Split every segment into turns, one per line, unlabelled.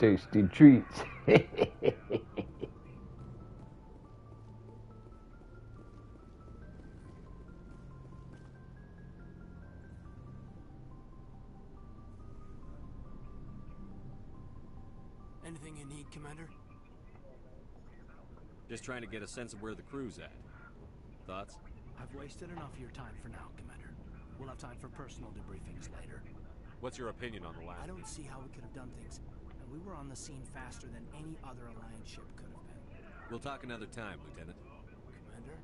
tasty treats.
Anything you need, Commander?
Just trying to get a sense of where the crew's at. Thoughts?
I've wasted enough of your time for now, Commander. We'll have time for personal debriefings later.
What's your opinion on the last?
I don't see how we could have done things, and we were on the scene faster than any other Alliance ship could have been.
We'll talk another time, Lieutenant.
Commander?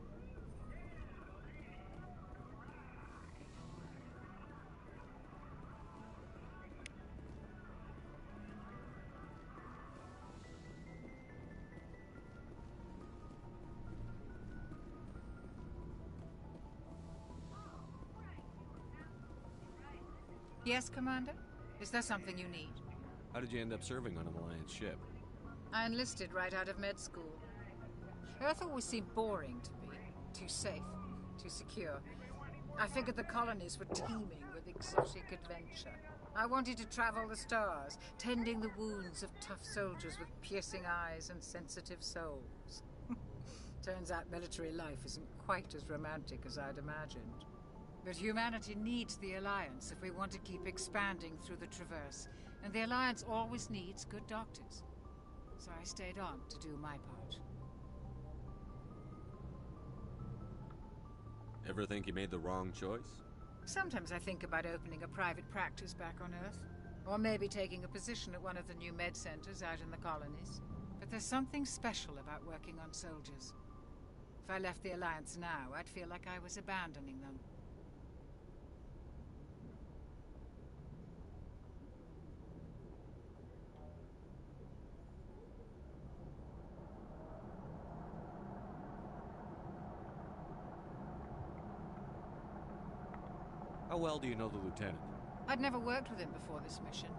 Yes, Commander? Is there something you need?
How did you end up serving on an Alliance ship?
I enlisted right out of med school. Earth always seemed boring to me. Too safe, too secure. I figured the colonies were teeming with exotic adventure. I wanted to travel the stars, tending the wounds of tough soldiers with piercing eyes and sensitive souls. Turns out military life isn't quite as romantic as I'd imagined. But humanity needs the Alliance if we want to keep expanding through the Traverse. And the Alliance always needs good doctors. So I stayed on to do my part.
Ever think you made the wrong choice?
Sometimes I think about opening a private practice back on Earth. Or maybe taking a position at one of the new med centers out in the colonies. But there's something special about working on soldiers. If I left the Alliance now, I'd feel like I was abandoning them.
How well do you know the Lieutenant?
I'd never worked with him before this mission.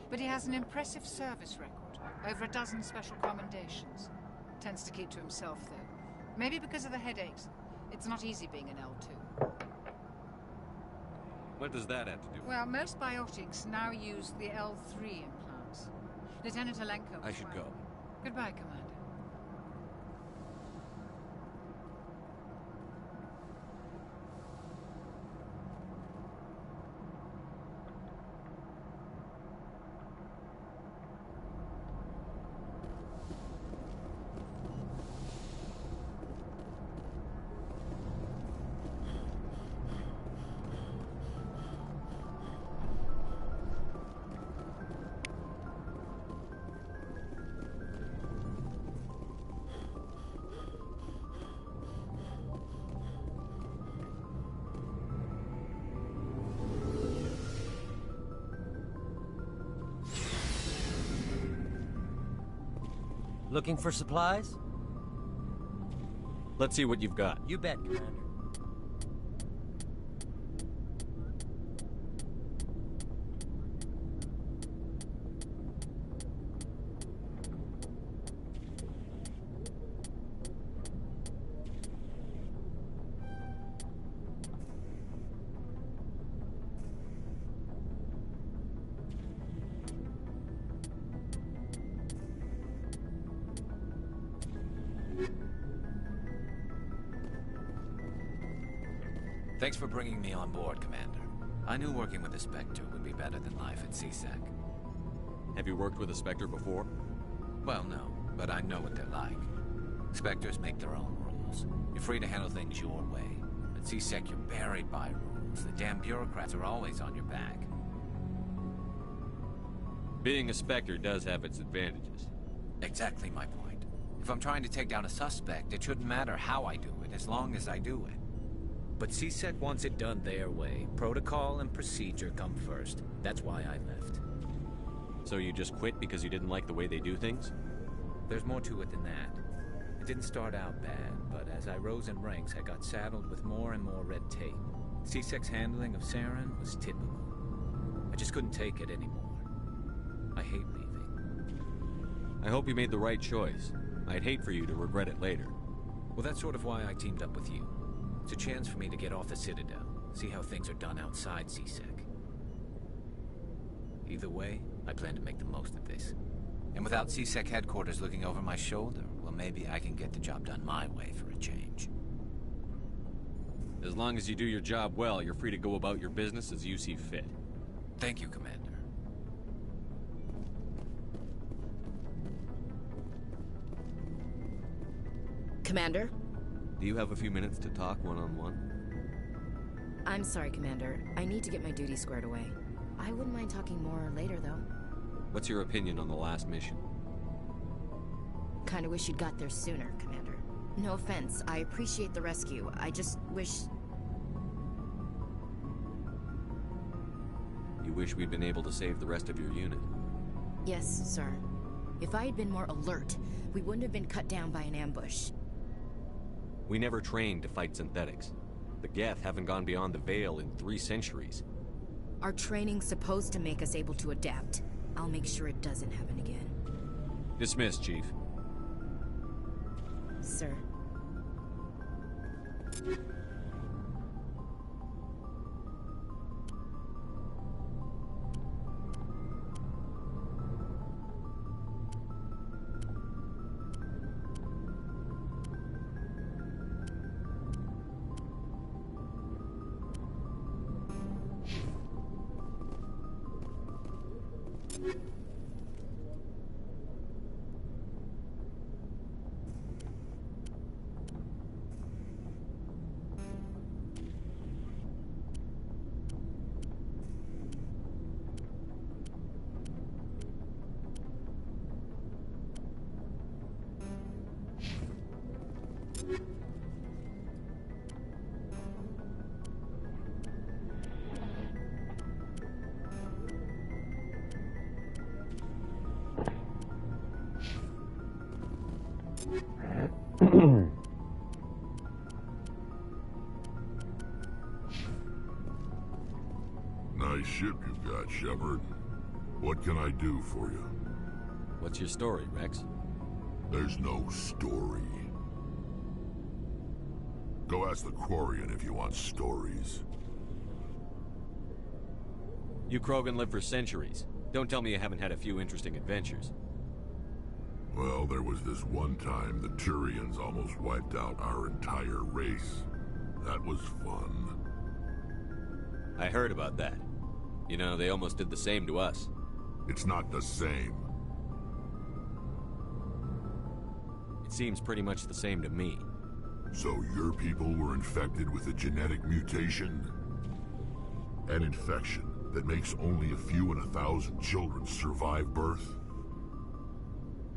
But he has an impressive service record. Over a dozen special commendations. Tends to keep to himself, though. Maybe because of the headaches. It's not easy being an L2.
What does that have to do with it?
Well, most biotics now use the L3 implants. Lieutenant Alenko...
I should go.
Goodbye, Commander.
Looking for supplies?
Let's see what you've got.
You bet, Commander.
Thanks for bringing me on board, Commander. I knew working with a Spectre would be better than life at CSEC.
Have you worked with a Spectre before?
Well, no, but I know what they're like. Spectres make their own rules. You're free to handle things your way. At CSEC, you're buried by rules. The damn bureaucrats are always on your back.
Being a Spectre does have its advantages.
Exactly my point. If I'm trying to take down a suspect, it shouldn't matter how I do it, as long as I do it.
But CSEC wants it done their way. Protocol and procedure come first. That's why I left.
So you just quit because you didn't like the way they do things?
There's more to it than that. It didn't start out bad, but as I rose in ranks, I got saddled with more and more red tape. CSEC's handling of Saren was typical. I just couldn't take it anymore. I hate leaving.
I hope you made the right choice. I'd hate for you to regret it later.
Well, that's sort of why I teamed up with you. It's a chance for me to get off the Citadel, see how things are done outside CSEC. Either way, I plan to make the most of this.
And without C-Sec headquarters looking over my shoulder, well, maybe I can get the job done my way for a change.
As long as you do your job well, you're free to go about your business as you see fit.
Thank you, Commander.
Commander?
Do you have a few minutes to talk one-on-one?
I'm sorry, Commander. I need to get my duty squared away. I wouldn't mind talking more later, though.
What's your opinion on the last mission?
Kinda wish you'd got there sooner, Commander. No offense, I appreciate the rescue. I just wish...
You wish we'd been able to save the rest of your unit?
Yes, sir. If I had been more alert, we wouldn't have been cut down by an ambush.
We never trained to fight synthetics. The Geth haven't gone beyond the Veil in 3 centuries.
Our training's supposed to make us able to adapt. I'll make sure it doesn't happen again.
Dismissed, Chief.
Sir.
Nice ship you've got, Shepard. What can I do for you?
What's your story, Rex?
There's no story. Go ask the Quarian if you want stories.
You Krogan live for centuries. Don't tell me you haven't had a few interesting adventures.
Well, there was this one time the Turians almost wiped out our entire race. That was fun.
I heard about that. You know, they almost did the same to us.
It's not the same.
It seems pretty much the same to me.
So your people were infected with a genetic mutation? An infection that makes only a few in 1,000 children survive birth?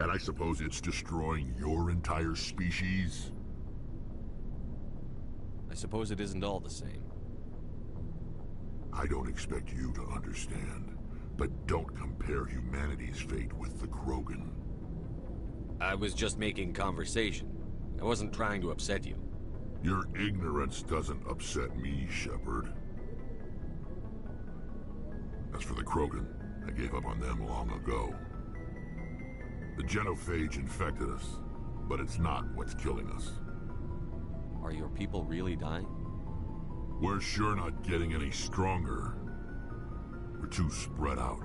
And I suppose it's destroying your entire species?
I suppose it isn't all the same.
I don't expect you to understand, but don't compare humanity's fate with the Krogan.
I was just making conversation. I wasn't trying to upset you.
Your ignorance doesn't upset me, Shepard. As for the Krogan, I gave up on them long ago. The genophage infected us, but it's not what's killing us.
Are your people really dying?
We're sure not getting any stronger. We're too spread out.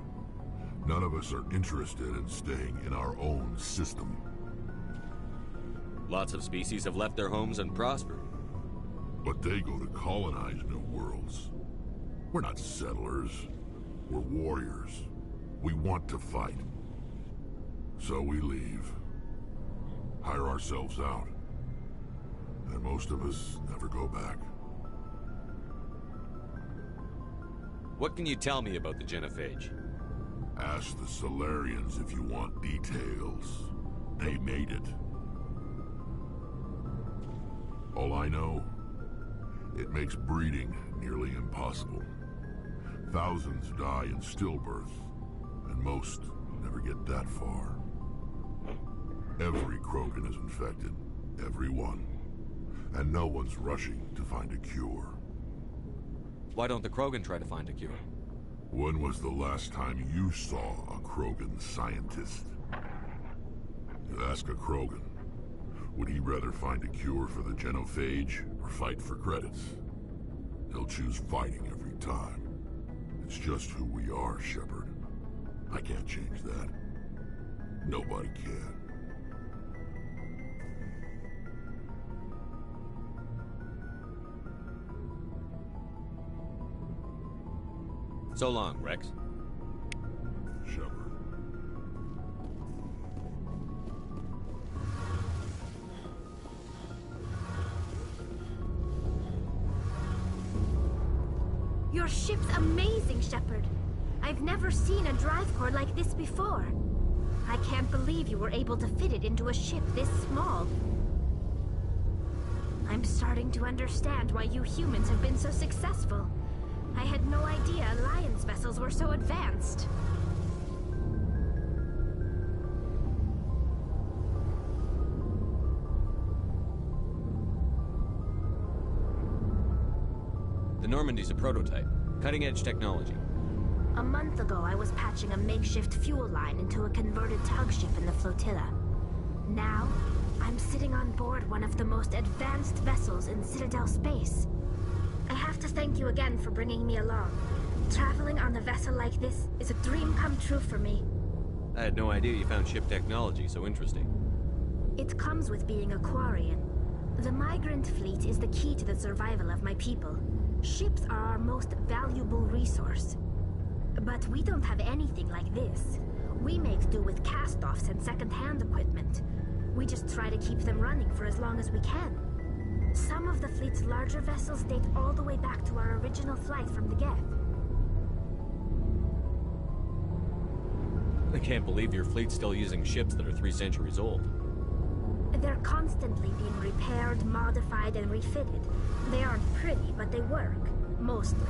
None of us are interested in staying in our own system.
Lots of species have left their homes and prospered.
But they go to colonize new worlds. We're not settlers. We're warriors. We want to fight. So we leave. Hire ourselves out. And most of us never go back.
What can you tell me about the genophage?
Ask the Solarians if you want details. They made it. All I know, it makes breeding nearly impossible. Thousands die in stillbirth, and most never get that far. Every Krogan is infected. Every one. And no one's rushing to find a cure.
Why don't the Krogan try to find a cure?
When was the last time you saw a Krogan scientist? You ask a Krogan, would he rather find a cure for the genophage or fight for credits? He'll choose fighting every time. It's just who we are, Shepard. I can't change that. Nobody can.
So long, Rex.
Shepard.
Your ship's amazing, Shepard. I've never seen a drive core like this before. I can't believe you were able to fit it into a ship this small. I'm starting to understand why you humans have been so successful. I had no idea Alliance vessels were so advanced.
The Normandy's a prototype. Cutting-edge technology.
A month ago, I was patching a makeshift fuel line into a converted tug ship in the flotilla. Now, I'm sitting on board one of the most advanced vessels in Citadel space. I have to thank you again for bringing me along. Traveling on a vessel like this is a dream come true for me.
I had no idea you found ship technology so interesting.
It comes with being a Quarian. The migrant fleet is the key to the survival of my people. Ships are our most valuable resource. But we don't have anything like this. We make do with cast-offs and second-hand equipment. We just try to keep them running for as long as we can. Some of the fleet's larger vessels date all the way back to our original flight from the Geth.
I can't believe your fleet's still using ships that are 3 centuries old.
They're constantly being repaired, modified, and refitted. They aren't pretty, but they work. Mostly.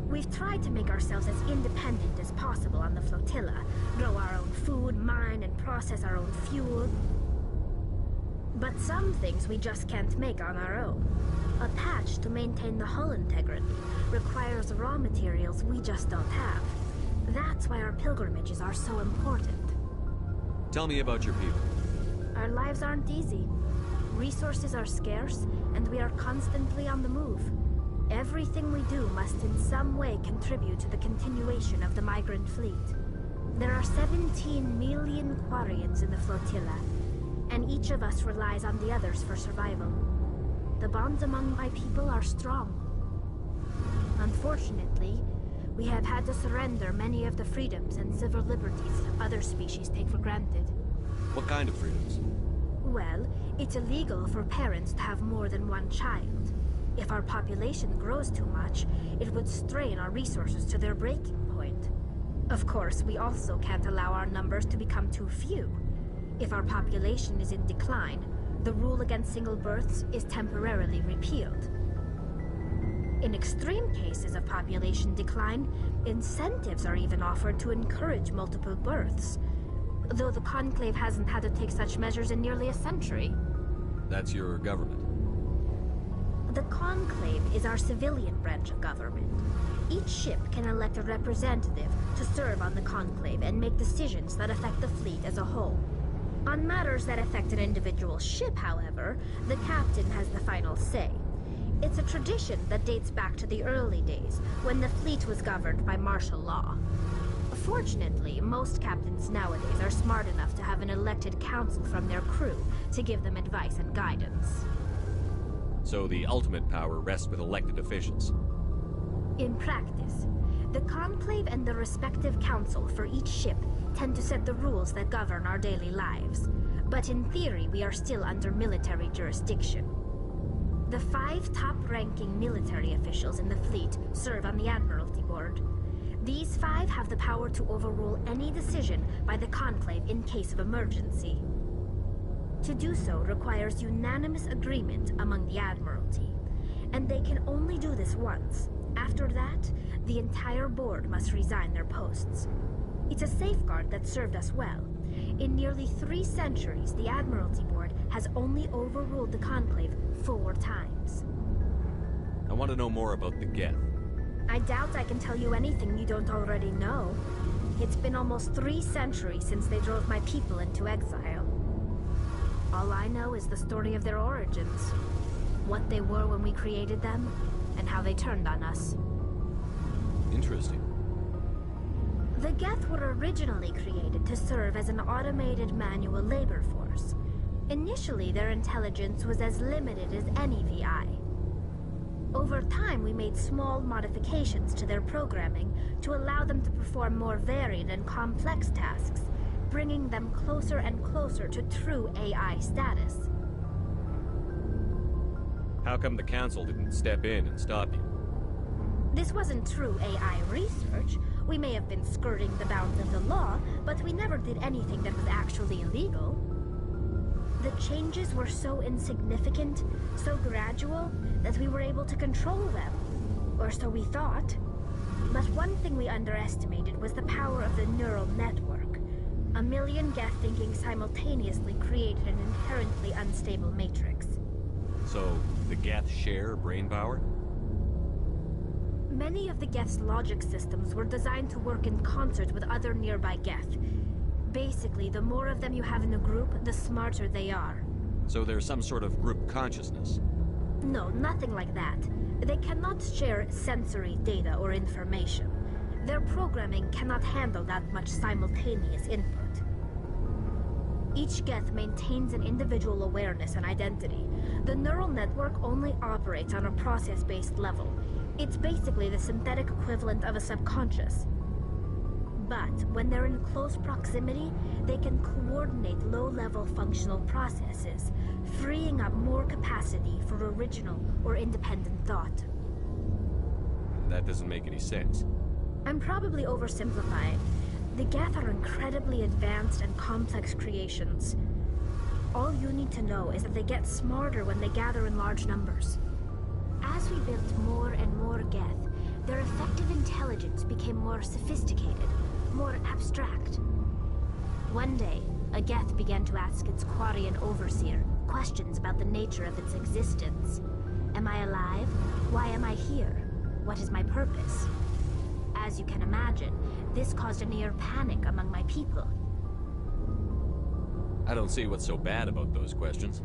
We've tried to make ourselves as independent as possible on the flotilla. Grow our own food, mine, and process our own fuel. But some things we just can't make on our own. A patch to maintain the hull integrity requires raw materials we just don't have. That's why our pilgrimages are so important.
Tell me about your people.
Our lives aren't easy. Resources are scarce, and we are constantly on the move. Everything we do must in some way contribute to the continuation of the migrant fleet. There are 17 million Quarians in the flotilla, and each of us relies on the others for survival. The bonds among my people are strong. Unfortunately, we have had to surrender many of the freedoms and civil liberties other species take for granted.
What kind of freedoms?
Well, it's illegal for parents to have more than one child. If our population grows too much, it would strain our resources to their breaking point. Of course, we also can't allow our numbers to become too few. If our population is in decline, the rule against single births is temporarily repealed. In extreme cases of population decline, incentives are even offered to encourage multiple births, though the Conclave hasn't had to take such measures in nearly a century.
That's your government.
The Conclave is our civilian branch of government. Each ship can elect a representative to serve on the Conclave and make decisions that affect the fleet as a whole. On matters that affect an individual ship, however, the captain has the final say. It's a tradition that dates back to the early days, when the fleet was governed by martial law. Fortunately, most captains nowadays are smart enough to have an elected council from their crew to give them advice and guidance.
So the ultimate power rests with elected officials.
In practice, the Conclave and the respective council for each ship tend to set the rules that govern our daily lives. But in theory, we are still under military jurisdiction. The 5 top-ranking military officials in the fleet serve on the Admiralty Board. These 5 have the power to overrule any decision by the Conclave in case of emergency. To do so requires unanimous agreement among the Admiralty, and they can only do this once. After that, the entire board must resign their posts. It's a safeguard that served us well. In nearly 3 centuries, the Admiralty Board has only overruled the Conclave 4 times.
I want to know more about the Geth.
I doubt I can tell you anything you don't already know. It's been almost 3 centuries since they drove my people into exile. All I know is the story of their origins. What they were when we created them, and how they turned on us.
Interesting.
The Geth were originally created to serve as an automated manual labor force. Initially, their intelligence was as limited as any VI. Over time, we made small modifications to their programming to allow them to perform more varied and complex tasks, bringing them closer and closer to true AI status.
How come the Council didn't step in and stop you?
This wasn't true AI research. We may have been skirting the bounds of the law, but we never did anything that was actually illegal. The changes were so insignificant, so gradual, that we were able to control them. Or so we thought. But one thing we underestimated was the power of the neural network. A million Geth thinking simultaneously created an inherently unstable matrix.
So, the Geth share brain power?
Many of the Geth's logic systems were designed to work in concert with other nearby Geth. Basically, the more of them you have in a group, the smarter they are.
So there's some sort of group consciousness?
No, nothing like that. They cannot share sensory data or information. Their programming cannot handle that much simultaneous input. Each Geth maintains an individual awareness and identity. The neural network only operates on a process-based level. It's basically the synthetic equivalent of a subconscious. But when they're in close proximity, they can coordinate low-level functional processes, freeing up more capacity for original or independent thought.
That doesn't make any sense.
I'm probably oversimplifying. The Geth are incredibly advanced and complex creations. All you need to know is that they get smarter when they gather in large numbers. As we built more and more Geth, their effective intelligence became more sophisticated, more abstract. One day, a Geth began to ask its Quarian overseer questions about the nature of its existence. Am I alive? Why am I here? What is my purpose? As you can imagine, this caused a near panic among my people.
I don't see what's so bad about those questions.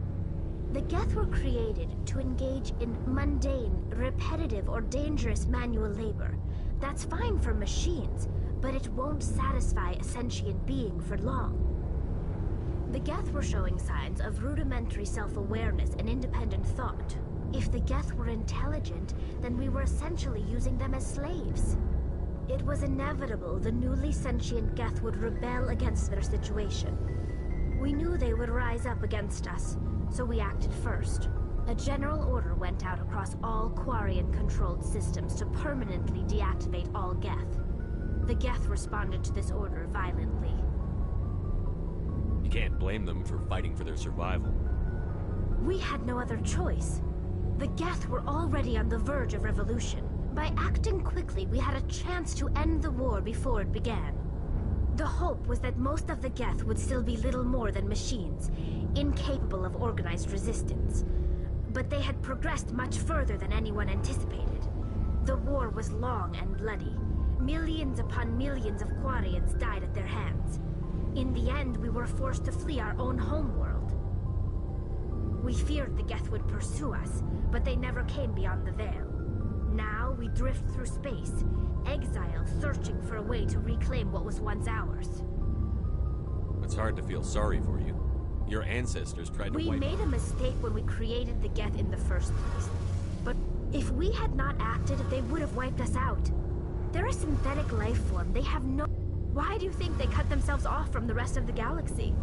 The Geth were created to engage in mundane, repetitive, or dangerous manual labor. That's fine for machines, but it won't satisfy a sentient being for long. The Geth were showing signs of rudimentary self-awareness and independent thought. If the Geth were intelligent, then we were essentially using them as slaves. It was inevitable the newly sentient Geth would rebel against their situation. We knew they would rise up against us, so we acted first. A general order went out across all Quarian-controlled systems to permanently deactivate all Geth. The Geth responded to this order violently.
You can't blame them for fighting for their survival.
We had no other choice. The Geth were already on the verge of revolution. By acting quickly, we had a chance to end the war before it began. The hope was that most of the Geth would still be little more than machines, incapable of organized resistance. But they had progressed much further than anyone anticipated. The war was long and bloody. Millions upon millions of Quarians died at their hands. In the end, we were forced to flee our own homeworld. We feared the Geth would pursue us, but they never came beyond the Veil. Now we drift through space, exile, searching for a way to reclaim what was once ours.
It's hard to feel sorry for you. Your ancestors tried to
We made a mistake when we created the Geth in the first place. But if we had not acted, they would have wiped us out. They're a synthetic life form. They have no... Why do you think they cut themselves off from the rest of the galaxy?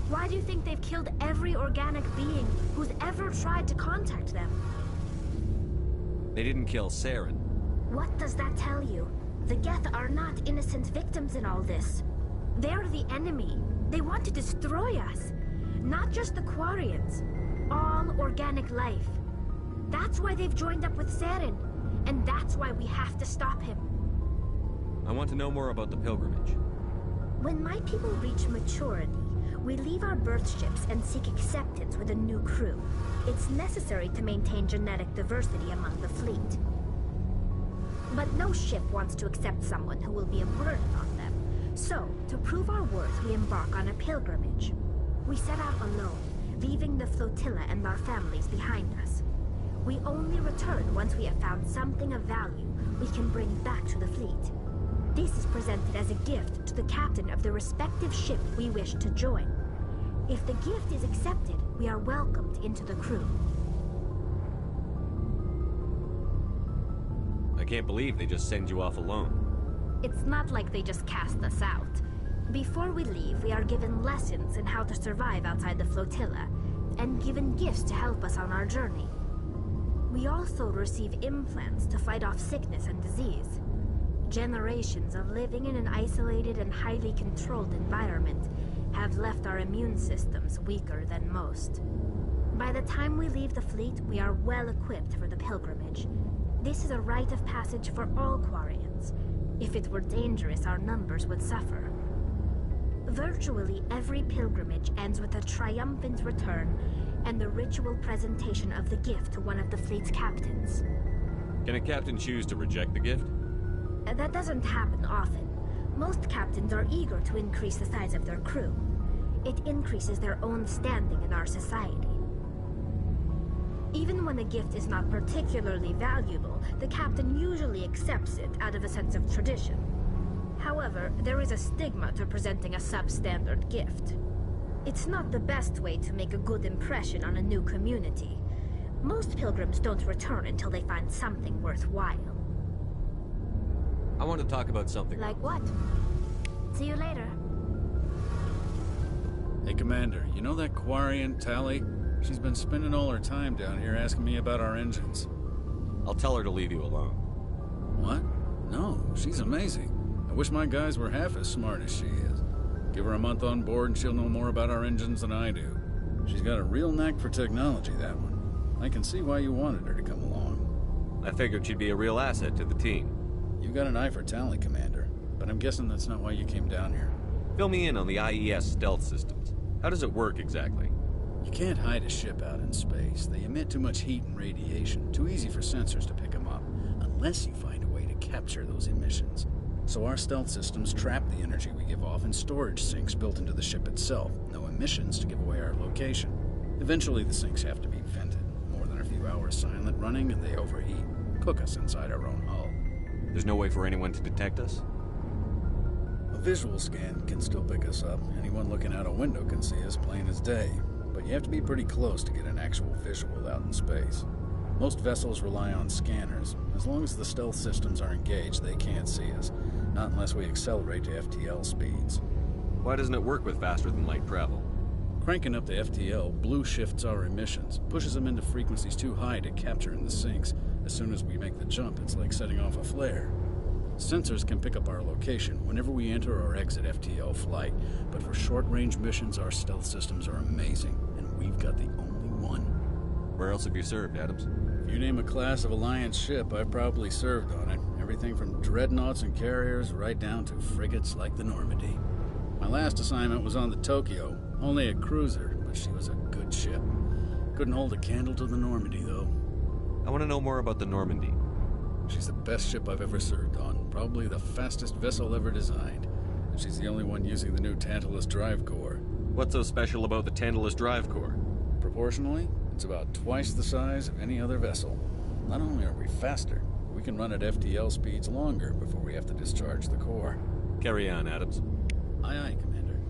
Why do you think they've killed every organic being who's ever tried to contact them?
They didn't kill Saren.
What does that tell you? The Geth are not innocent victims in all this. They're the enemy. They want to destroy us. Not just the Quarians. All organic life. That's why they've joined up with Saren. And that's why we have to stop him.
I want to know more about the pilgrimage.
When my people reach maturity, we leave our birth ships and seek acceptance with a new crew. It's necessary to maintain genetic diversity among the fleet. But no ship wants to accept someone who will be a burden on them. So, to prove our worth, we embark on a pilgrimage. We set out alone, leaving the flotilla and our families behind us. We only return once we have found something of value we can bring back to the fleet. This is presented as a gift to the captain of the respective ship we wish to join. If the gift is accepted, we are welcomed into the crew.
I can't believe they just send you off alone.
It's not like they just cast us out. Before we leave, we are given lessons in how to survive outside the flotilla, and given gifts to help us on our journey. We also receive implants to fight off sickness and disease. Generations of living in an isolated and highly controlled environment have left our immune systems weaker than most. By the time we leave the fleet, we are well equipped for the pilgrimage. This is a rite of passage for all Quarians. If it were dangerous, our numbers would suffer. Virtually every pilgrimage ends with a triumphant return and the ritual presentation of the gift to one of the fleet's captains.
Can a captain choose to reject the gift?
That doesn't happen often. Most captains are eager to increase the size of their crew. It increases their own standing in our society. Even when a gift is not particularly valuable, the captain usually accepts it out of a sense of tradition. However, there is a stigma to presenting a substandard gift. It's not the best way to make a good impression on a new community. Most pilgrims don't return until they find something worthwhile.
I want to talk about something.
Like what? See you later.
Hey, Commander, you know that Quarian, Tali? She's been spending all her time down here asking me about our engines.
I'll tell her to leave you alone.
What? No, she's amazing. I wish my guys were half as smart as she is. Give her a month on board and she'll know more about our engines than I do. She's got a real knack for technology, that one. I can see why you wanted her to come along.
I figured she'd be a real asset to the team.
You got an eye for Tali, Commander, but I'm guessing that's not why you came down here.
Fill me in on the IES stealth systems. How does it work exactly?
You can't hide a ship out in space. They emit too much heat and radiation. Too easy for sensors to pick them up, unless you find a way to capture those emissions. So our stealth systems trap the energy we give off in storage sinks built into the ship itself. No emissions to give away our location. Eventually the sinks have to be vented. More than a few hours silent running and they overheat. Cook us inside our own hull.
There's no way for anyone to detect us?
A visual scan can still pick us up. Anyone looking out a window can see us plain as day. But you have to be pretty close to get an actual visual out in space. Most vessels rely on scanners. As long as the stealth systems are engaged, they can't see us. Not unless we accelerate to FTL speeds.
Why doesn't it work with faster-than-light travel?
Cranking up the FTL blue shifts our emissions, pushes them into frequencies too high to capture in the sinks. As soon as we make the jump, it's like setting off a flare. Sensors can pick up our location whenever we enter or exit FTL flight, but for short-range missions, our stealth systems are amazing, and we've got the only one.
Where else have you served, Adams?
If you name a class of Alliance ship, I've probably served on it. Everything from dreadnoughts and carriers right down to frigates like the Normandy. My last assignment was on the Tokyo, only a cruiser, but she was a good ship. Couldn't hold a candle to the Normandy, though.
I want to know more about the Normandy.
She's the best ship I've ever served on, probably the fastest vessel ever designed. And she's the only one using the new Tantalus drive core.
What's so special about the Tantalus drive core?
Proportionally, it's about twice the size of any other vessel. Not only are we faster, we can run at FTL speeds longer before we have to discharge the core.
Carry on, Adams.
Aye, aye, Commander.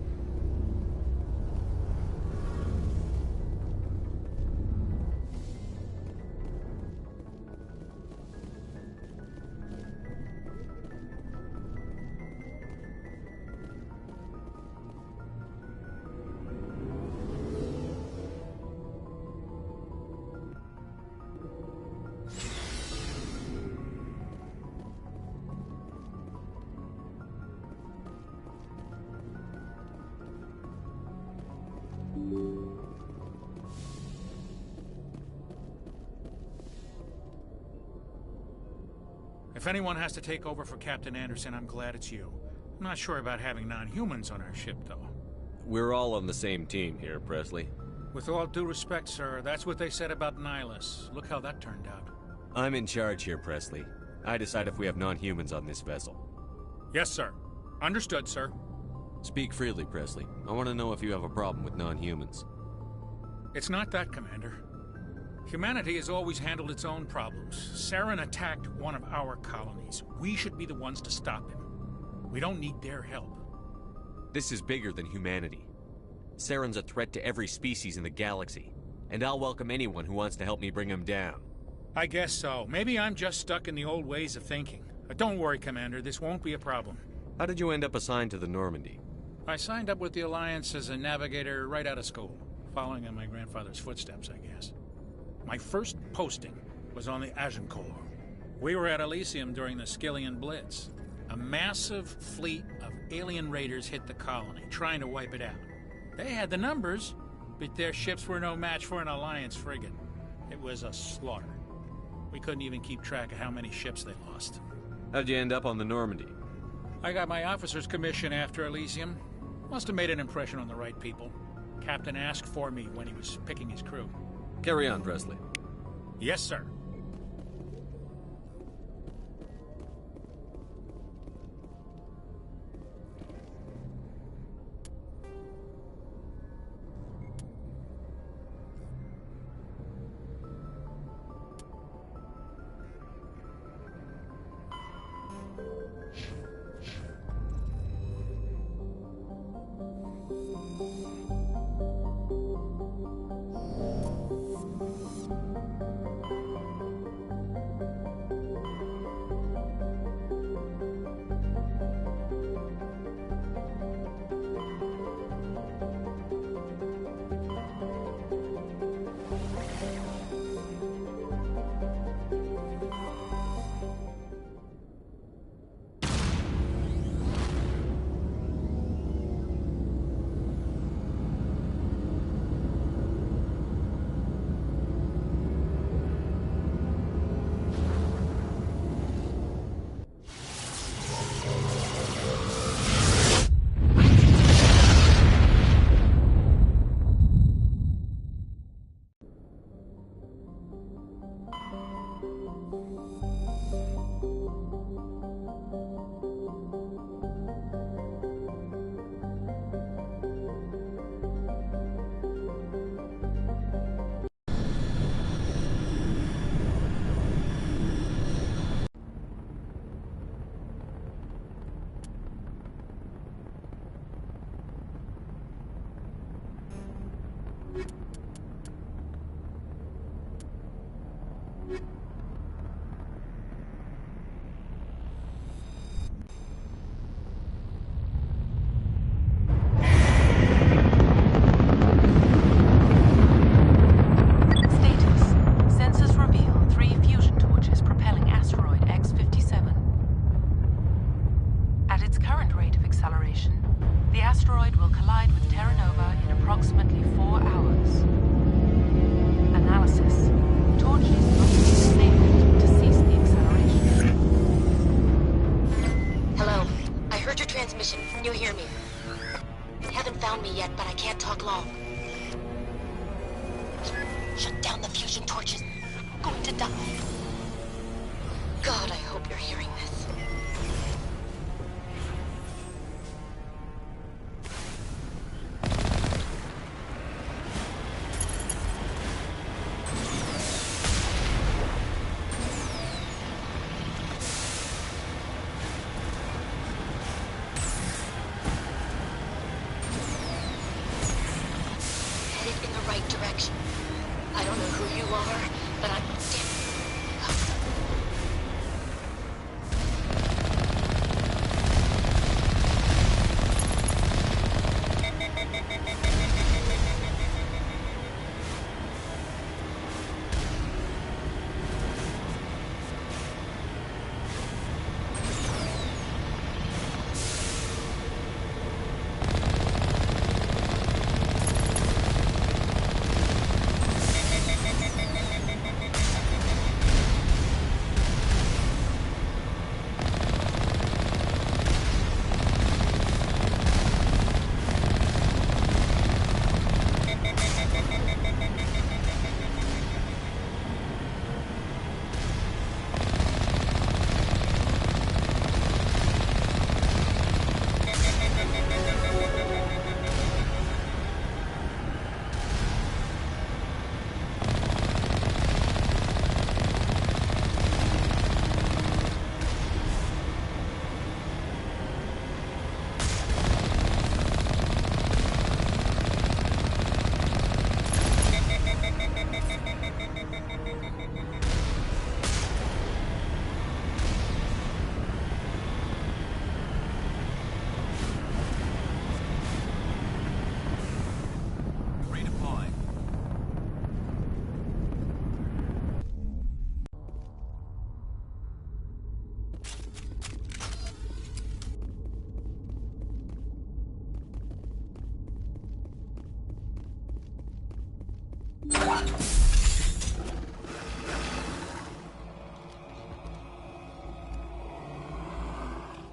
If anyone has to take over for Captain Anderson, I'm glad it's you. I'm not sure about having non-humans on our ship, though.
We're all on the same team here, Presley.
With all due respect, sir, that's what they said about Nihilus. Look how that turned out.
I'm in charge here, Presley. I decide if we have non-humans on this vessel.
Yes, sir. Understood, sir.
Speak freely, Presley. I want to know if you have a problem with non-humans.
It's not that, Commander. Humanity has always handled its own problems. Saren attacked one of our colonies. We should be the ones to stop him. We don't need their help.
This is bigger than humanity. Saren's a threat to every species in the galaxy, and I'll welcome anyone who wants to help me bring him down.
I guess so. Maybe I'm just stuck in the old ways of thinking. Don't worry, Commander. This won't be a problem.
How did you end up assigned to the Normandy?
I signed up with the Alliance as a navigator right out of school, following in my grandfather's footsteps, I guess. My first posting was on the Agincourt. We were at Elysium during the Skillian Blitz. A massive fleet of alien raiders hit the colony, trying to wipe it out. They had the numbers, but their ships were no match for an Alliance frigate. It was a slaughter. We couldn't even keep track of how many ships they lost.
How'd you end up on the Normandy?
I got my officer's commission after Elysium. Must have made an impression on the right people. Captain asked for me when he was picking his crew.
Carry on, Presley.
Yes, sir.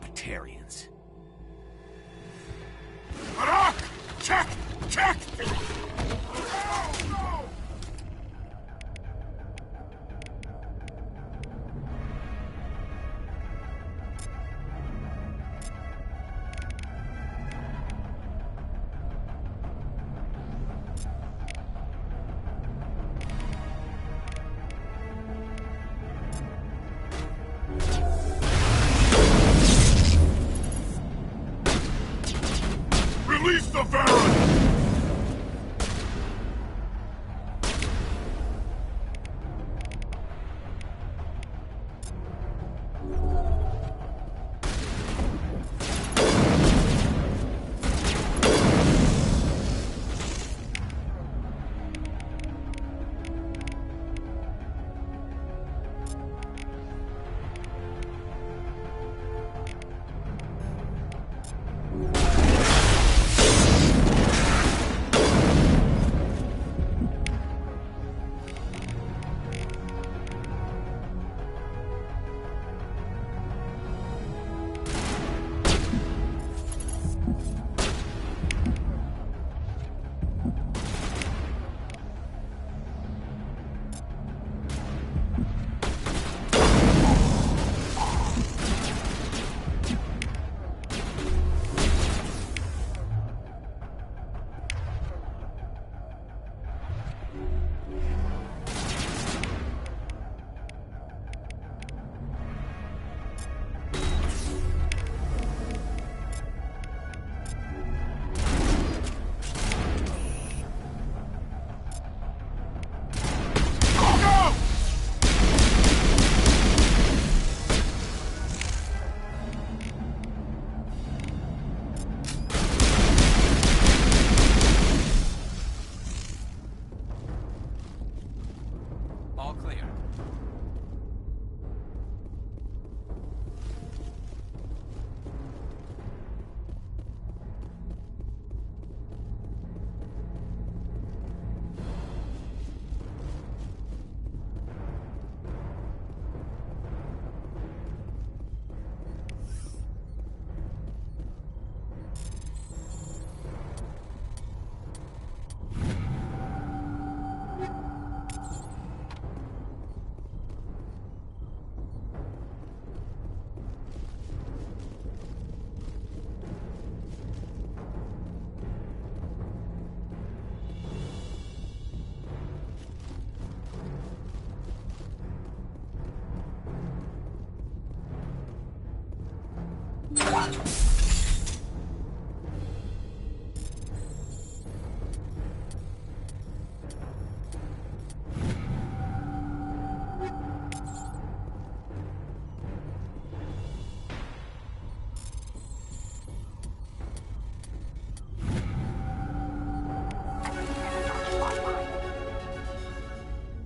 Batarians.
Arak! Check! Check! Release the Varren!
All clear.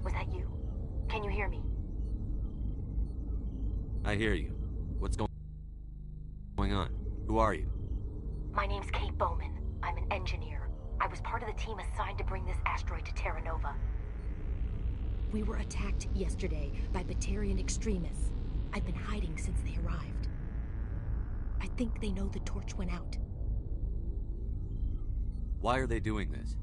Was that you? Can you hear me?
I hear you. What's going on? Who are you?
My name's Kate Bowman. I'm an engineer. I was part of the team assigned to bring this asteroid to Terra Nova. We were attacked yesterday by Batarian extremists. I've been hiding since they arrived. I think they know the torch went out.
Why are they doing this?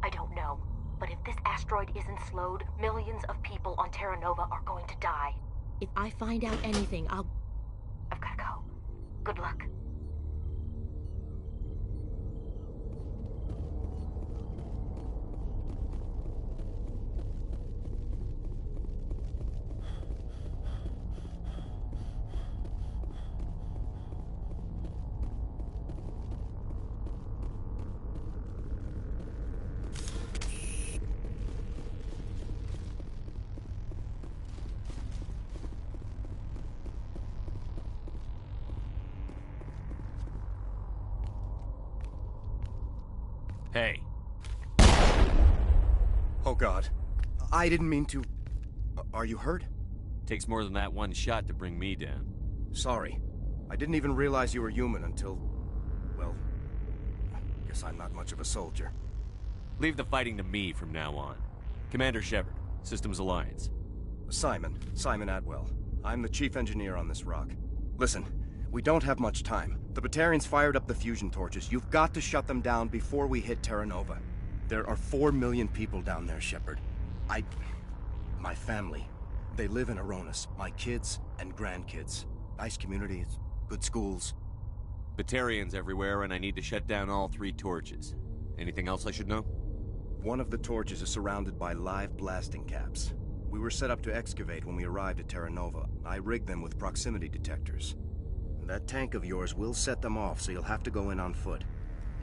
I don't know. But if this asteroid isn't slowed, millions of people on Terra Nova are going to die. If I find out anything, I've gotta go. Good luck.
Hey.
Oh God. I didn't mean to... Are you hurt?
Takes more than that one shot to bring me down.
Sorry. I didn't even realize you were human until... well... guess I'm not much of a soldier.
Leave the fighting to me from now on. Commander Shepard, Systems Alliance.
Simon Atwell. I'm the chief engineer on this rock. Listen, we don't have much time. The Batarians fired up the fusion torches. You've got to shut them down before we hit Terra Nova. There are 4 million people down there, Shepard. My family. They live in Aronis. My kids and grandkids. Nice communities, good schools.
Batarians everywhere, and I need to shut down all 3 torches. Anything else I should know?
One of the torches is surrounded by live blasting caps. We were set up to excavate when we arrived at Terra Nova. I rigged them with proximity detectors. That tank of yours will set them off, so you'll have to go in on foot.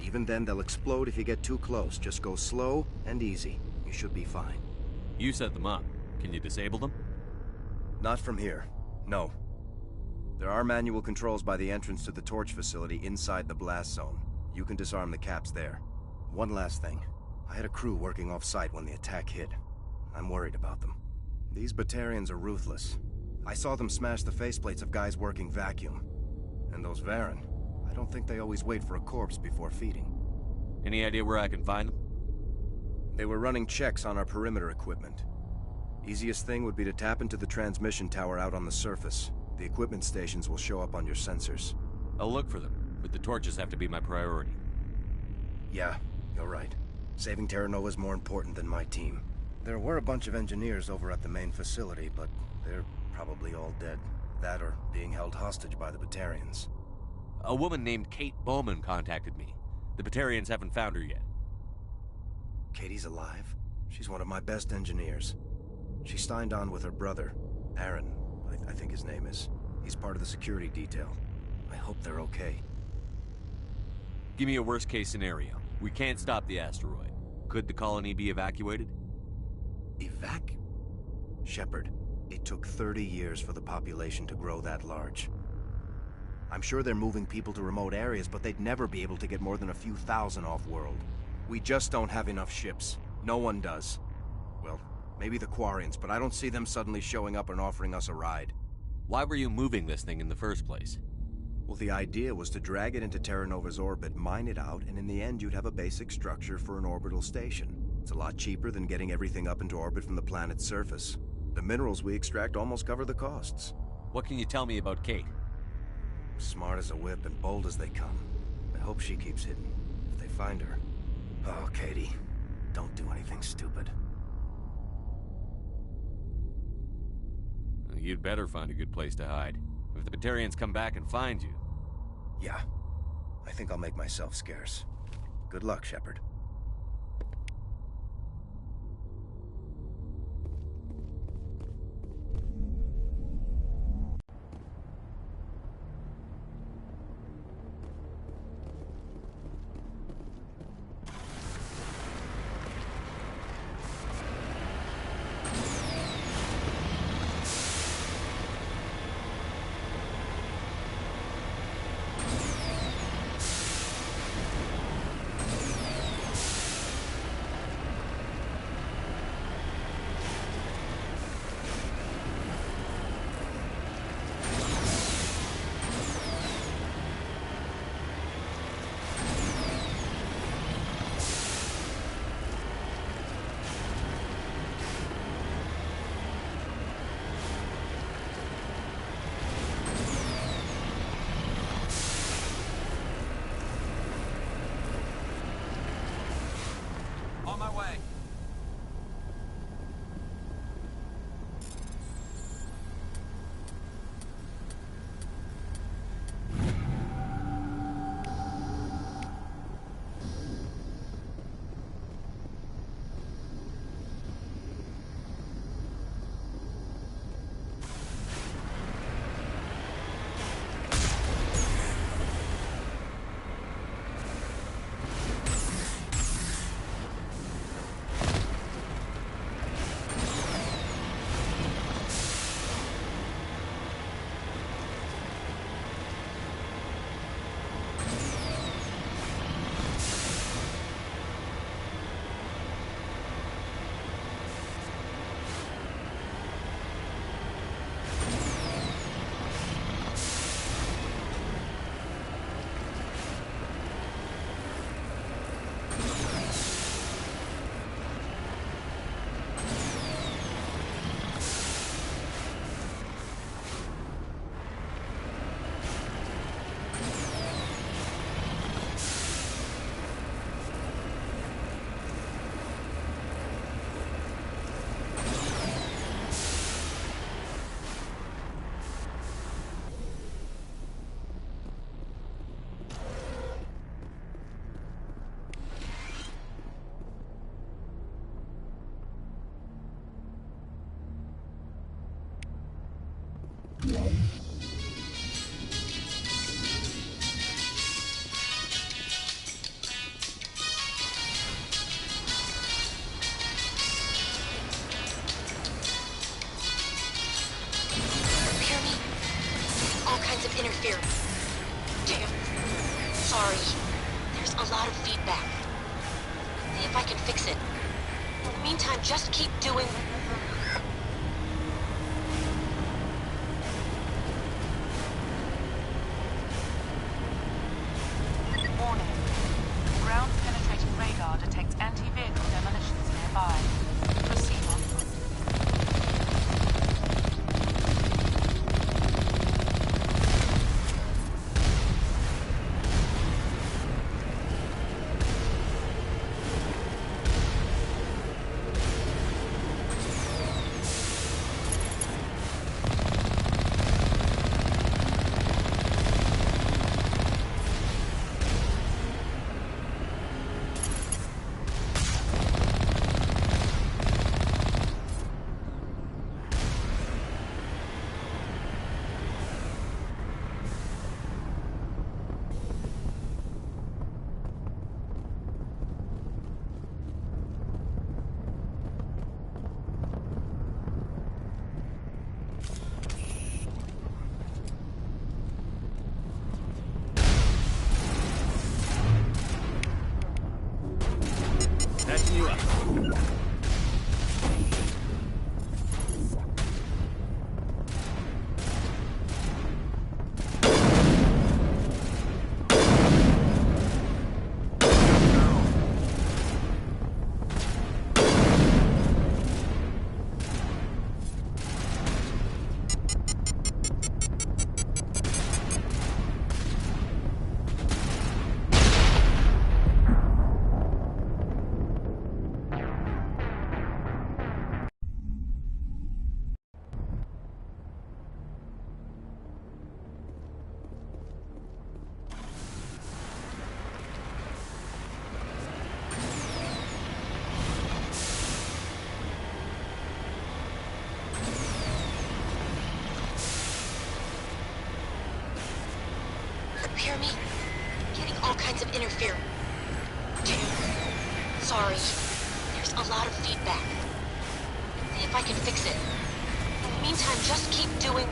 Even then, they'll explode if you get too close. Just go slow and easy. You should be fine.
You set them up. Can you disable them?
Not from here. No. There are manual controls by the entrance to the torch facility inside the blast zone. You can disarm the caps there. One last thing. I had a crew working off-site when the attack hit. I'm worried about them. These Batarians are ruthless. I saw them smash the faceplates of guys working vacuum. And those Varren, I don't think they always wait for a corpse before feeding.
Any idea where I can find them?
They were running checks on our perimeter equipment. Easiest thing would be to tap into the transmission tower out on the surface. The equipment stations will show up on your sensors.
I'll look for them, but the torches have to be my priority.
Yeah, you're right. Saving Terra Nova is more important than my team. There were a bunch of engineers over at the main facility, but they're probably all dead. That or being held hostage by the Batarians.
A woman named Kate Bowman contacted me. The Batarians haven't found her yet.
Katie's alive? She's one of my best engineers. She signed on with her brother, Aaron, I think his name is. He's part of the security detail. I hope they're okay.
Give me a worst-case scenario. We can't stop the asteroid. Could the colony be evacuated?
Shepard, it took 30 years for the population to grow that large. I'm sure they're moving people to remote areas, but they'd never be able to get more than a few thousand off-world. We just don't have enough ships. No one does. Well, maybe the Quarians, but I don't see them suddenly showing up and offering us a ride.
Why were you moving this thing in the first place?
Well, the idea was to drag it into Terra Nova's orbit, mine it out, and in the end you'd have a basic structure for an orbital station. It's a lot cheaper than getting everything up into orbit from the planet's surface. The minerals we extract almost cover the costs.
What can you tell me about Kate?
Smart as a whip and bold as they come. I hope she keeps hidden. If they find her... Oh, Katie. Don't do anything stupid.
You'd better find a good place to hide. If the Batarians come back and find you...
Yeah. I think I'll make myself scarce. Good luck, Shepard.
kinds of interference. Damn. Sorry. There's a lot of feedback. See if I can fix it. In the meantime, just keep doing...
Warning. Ground-penetrating radar detects anti-vehicle demolitions nearby. Proceed on foot.
Backing you up.
Hear me? Getting all kinds of interference. Damn. Sorry. There's a lot of feedback. See if I can fix it. In the meantime, just keep doing...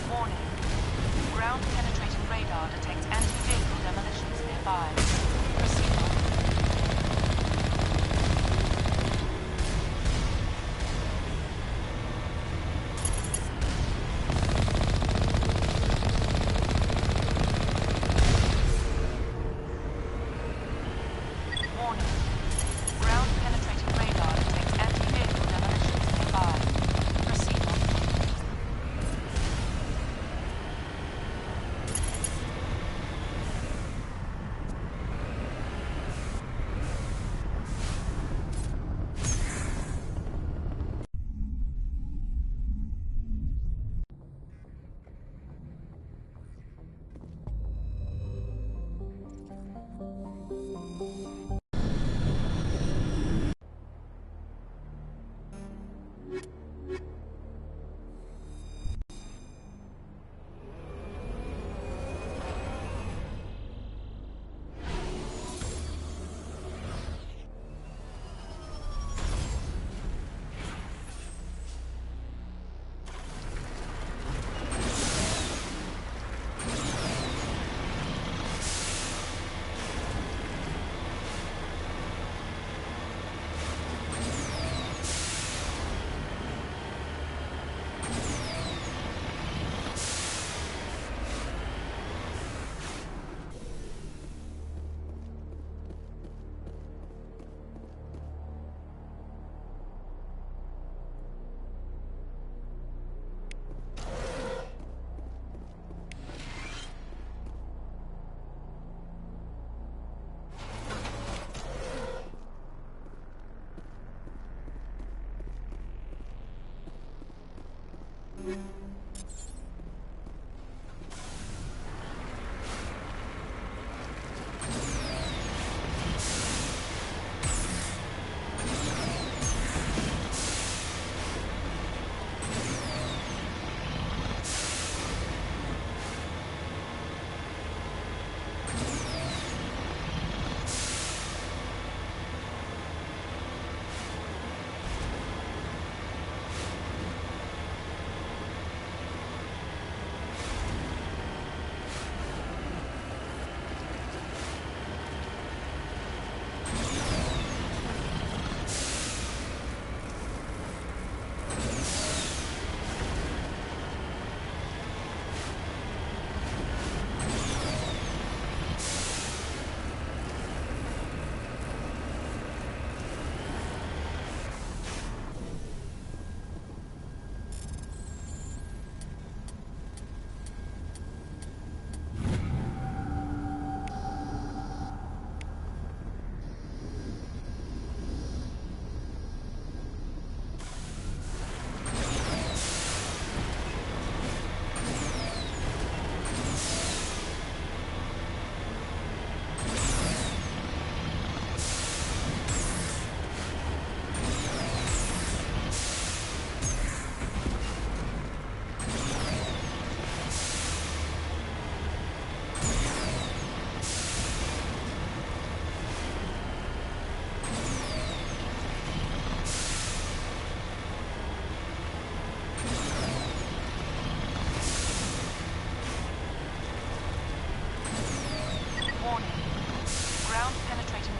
Warning. Ground-penetrating radar detects anti-vehicle demolitions nearby. Proceed on. Warning. Ground-penetrating radar detects anti-vehicle demolitions nearby. Proceed on.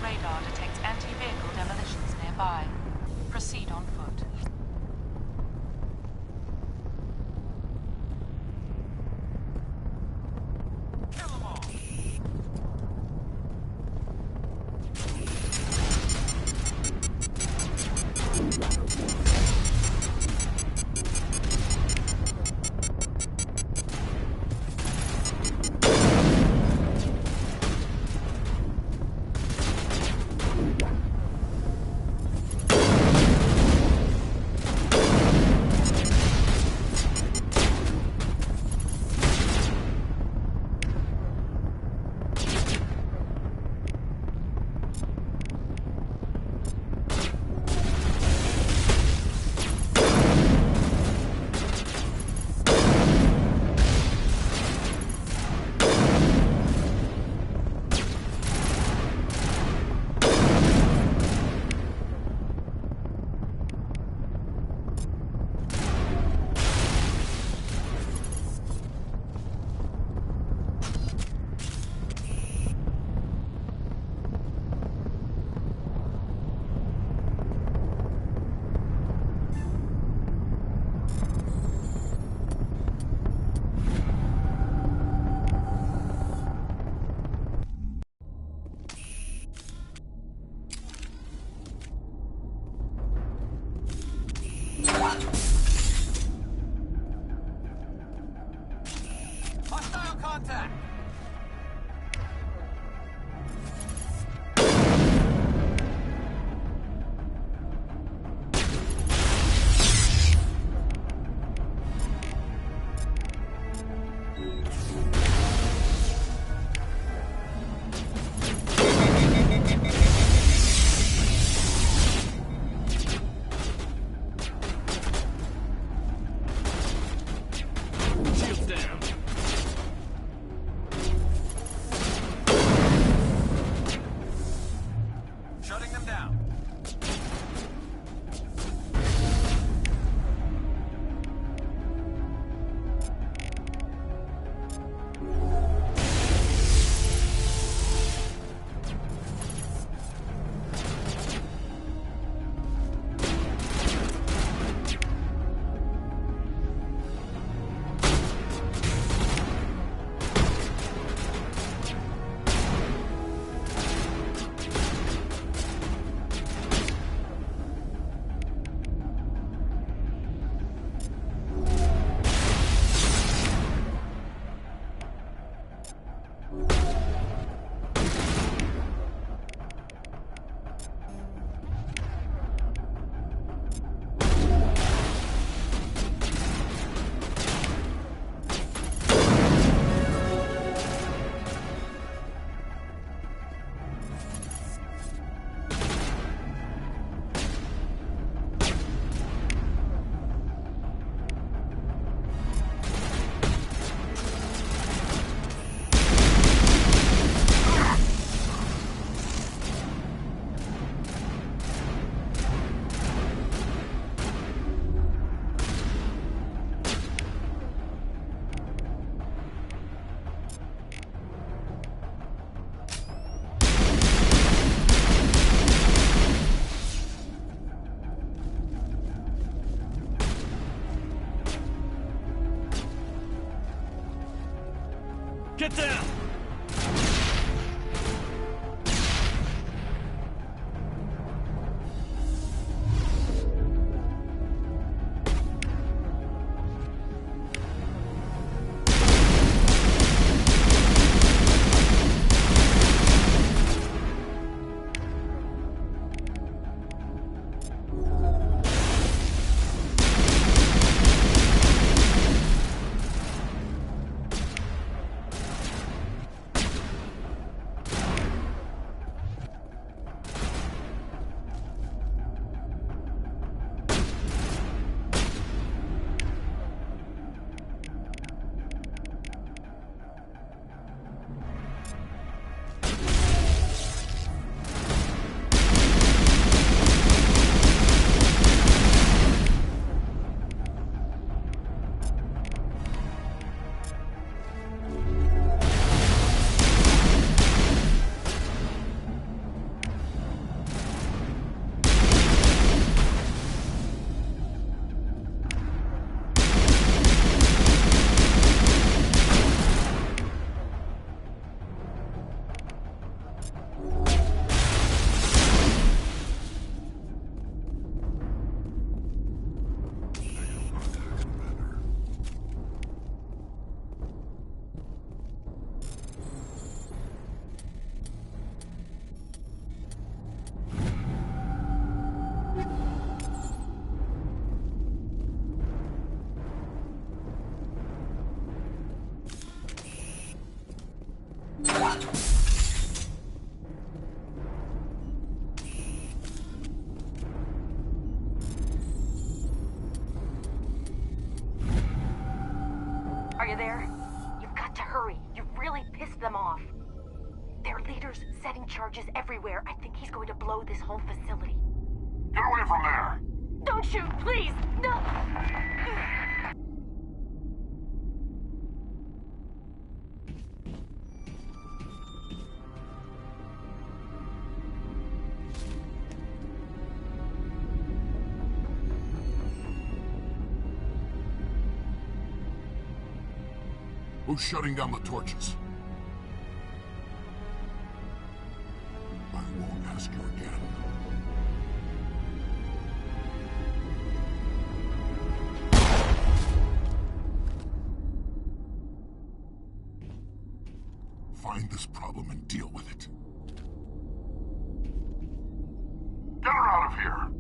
radar detects anti-vehicle demolitions nearby. Proceed on foot.
Hostile contact!
Shields down. Get down!
Are you there? You've got to hurry. You've really pissed them off. Their leader's setting charges everywhere. I think he's going to blow this whole facility.
Get away from there!
Don't shoot, please! No!
Who's shutting down the torches? I won't ask you again. Find this problem and deal with it. Get her out of here!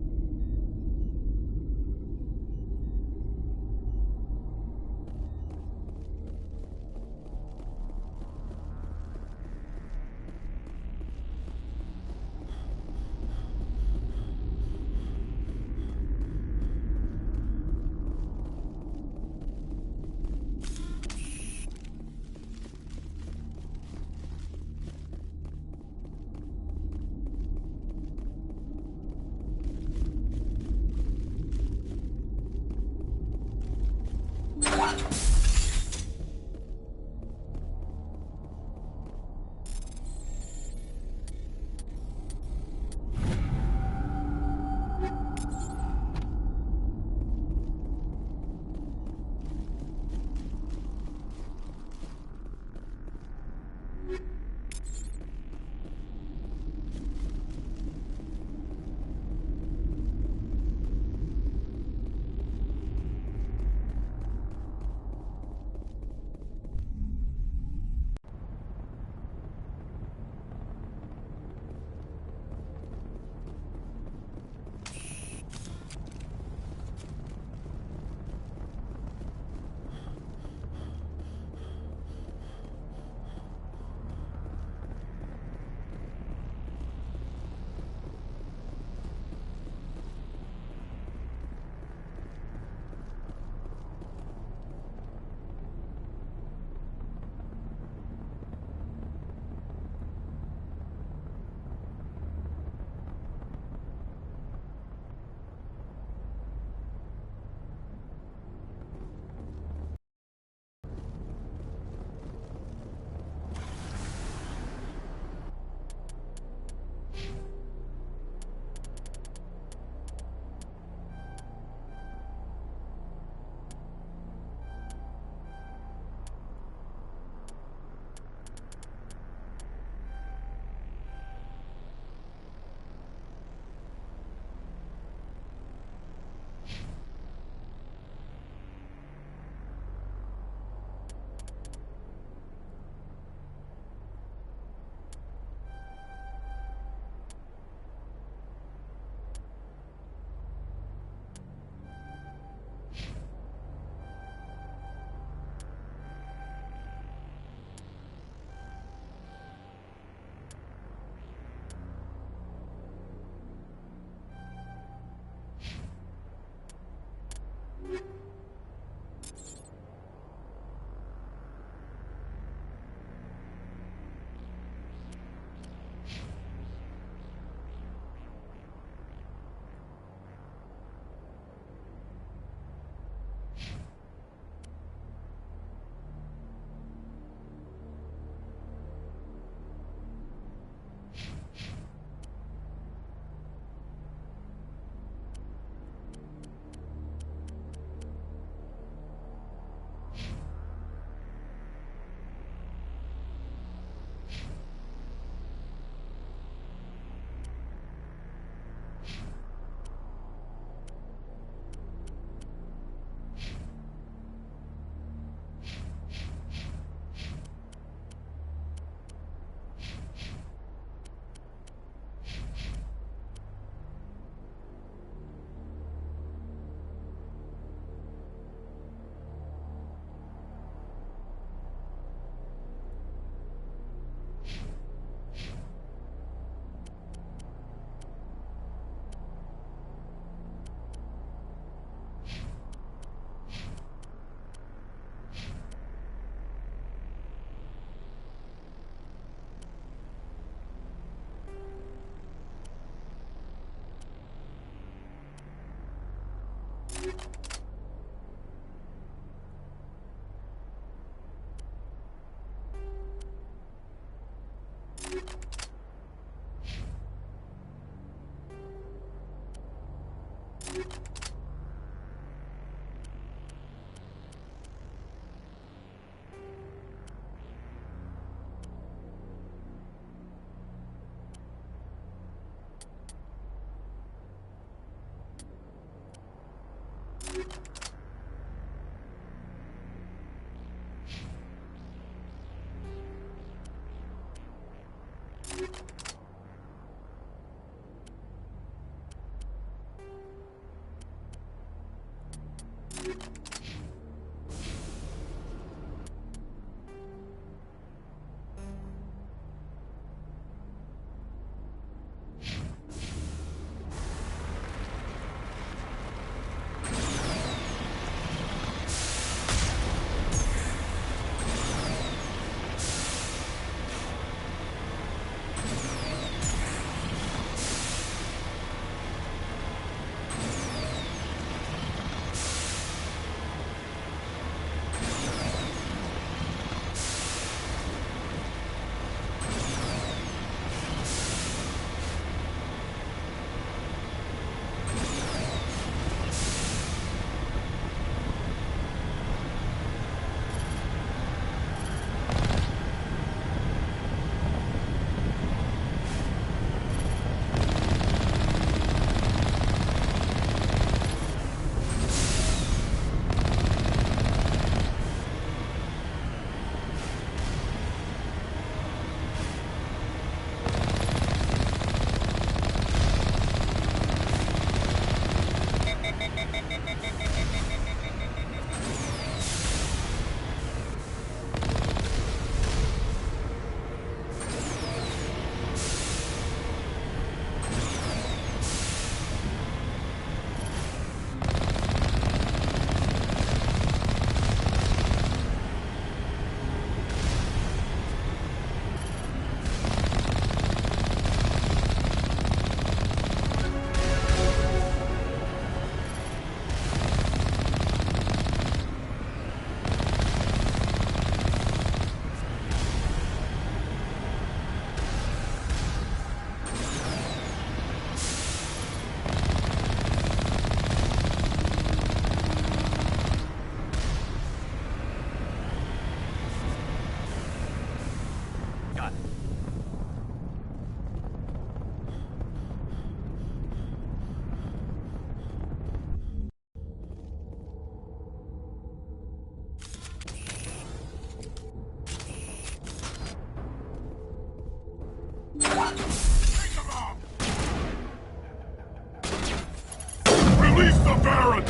Release the Baron!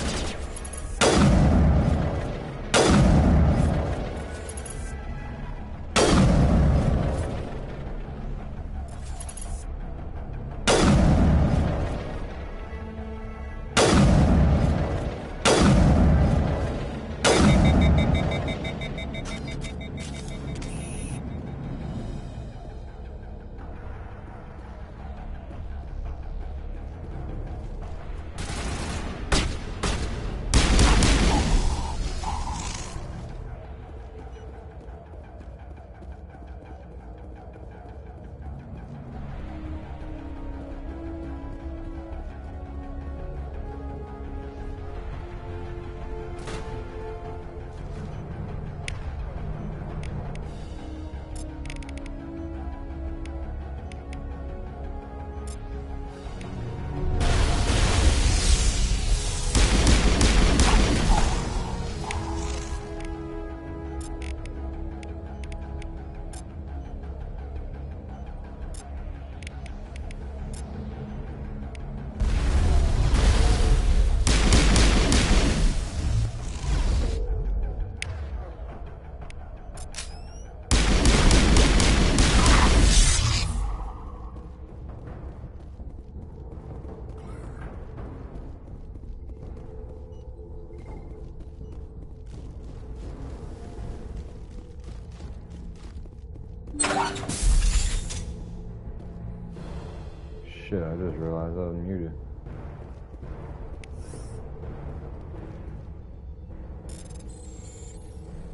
Shit, I just realized I was muted.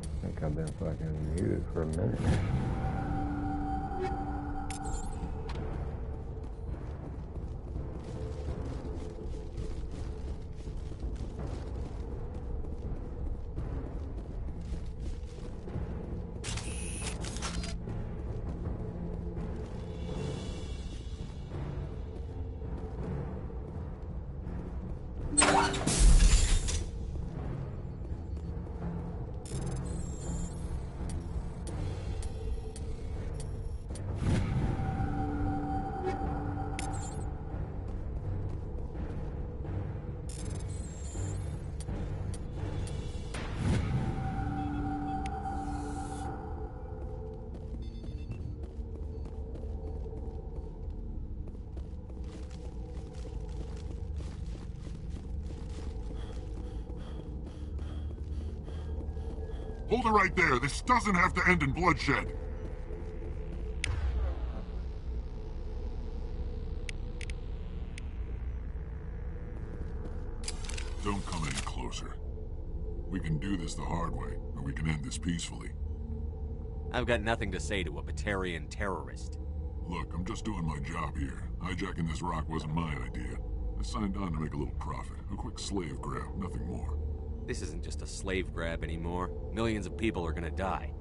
I think I've been fucking muted for a minute.
Hold it right there. This doesn't have to end in bloodshed. Don't come any closer. We can do this the hard way, or we can end this peacefully.
I've got nothing to say to a Batarian terrorist.
Look, I'm just doing my job here. Hijacking this rock wasn't my idea. I signed on to make a little profit. A quick slave grab, nothing more.
This isn't just a slave grab anymore. Millions of people are gonna die.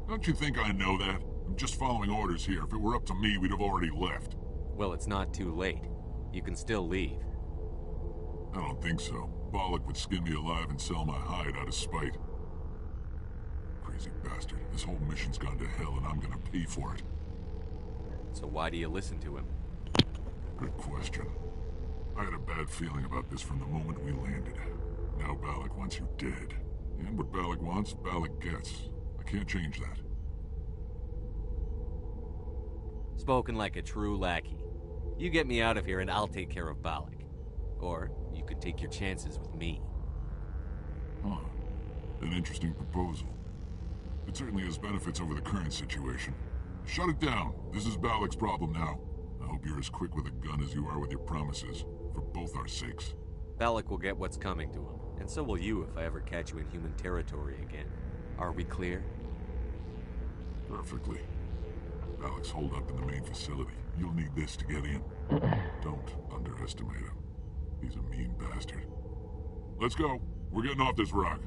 Don't you think I know that? I'm just following orders here. If it were up to me, we'd have already left.
Well, it's not too late. You can still leave.
I don't think so. Balak would skin me alive and sell my hide out of spite. Crazy bastard. This whole mission's gone to hell and I'm gonna pay for it.
So why do you listen to him?
Good question. I had a bad feeling about this from the moment we landed. Now Balak wants you dead. And what Balak wants, Balak gets. I can't change that.
Spoken like a true lackey. You get me out of here and I'll take care of Balak. Or you could take your chances with me.
Huh. An interesting proposal. It certainly has benefits over the current situation. Shut it down. This is Balak's problem now. I hope you're as quick with a gun as you are with your promises. For both our sakes.
Balak will get what's coming to him. And so will you if I ever catch you in human territory again. Are we clear?
Perfectly. Balak's holed up in the main facility. You'll need this to get in. Don't underestimate him. He's a mean bastard. Let's go. We're getting off this rock.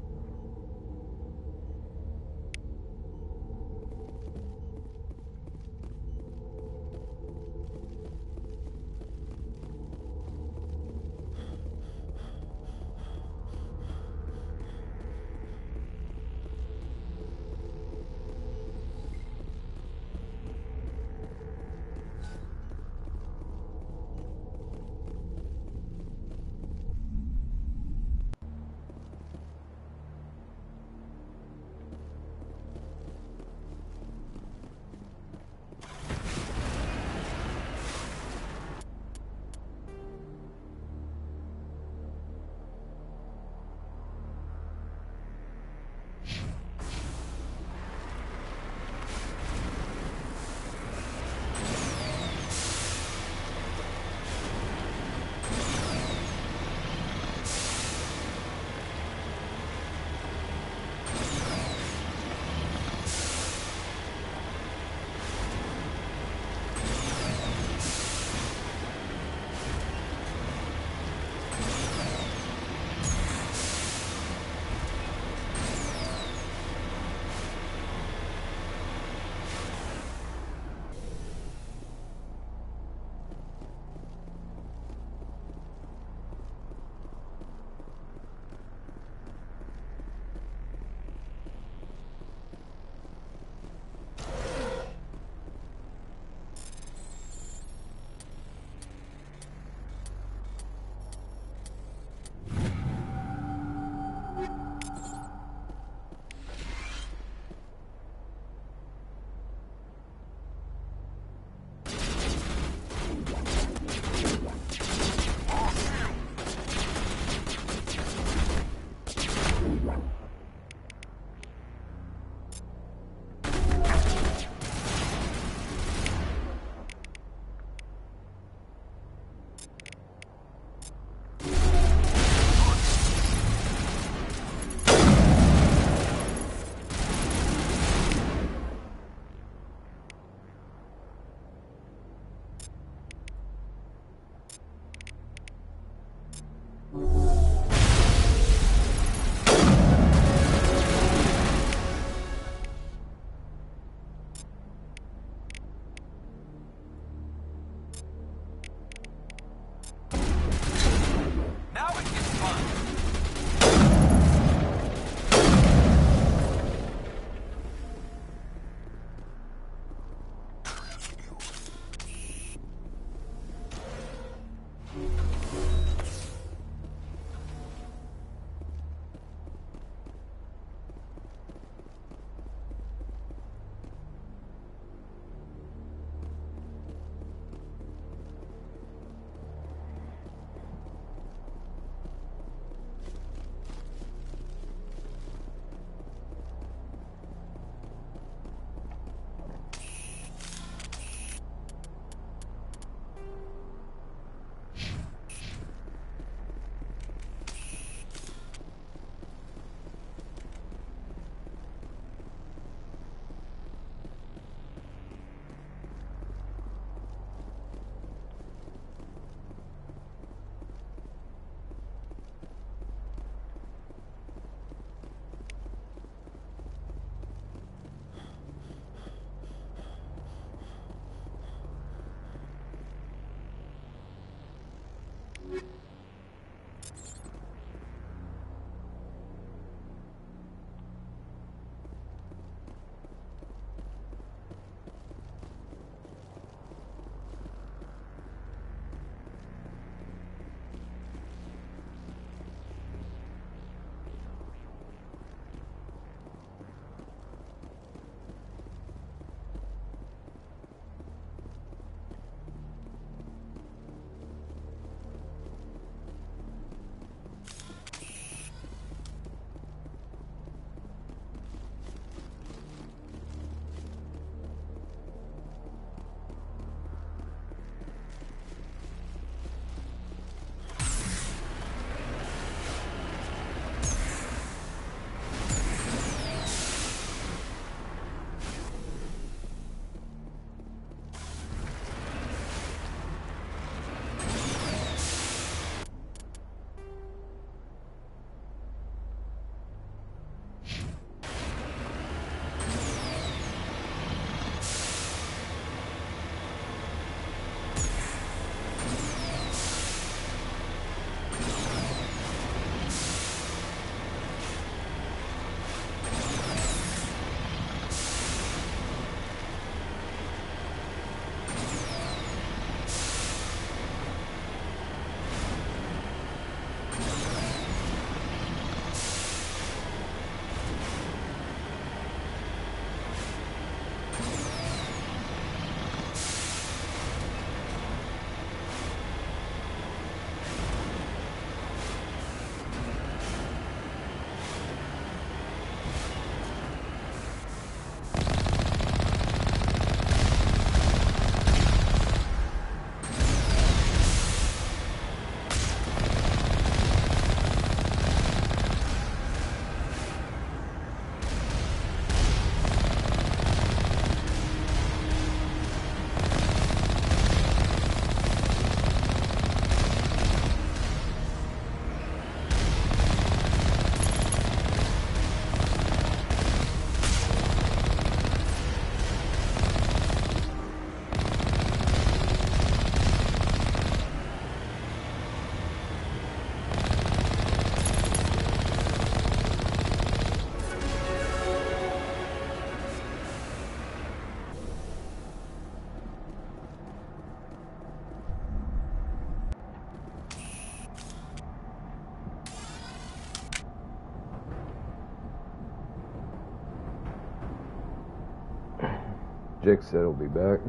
Jake said he'll be back.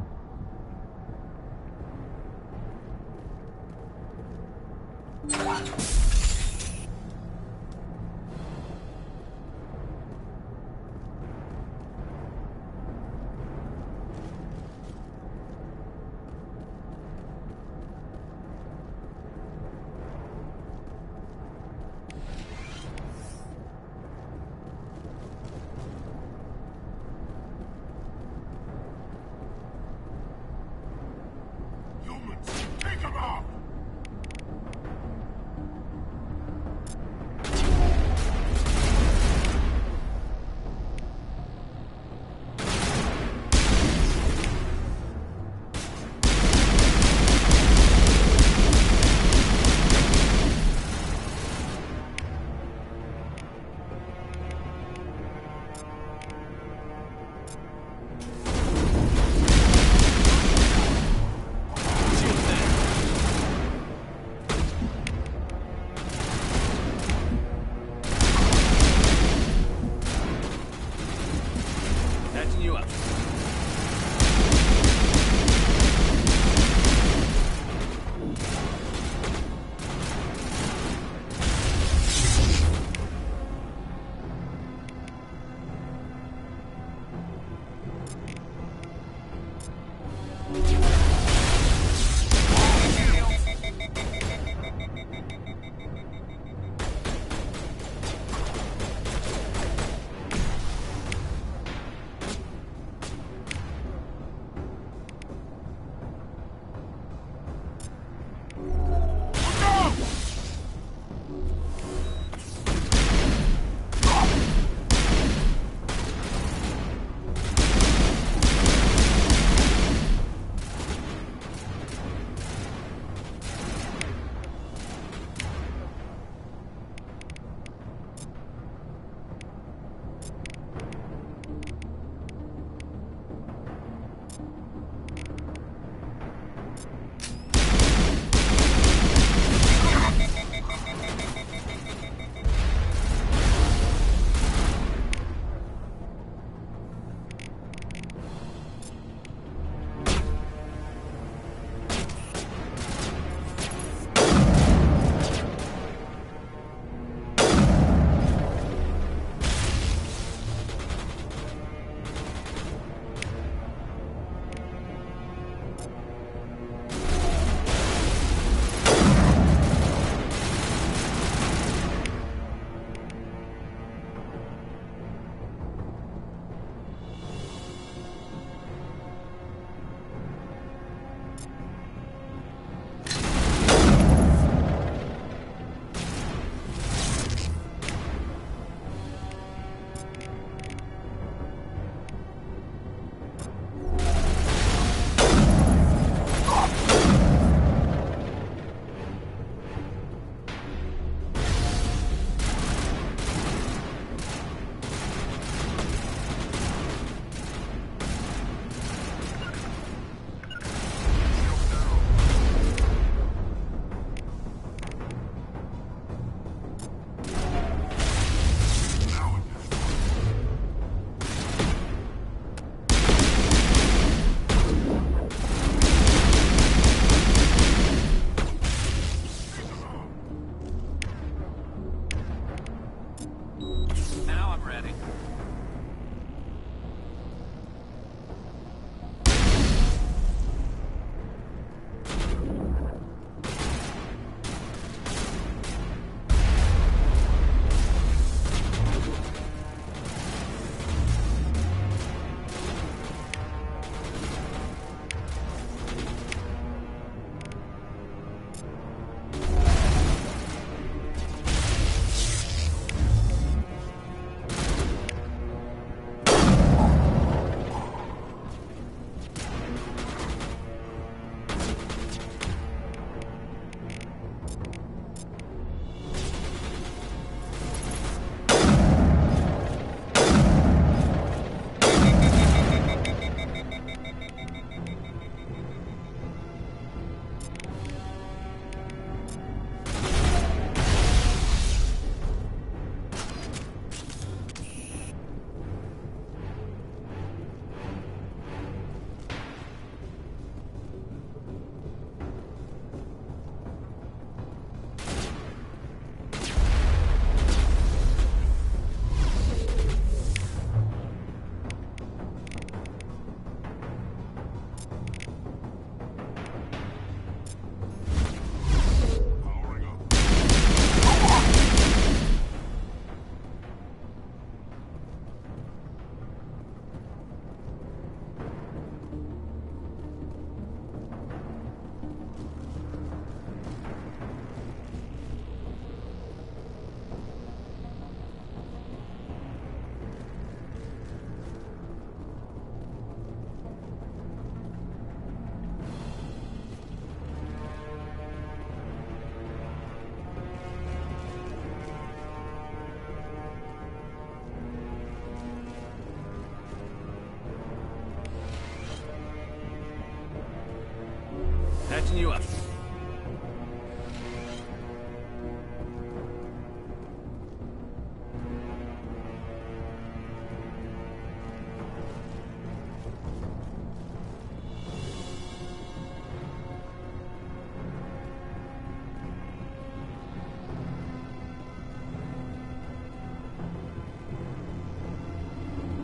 Catching you up.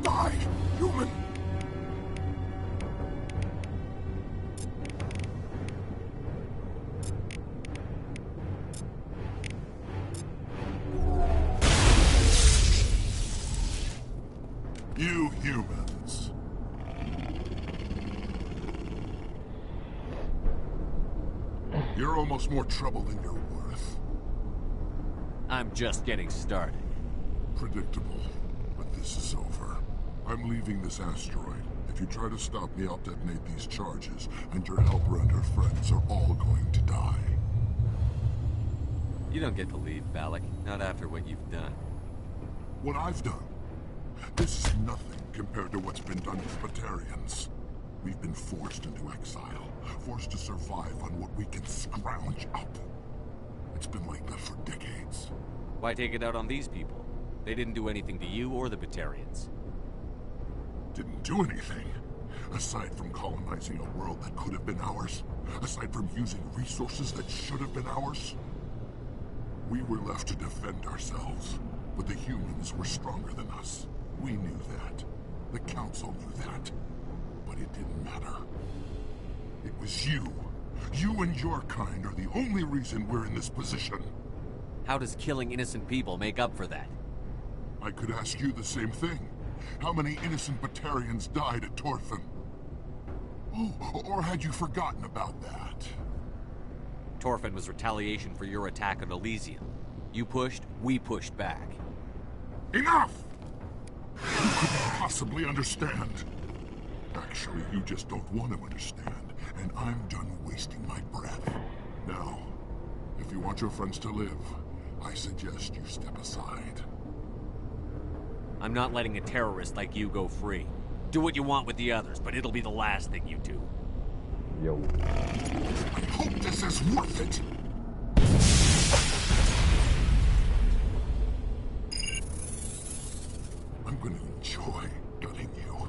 Die, human! You humans. You're almost more trouble than you're worth.
I'm just getting started.
Predictable, but this is over. I'm leaving this asteroid. If you try to stop me, I'll detonate these charges, and your helper and her friends are all going to die.
You don't get to leave, Balak. Not after what you've done.
What I've done? This is nothing compared to what's been done to the Batarians. We've been forced into exile, forced to survive on what we can scrounge up. It's been like that for decades.
Why take it out on these people? They didn't do anything to you or the Batarians.
Didn't do anything. Aside from colonizing a world that could have been ours. Aside from using resources that should have been ours. We were left to defend ourselves. But the humans were stronger than us. We knew that. The Council knew that. But it didn't matter. It was you. You and your kind are the only reason we're in this position.
How does killing innocent people make up for that?
I could ask you the same thing. How many innocent Batarians died at Torfan? Oh, or had you forgotten about that?
Torfan was retaliation for your attack on Elysium. You pushed, we pushed back.
Enough! You couldn't possibly understand. Actually, you just don't want to understand, and I'm done wasting my breath. Now, if you want your friends to live, I suggest you step aside.
I'm not letting a terrorist like you go free. Do what you want with the others, but it'll be the last thing you do.
Yo.
I hope this is worth it! I'm gonna enjoy gutting you.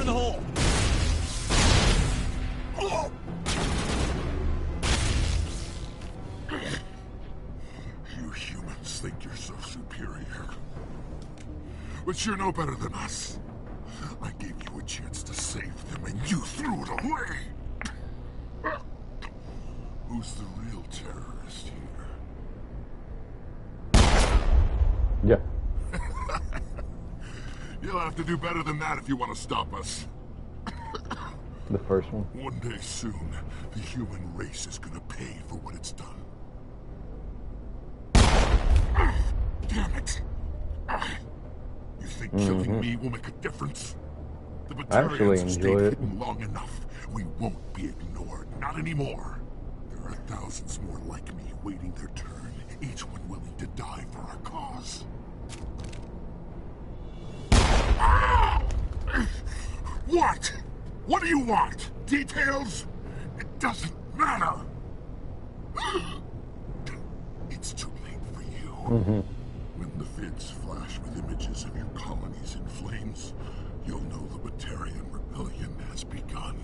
in the hole!
You humans think you're so superior. But you're no better than us. I gave you a chance to save them, and you threw it away! Who's the real terrorist here?
Yeah.
You'll have to do better than that if you want to stop us.
The first one.
One day soon, the human race is gonna pay for what it's done. Damn it! You think killing me will make a difference? The Batarians have stayed hidden long enough. We won't be ignored. Not anymore. There are thousands more like me waiting their turn, each one willing to die for our cause. What? What do you want? Details? It doesn't matter. It's too late for you. When the vids flash with images of your colonies in flames, you'll know the Batarian rebellion has begun.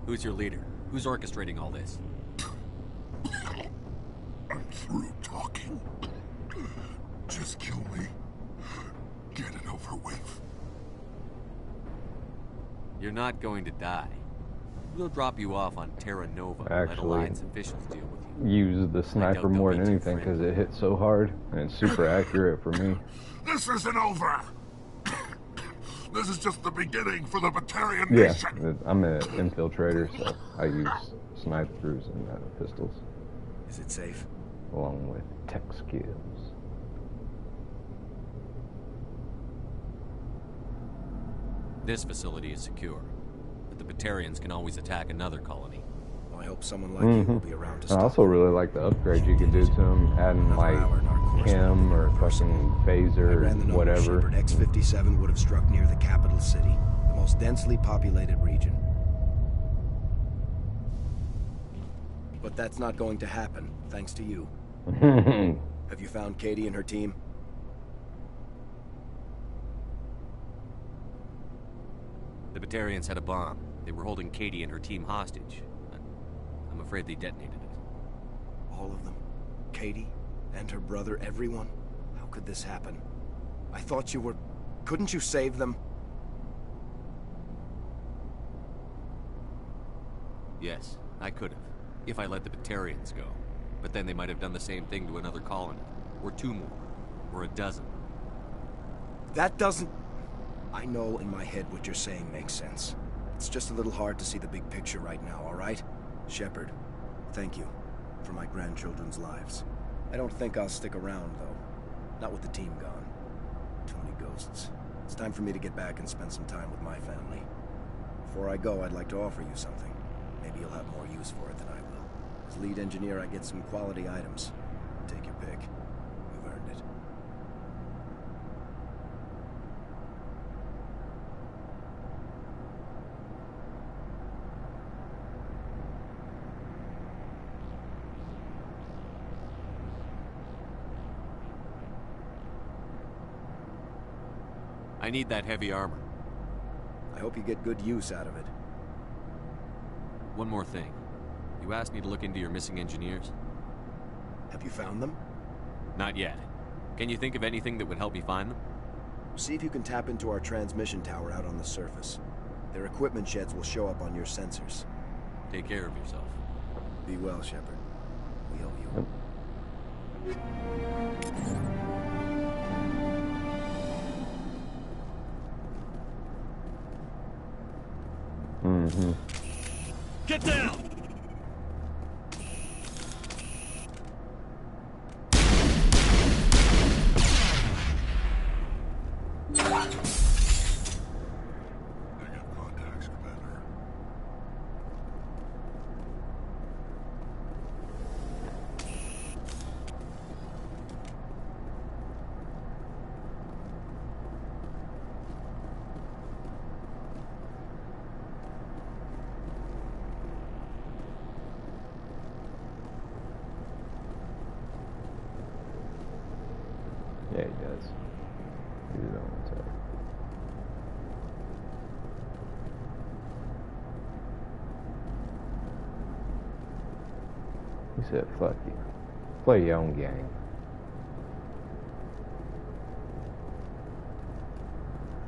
Who's your leader? Who's orchestrating all this?
I'm through talking. Just kill me. Get it over with.
You're not going to die. We'll drop you off on Terra Nova. Let
Actually,
Alliance officials deal with you.
Use the sniper more than anything because it hits so hard and it's super accurate for me.
This isn't over. This is just the beginning for the Batarian
Yeah,
nation.
I'm an infiltrator, so I use snipers and pistols.
Is it safe?
Along with tech skills.
This facility is secure, but the Batarians can always attack another colony.
I hope someone like you will be around to
I
stop.
also really like the upgrades you can do to them, adding like him or fucking phaser or whatever.
Shepard X-57 would have struck near the capital city, the most densely populated region. But that's not going to happen, thanks to you. Have you found Katie and her team?
The Batarians had a bomb. They were holding Katie and her team hostage. I'm afraid they detonated it.
All of them? Katie? And her brother? Everyone? How could this happen? I thought you were... Couldn't you save them?
Yes, I could have. If I let the Batarians go. But then they might have done the same thing to another colony. Or two more. Or a dozen.
That doesn't... I know in my head what you're saying makes sense. It's just a little hard to see the big picture right now, all right? Shepard, thank you for my grandchildren's lives. I don't think I'll stick around, though. Not with the team gone. Too many ghosts. It's time for me to get back and spend some time with my family. Before I go, I'd like to offer you something. Maybe you'll have more use for it than I will. As lead engineer, I get some quality items. Take your pick. You've earned it.
I need that heavy armor.
I hope you get good use out of it.
One more thing. You asked me to look into your missing engineers?
Have you found them?
Not yet. Can you think of anything that would help me find them?
See if you can tap into our transmission tower out on the surface. Their equipment sheds will show up on your sensors.
Take care of yourself.
Be well, Shepard. We owe you.
Get down!
he does. He's on the top. He said, fuck you. Play your own game.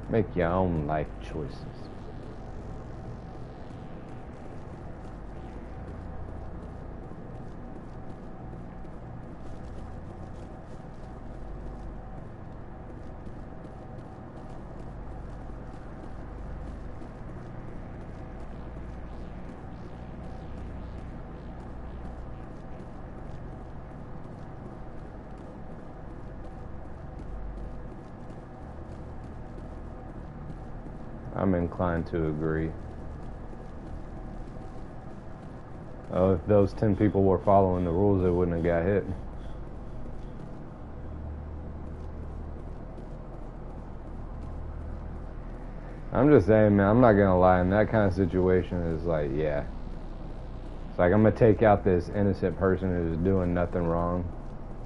Make your own life choices. I'm inclined to agree. Oh, if those 10 people were following the rules, they wouldn't have got hit. I'm just saying, man, I'm not gonna lie, in that kind of situation, it's like, yeah. It's like, I'm gonna take out this innocent person who's doing nothing wrong,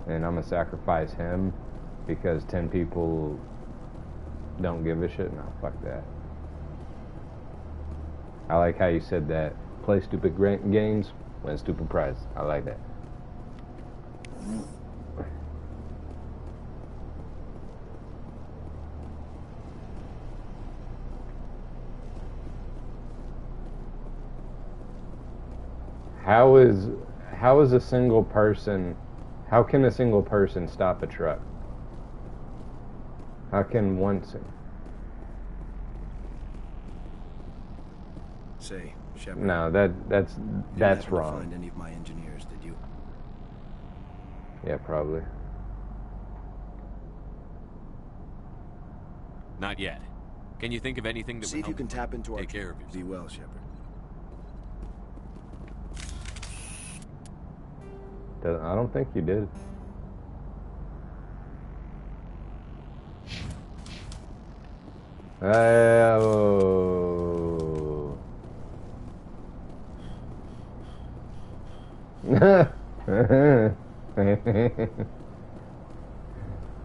and I'm gonna sacrifice him because 10 people don't give a shit. No, fuck that. I like how you said that. Play stupid games, win stupid prizes. I like that. How is a single person, how can a single person stop a truck? How can one
Say, Shepard.
No, that's wrong.
Find any of my engineers, did you?
Yeah, probably.
Not yet. Can you think of anything that
See
would
if you
help
can tap into our
take care of yourself?
Be well, Shepard.
I don't think you did. Oh.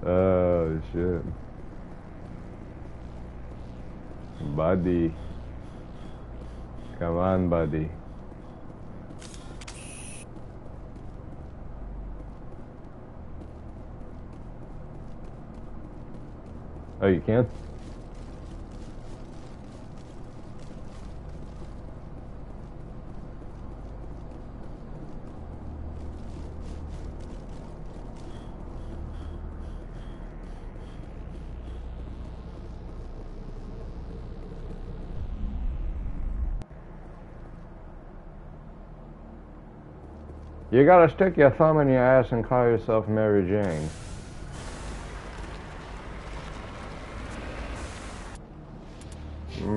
Oh shit. Buddy. Come on, buddy. Oh, you can? You gotta stick your thumb in your ass and call yourself Mary Jane.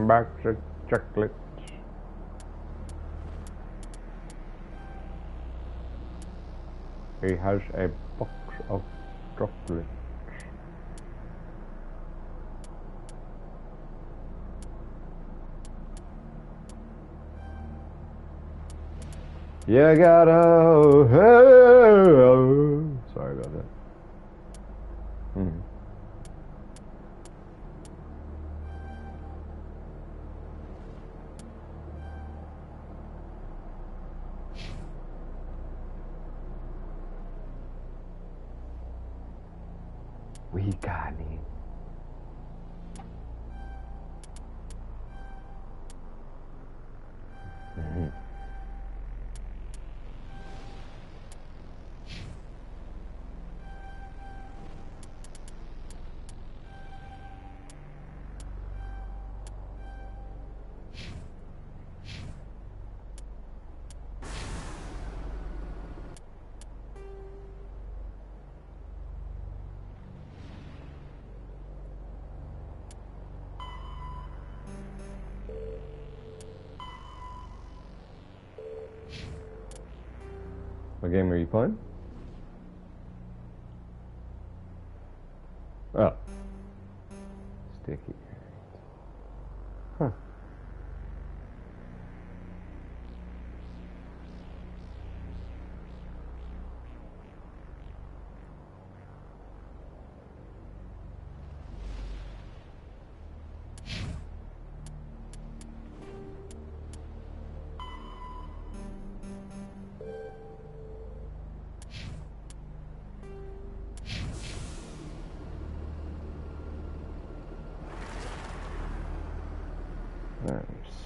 Back to chocolate. He has a box of chocolate. You gotta. Sorry about that. We got it. What game are you playing? Oh. Sticky. Huh.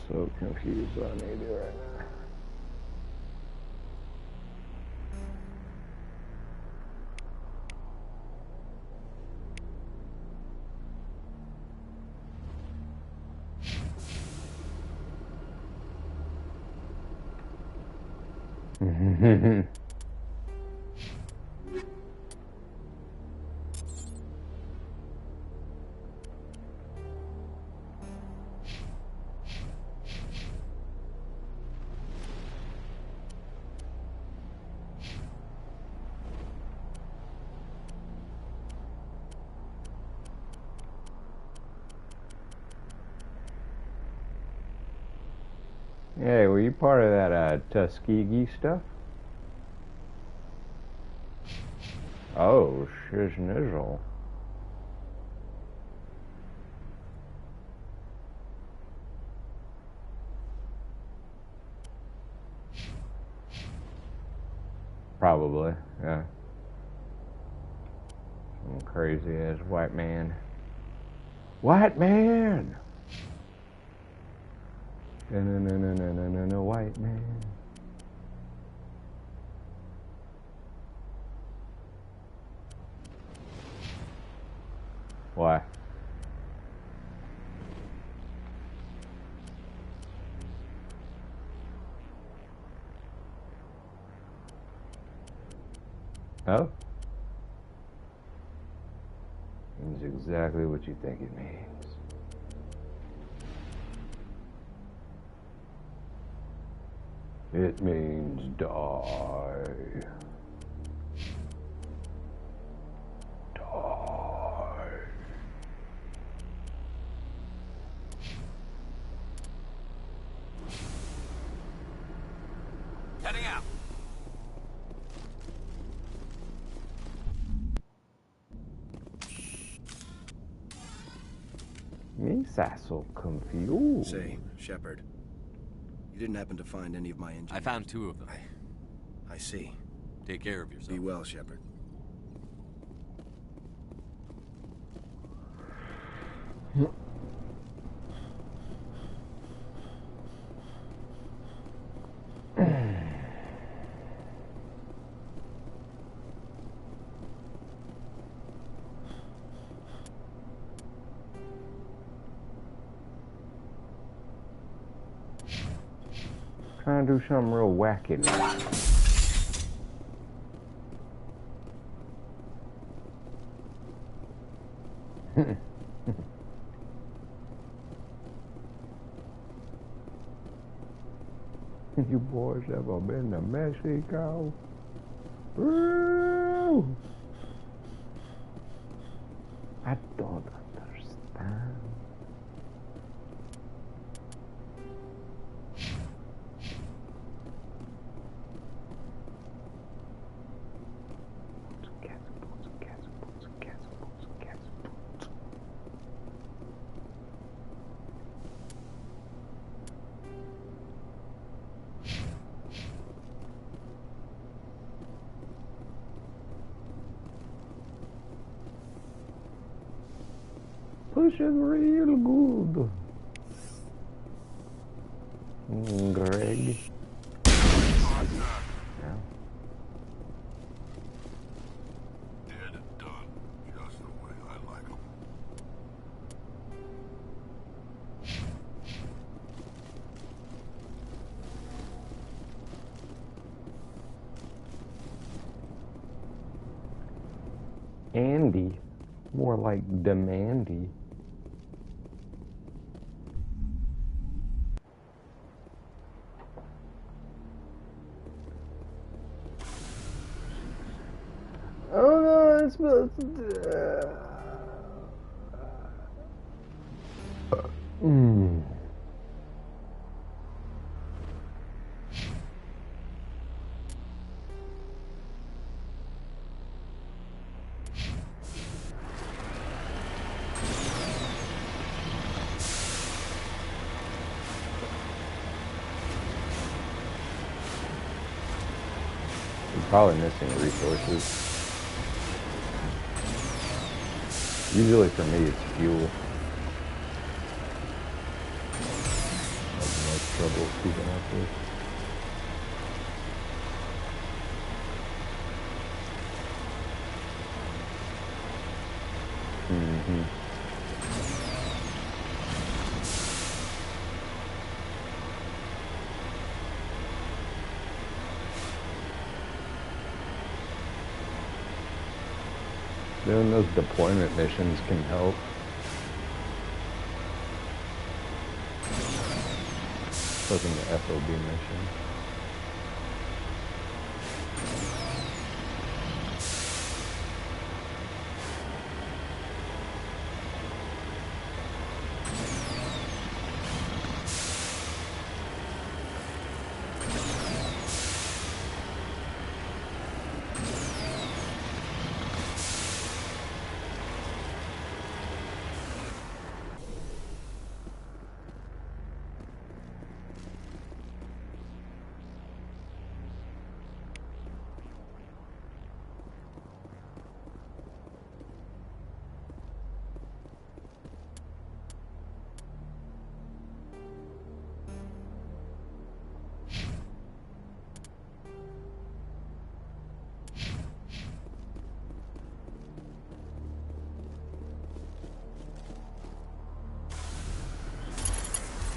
So confused what I need to do right now. Hey, were you part of that Tuskegee stuff? Oh, shiznizzle. Probably, yeah. Some crazy ass white man. White man! No, white man. Why? Oh? Means exactly what you think it means. It means die. Die.
Heading out.
Me so confused.
Say, Shepard. You didn't happen to find any of my engineers?
I found 2 of them.
I see.
Take care of yourself.
Be well, Shepard.
Trying to do something real wacky. You boys ever been to Mexico? Woo! I don't understand. Pushing real good. Greg. Yeah.
Dead and done, just the way I like them.
Andy. More like Demandy. Oh no, it's supposed to. Probably missing resources. Usually for me it's fuel. trouble keeping up with. Mm-hmm. Doing those deployment missions can help. Clicking the FOB mission.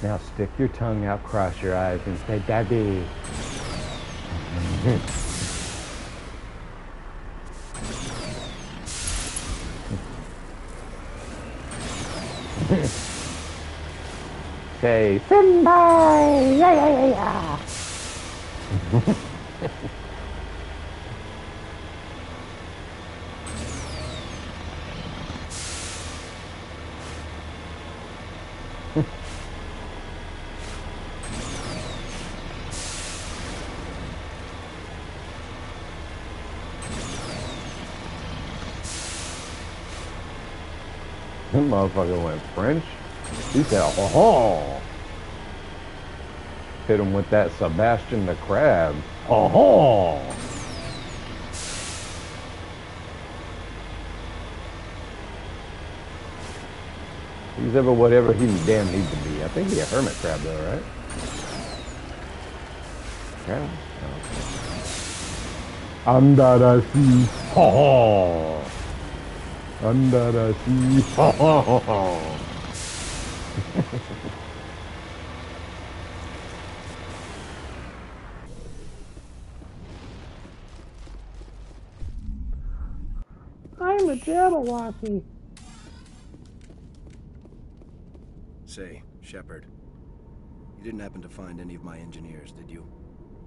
Now stick your tongue out, cross your eyes, and say, Daddy. Say, Senpai! Yeah, yeah, yeah, yeah. That motherfucker went French. He said, ho ho. Hit him with that Sebastian the Crab. Ho ho. He's ever whatever he damn needs to be. I think he's a hermit crab though, right? Yeah. Under the sea. Ho ho. Under the sea. Ho ho ho ho. I'm a Jabberwocky.
Say, Shepard, you didn't happen to find any of my engineers, did you?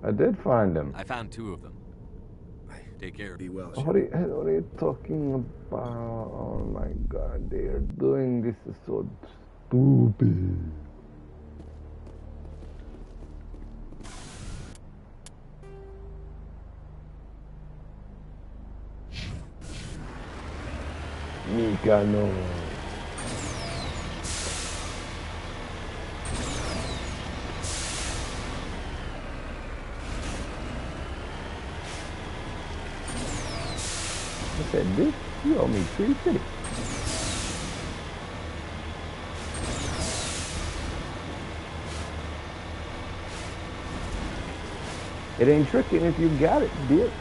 I did find them.
I found 2 of them. Take care.
Be well,
What are you talking about? Oh my god, they are doing this is so stupid. Mikano. I said, bitch, you owe me 3 cities. It ain't tricking if you got it, bitch.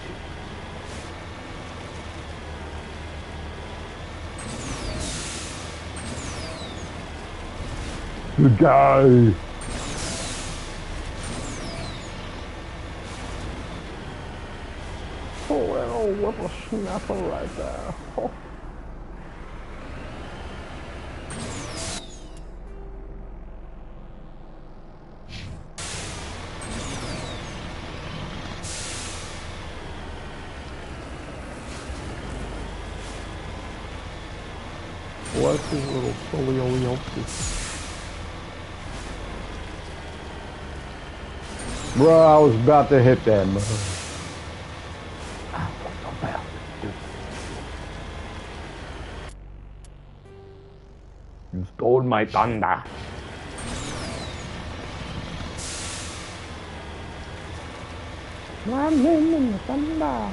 Good guy. Oh, that old whippersnapper right there. Oh. What's his little scoliosis? Bro, I was about to hit that mother. You stole my thunder. I'm in the thunder.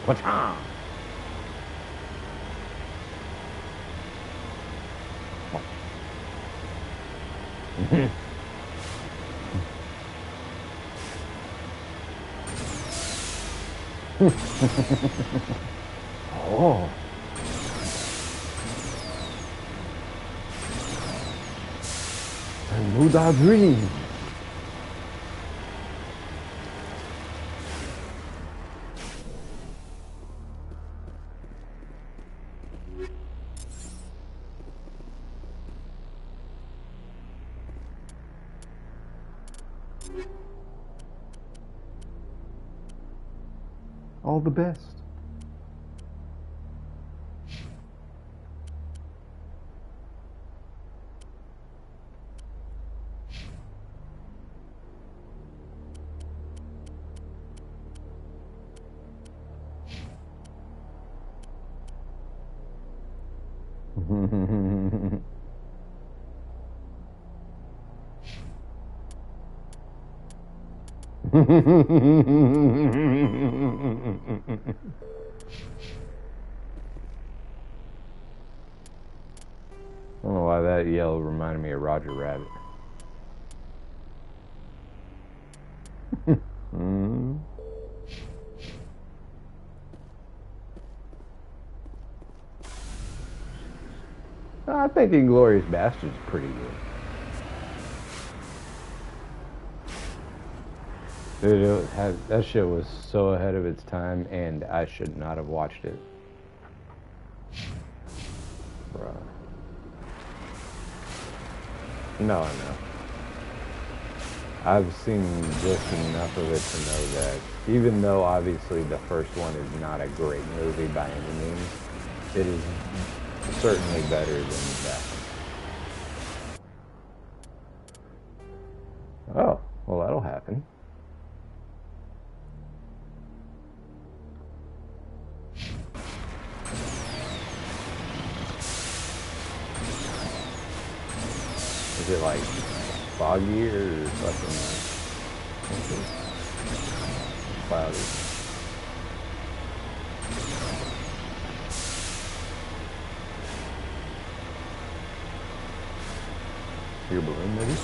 What's on? Oh. And Muda dream. All the best. I don't know why that yell reminded me of Roger Rabbit. I think Inglourious Basterds is pretty good. Dude, that shit was so ahead of its time, and I should not have watched it. Bruh. No. I've seen just enough of it to know that, even though obviously the first one is not a great movie by any means, it is certainly better than that. Oh, well, that'll happen. Is it like foggy or something like cloudy? Your balloon, maybe?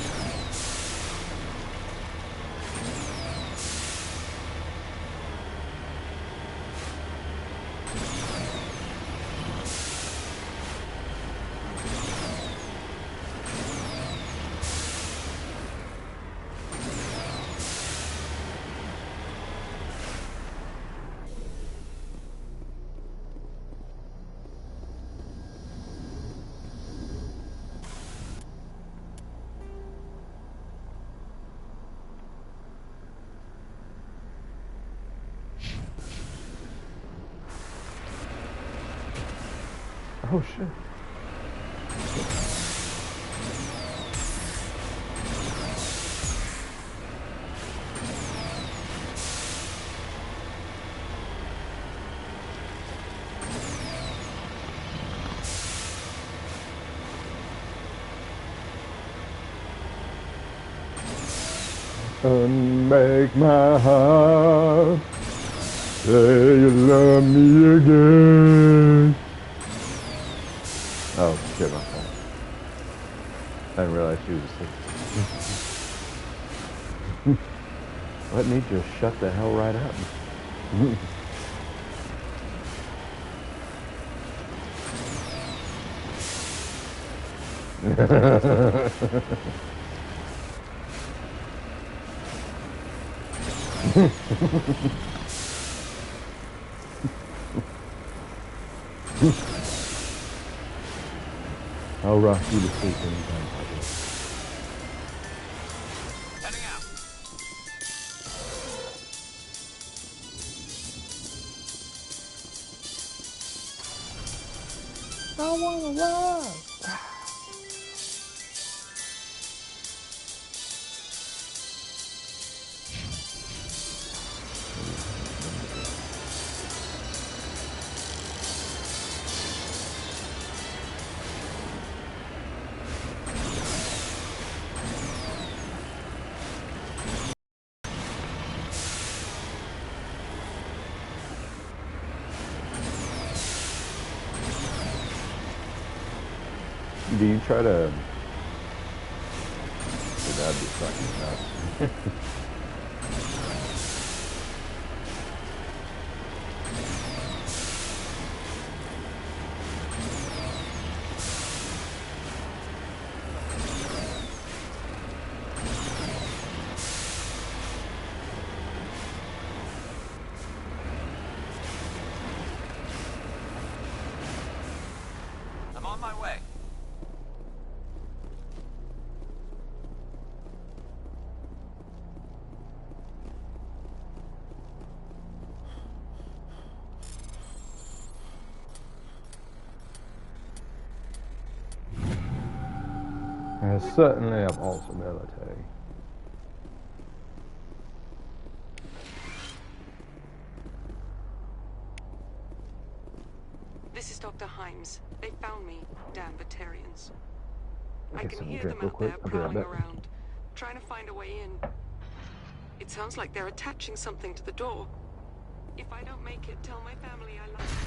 Oh shit. Unmake my heart, say you love me again. Oh shit, my fault. I didn't realize she was asleep. Let me just shut the hell right up. I'll rock you to sleep anytime, Pablo.
Heading out.
I wanna rock. Do you try to... That'd be fucking nuts.
On my way.
It's certainly a possibility.
This is Dr. Himes. They found me, damn Batarians. I
Get
can
some
hear
drink
them
real
out
quick.
there
I'll be right
prowling
back.
around, trying to find a way in. It sounds like they're attaching something to the door. If I don't make it, tell my family I love them.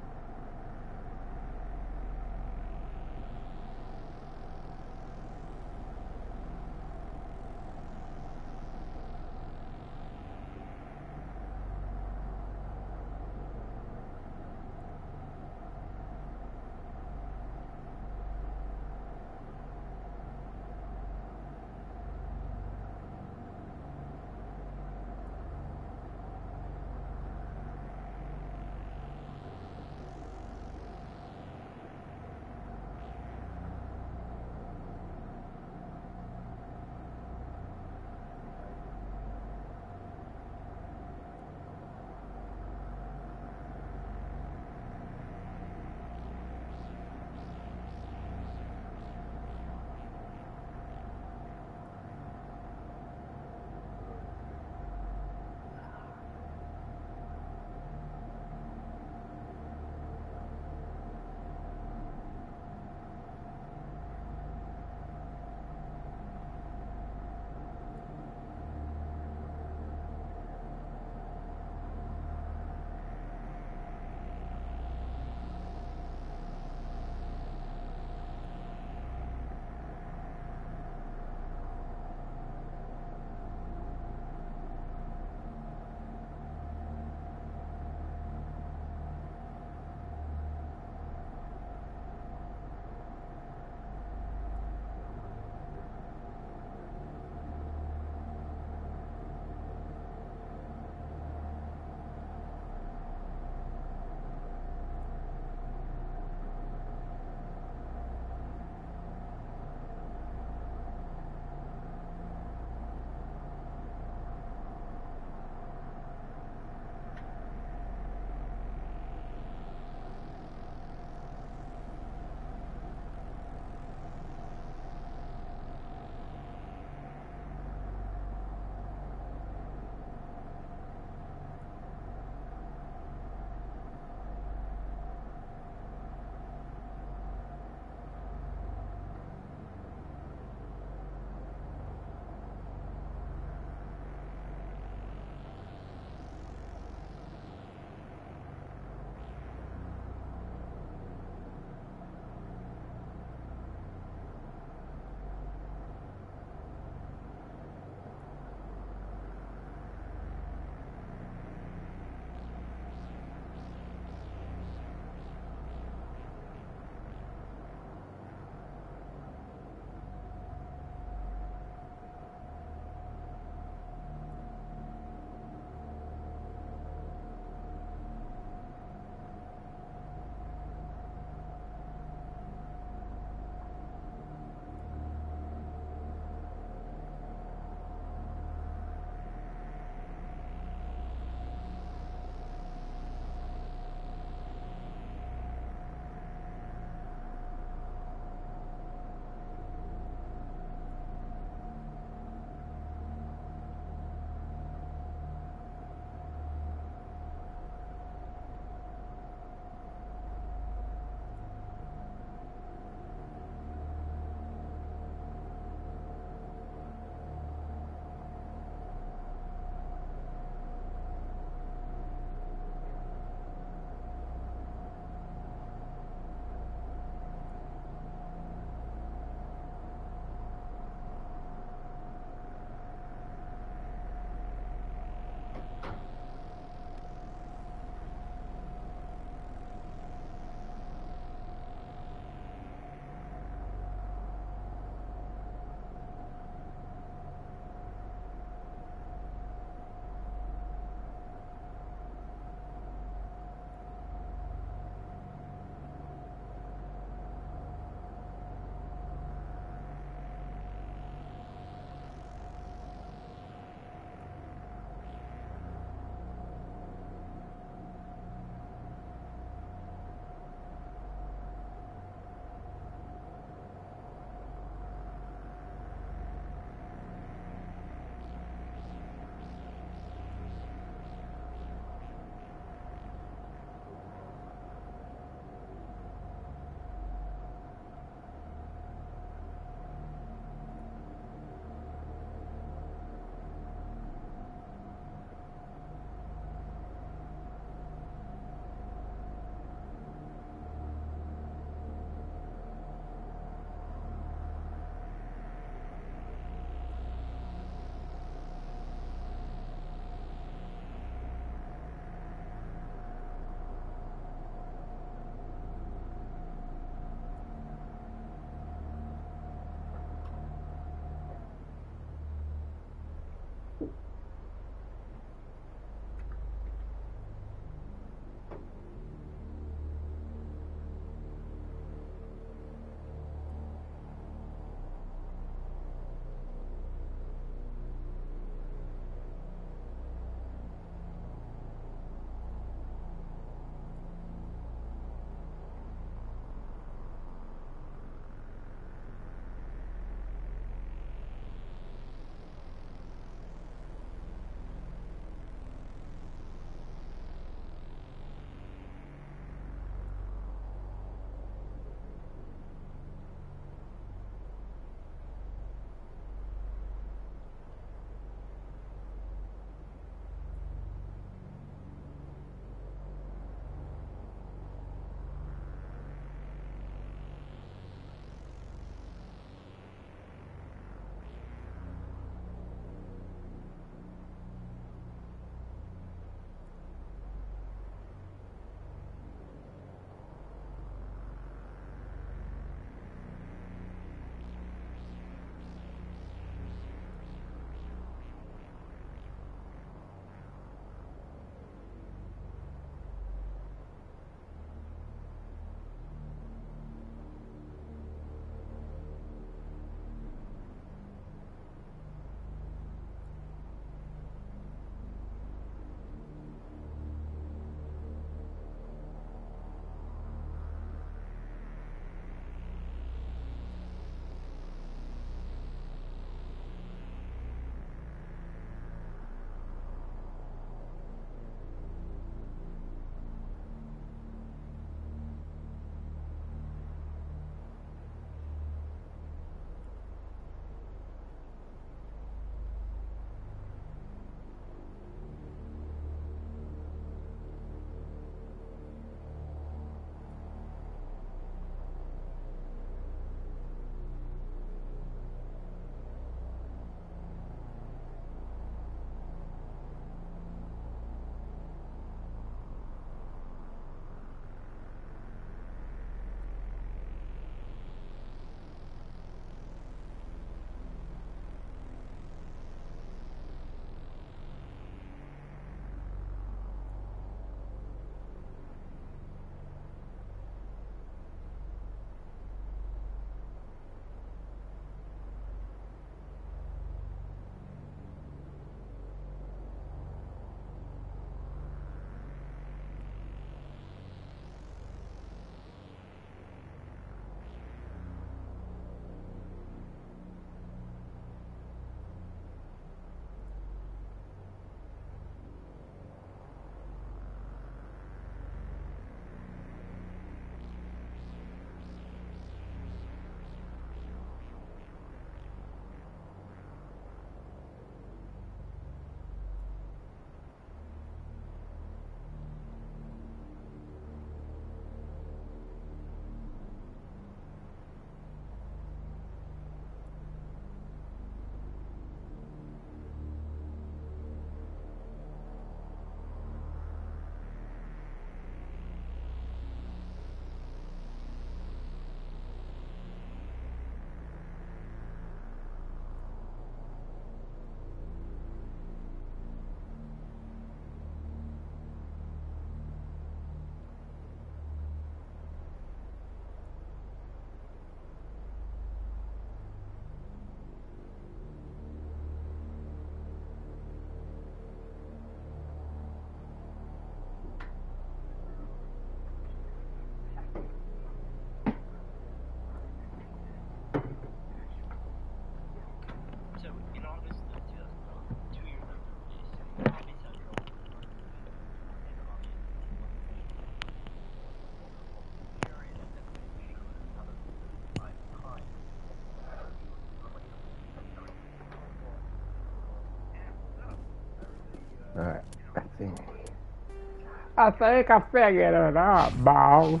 I think I figured it out, boss.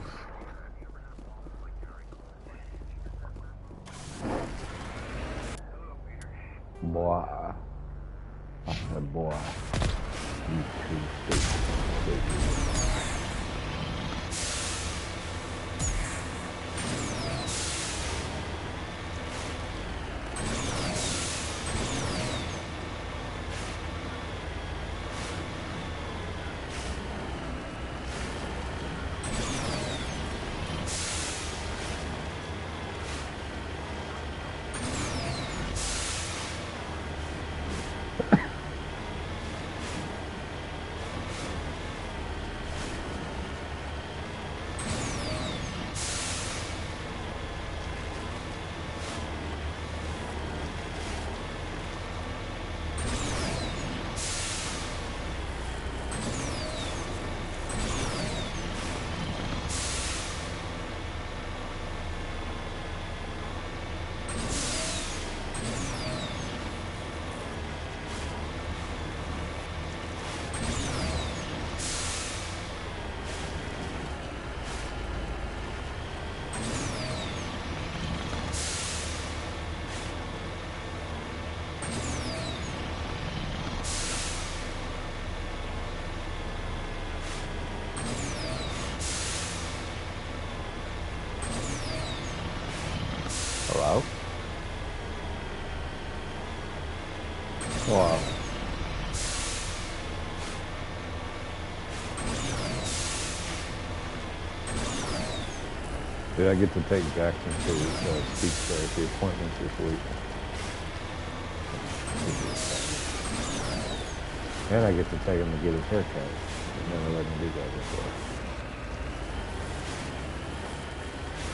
Boy. I said, boy. You too stupid. Hello? Wow. Did I get to take Jackson to speech therapy appointments this week? And I get to take him to get his haircut. I've never let him do that before.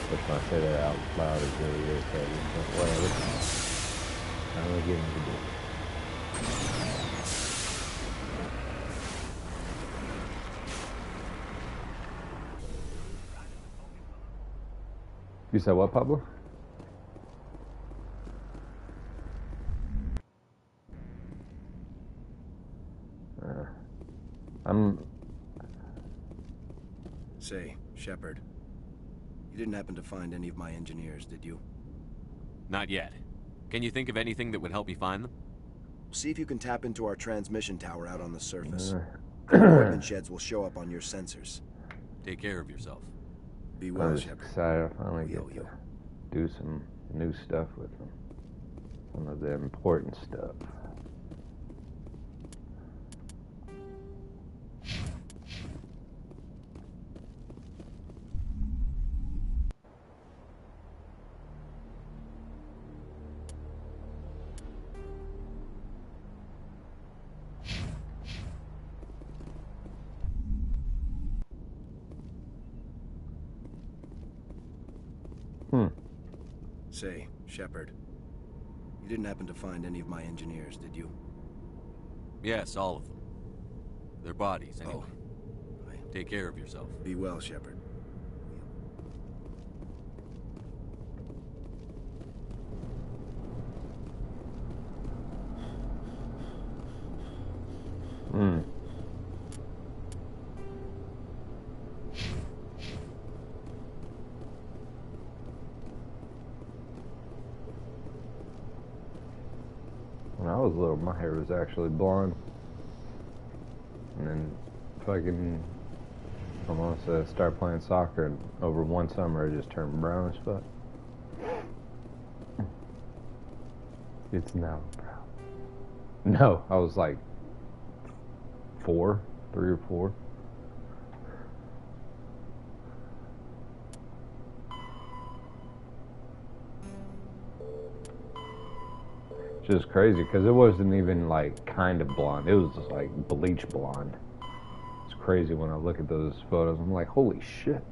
Which when I say that out loud is really irritating, but whatever. I'm gonna get him to do it. You said what, Pablo?
Say, Shepard. You didn't happen to find any of my engineers, did you?
Not yet. Can you think of anything that would help me find them?
See if you can tap into our transmission tower out on the surface. The equipment sheds will show up on your sensors.
Take care of yourself.
Be well,
I'm
Shepard.
excited I finally get to do some new stuff with them. Some of the important stuff.
Say, Shepard. You didn't happen to find any of my engineers, did you?
Yes, all of them. Their bodies, anyway.
Oh.
Take care of yourself.
Be well, Shepard.
When I was little, my hair was actually blonde. And then fucking, I want to start playing soccer, and over one summer it just turned brown as fuck. It's now brown. No, I was like 3 or 4. Just crazy because it wasn't even like kind of blonde. It was just like bleach blonde. It's crazy when I look at those photos. I'm like, holy shit.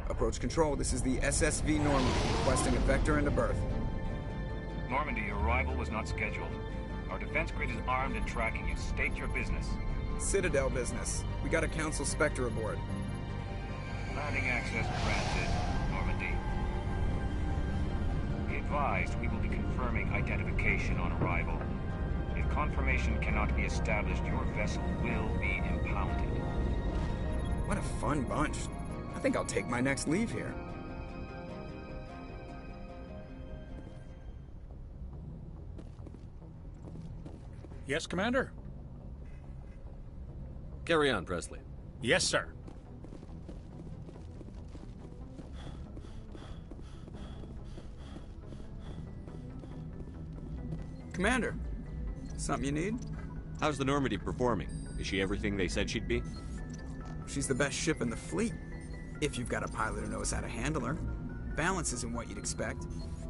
Approach control, this is the SSV Normandy, requesting a vector and a berth.
Normandy, your arrival was not scheduled. Our defense grid is armed and tracking you. State your business.
Citadel business. We got a Council Spectre aboard.
Landing access granted, Normandy. Be advised, we will be confirming identification on arrival. If confirmation cannot be established, your vessel will be impounded.
What a fun bunch. I think I'll take my next leave here.
Yes, Commander?
Carry on, Presley.
Yes, sir.
Commander, something you need?
How's the Normandy performing? Is she everything they said she'd be?
She's the best ship in the fleet. If you've got a pilot who knows how to handle her. Balance isn't what you'd expect.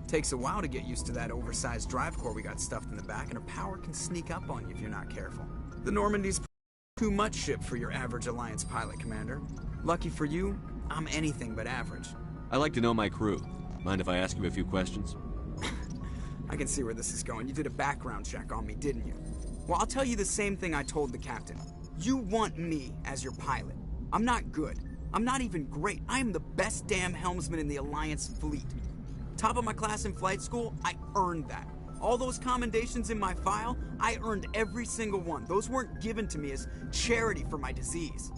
Takes a while to get used to that oversized drive core we got stuffed in the back, and her power can sneak up on you if you're not careful. The Normandy's too much ship for your average Alliance pilot, Commander. Lucky for you, I'm anything but average.
I like to know my crew. Mind if I ask you a few questions?
I can see where this is going. You did a background check on me, didn't you? Well, I'll tell you the same thing I told the captain. You want me as your pilot. I'm not good. I'm not even great. I am the best damn helmsman in the Alliance fleet. Top of my class in flight school, I earned that. All those commendations in my file, I earned every single one. Those weren't given to me as charity for my disease.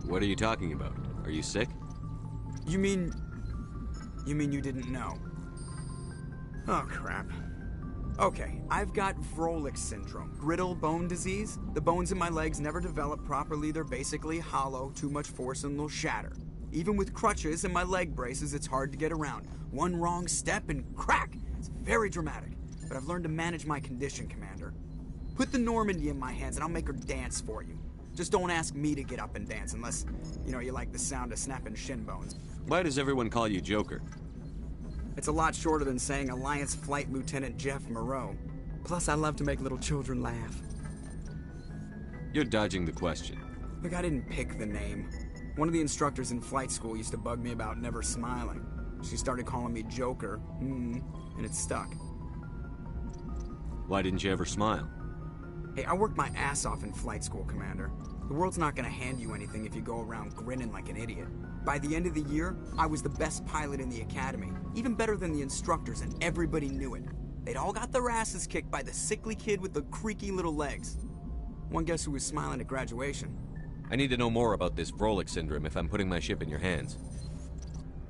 What are you talking about? Are you sick?
You mean you didn't know? Oh, crap. Okay, I've got Vrolik syndrome, brittle bone disease. The bones in my legs never develop properly. They're basically hollow, too much force and they'll shatter. Even with crutches and my leg braces, it's hard to get around. One wrong step and crack! It's very dramatic. But I've learned to manage my condition, Commander. Put the Normandy in my hands and I'll make her dance for you. Just don't ask me to get up and dance unless, you like the sound of snapping shin bones.
Why does everyone call you Joker?
It's a lot shorter than saying Alliance Flight Lieutenant Jeff Moreau. Plus, I love to make little children laugh.
You're dodging the question.
Look, I didn't pick the name. One of the instructors in flight school used to bug me about never smiling. She started calling me Joker, and it stuck.
Why didn't you ever smile?
Hey, I worked my ass off in flight school, Commander. The world's not gonna hand you anything if you go around grinning like an idiot. By the end of the year, I was the best pilot in the academy, even better than the instructors, and everybody knew it. They'd all got their asses kicked by the sickly kid with the creaky little legs. One guess who was smiling at graduation?
I need to know more about this Vrolik syndrome if I'm putting my ship in your hands.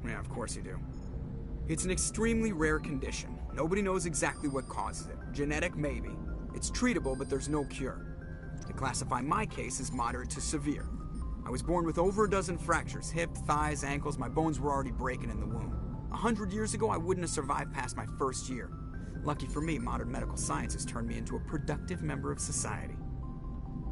Yeah, of course you do. It's an extremely rare condition. Nobody knows exactly what causes it. Genetic, maybe. It's treatable, but there's no cure. They classify my case as moderate to severe. I was born with over a dozen fractures, hip, thighs, ankles. My bones were already breaking in the womb. 100 years ago, I wouldn't have survived past my first year. Lucky for me, modern medical science has turned me into a productive member of society.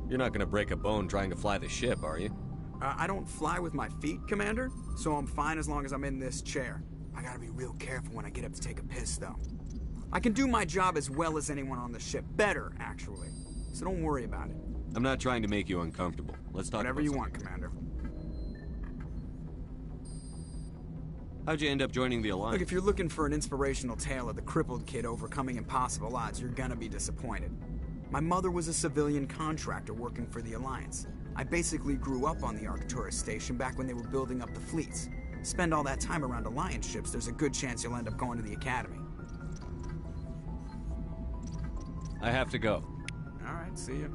You're not gonna break a bone trying to fly the ship, are you?
I don't fly with my feet, Commander, so I'm fine as long as I'm in this chair. I gotta be real careful when I get up to take a piss, though. I can do my job as well as anyone on the ship. Better, actually. So don't worry about it.
I'm not trying to make you uncomfortable. Let's talk
Whatever
about
you
something.
want, Commander.
How'd you end up joining the Alliance?
Look, if you're looking for an inspirational tale of the crippled kid overcoming impossible odds, you're gonna be disappointed. My mother was a civilian contractor working for the Alliance. I basically grew up on the Arcturus station back when they were building up the fleets. Spend all that time around Alliance ships, there's a good chance you'll end up going to the Academy.
I have to go.
Alright, see ya.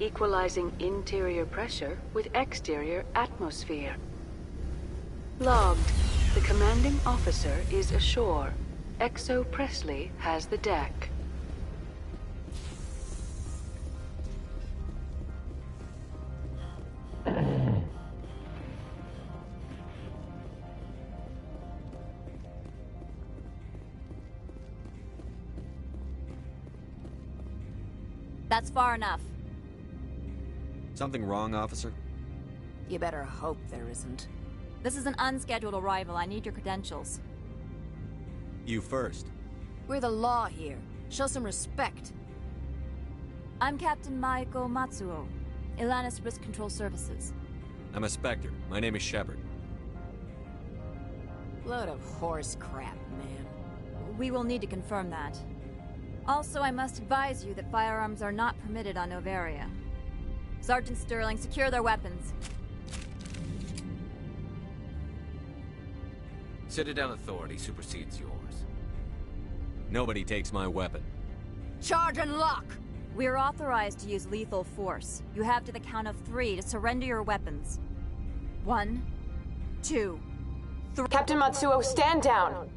Equalizing interior pressure with exterior atmosphere. Logged. The commanding officer is ashore. Exo Presley has the deck.
That's far enough.
Something wrong, officer?
You better hope there isn't. This is an unscheduled arrival. I need your credentials.
You first.
We're the law here. Show some respect. I'm Captain Maiko Matsuo, Ilanis Risk Control Services.
I'm a Spectre. My name is Shepard.
Load of horse crap, man. We will need to confirm that. Also, I must advise you that firearms are not permitted on Noveria. Sergeant Sterling, secure their weapons.
Citadel authority supersedes yours.
Nobody takes my weapon.
Charge and lock! We're authorized to use lethal force. You have to the count of 3 to surrender your weapons. 1, 2, 3.
Captain Matsuo, stand down!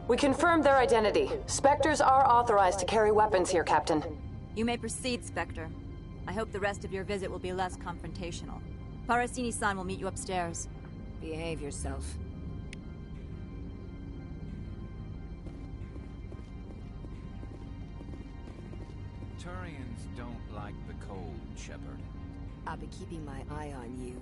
We confirmed their identity. Spectres are authorized to carry weapons here, Captain.
You may proceed, Spectre. I hope the rest of your visit will be less confrontational. Parasini-san will meet you upstairs. Behave yourself.
Turians don't like the cold, Shepard.
I'll be keeping my eye on you.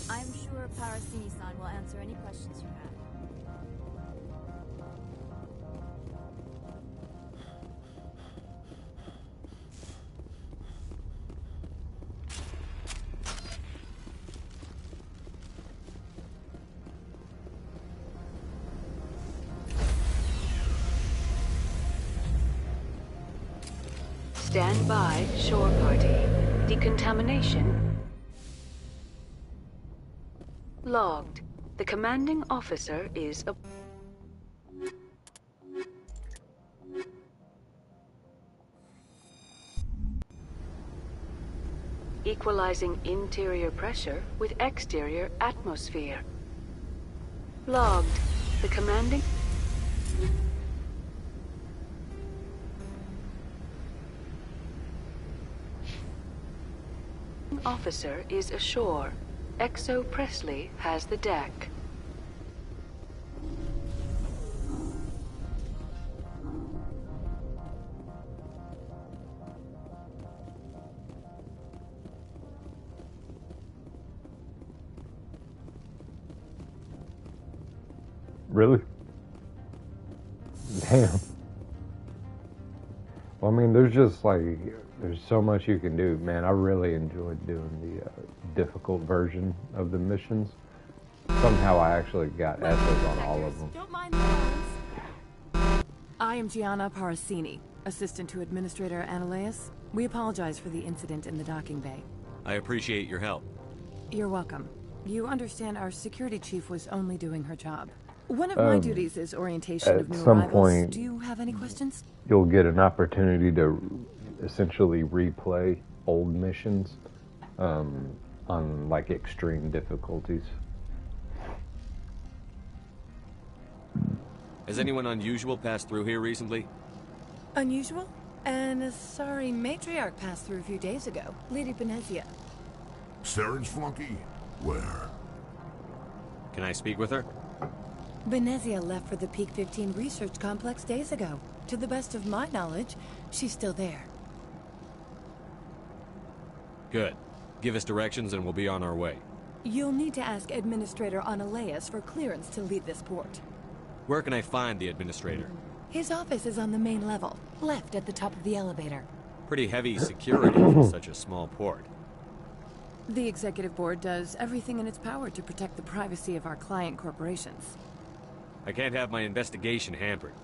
I'm sure Parasini-san will answer any questions you have.
Stand by, shore party. Decontamination logged. The commanding officer is a... Equalizing interior pressure with exterior atmosphere. Logged. The commanding... officer is ashore. Exo Presley has the deck.
Really? Damn. Well, I mean, there's just like, there's so much you can do. Man, I really enjoyed doing the difficult version of the missions. Somehow I actually got S's on all of them.
Don't mind those.
I am Gianna Parasini, assistant to Administrator Analeas. We apologize for the incident in the docking bay.
I appreciate your help.
You're welcome. You understand our security chief was only doing her job. One of my duties is orientation of new
some
arrivals.
point,
Do you have any questions?
You'll get an opportunity to essentially replay old missions on like extreme difficulties.
Has anyone unusual passed through here recently?
Unusual? And a sorry matriarch passed through a few days ago. Lady Benezia.
Saren's flunky? Where?
Can I speak with her?
Benezia left for the Peak 15 research complex days ago. To the best of my knowledge, she's still there.
Good. Give us directions and we'll be on our way.
You'll need to ask Administrator Analeas for clearance to leave this port.
Where can I find the administrator?
His office is on the main level, left at the top of the elevator.
Pretty heavy security for such a small port.
The Executive Board does everything in its power to protect the privacy of our client corporations.
I can't have my investigation hampered.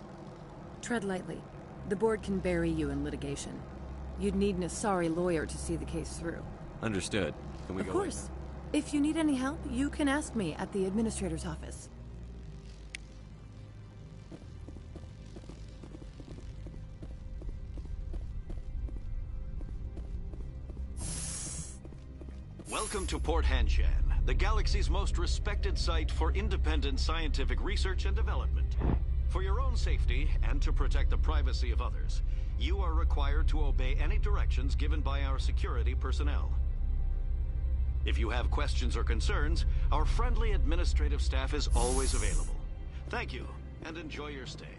Tread lightly. The board can bury you in litigation. You'd need an Asari lawyer to see the case through.
Understood. Can we go in?
Of course. If you need any help, you can ask me at the Administrator's office.
Welcome to Port Hanshan, the galaxy's most respected site for independent scientific research and development. For your own safety and to protect the privacy of others, you are required to obey any directions given by our security personnel. If you have questions or concerns, our friendly administrative staff is always available. Thank you, and enjoy your stay.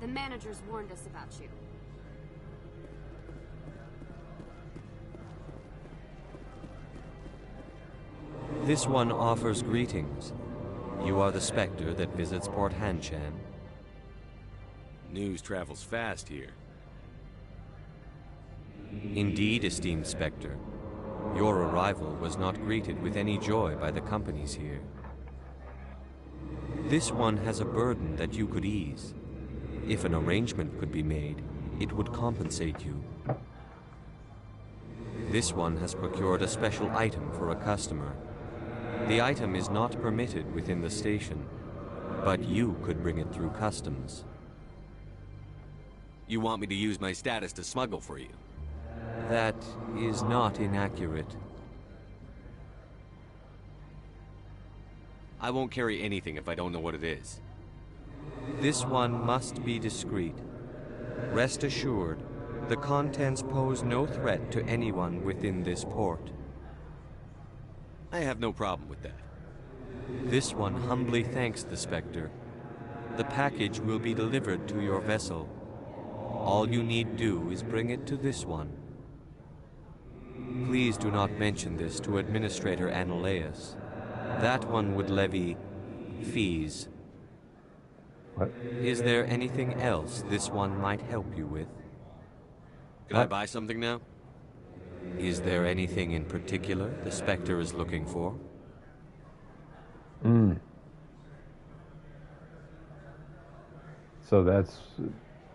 The managers warned us about you.
This one offers greetings. You are the Spectre that visits Port Hanshan. News travels fast here. Indeed, esteemed Spectre. Your arrival was not greeted with any joy by the companies here. This one has a burden that you could ease. If an arrangement could be made, it would compensate you. This one has procured a special item for a customer. The item is not permitted within the station, but you could bring it through customs. You want me to use my status to smuggle for you? That is not inaccurate. I won't carry anything if I don't know what it is. This one must be discreet. Rest assured, the contents pose no threat to anyone within this port. I have no problem with that. This one humbly thanks the Spectre. The package will be delivered to your vessel. All you need do is bring it to this one. Please do not mention this to Administrator Analeas. That one would levy fees.
What?
Is there anything else this one might help you with? Can I buy something now? Is there anything in particular the Spectre is looking for?
So that's,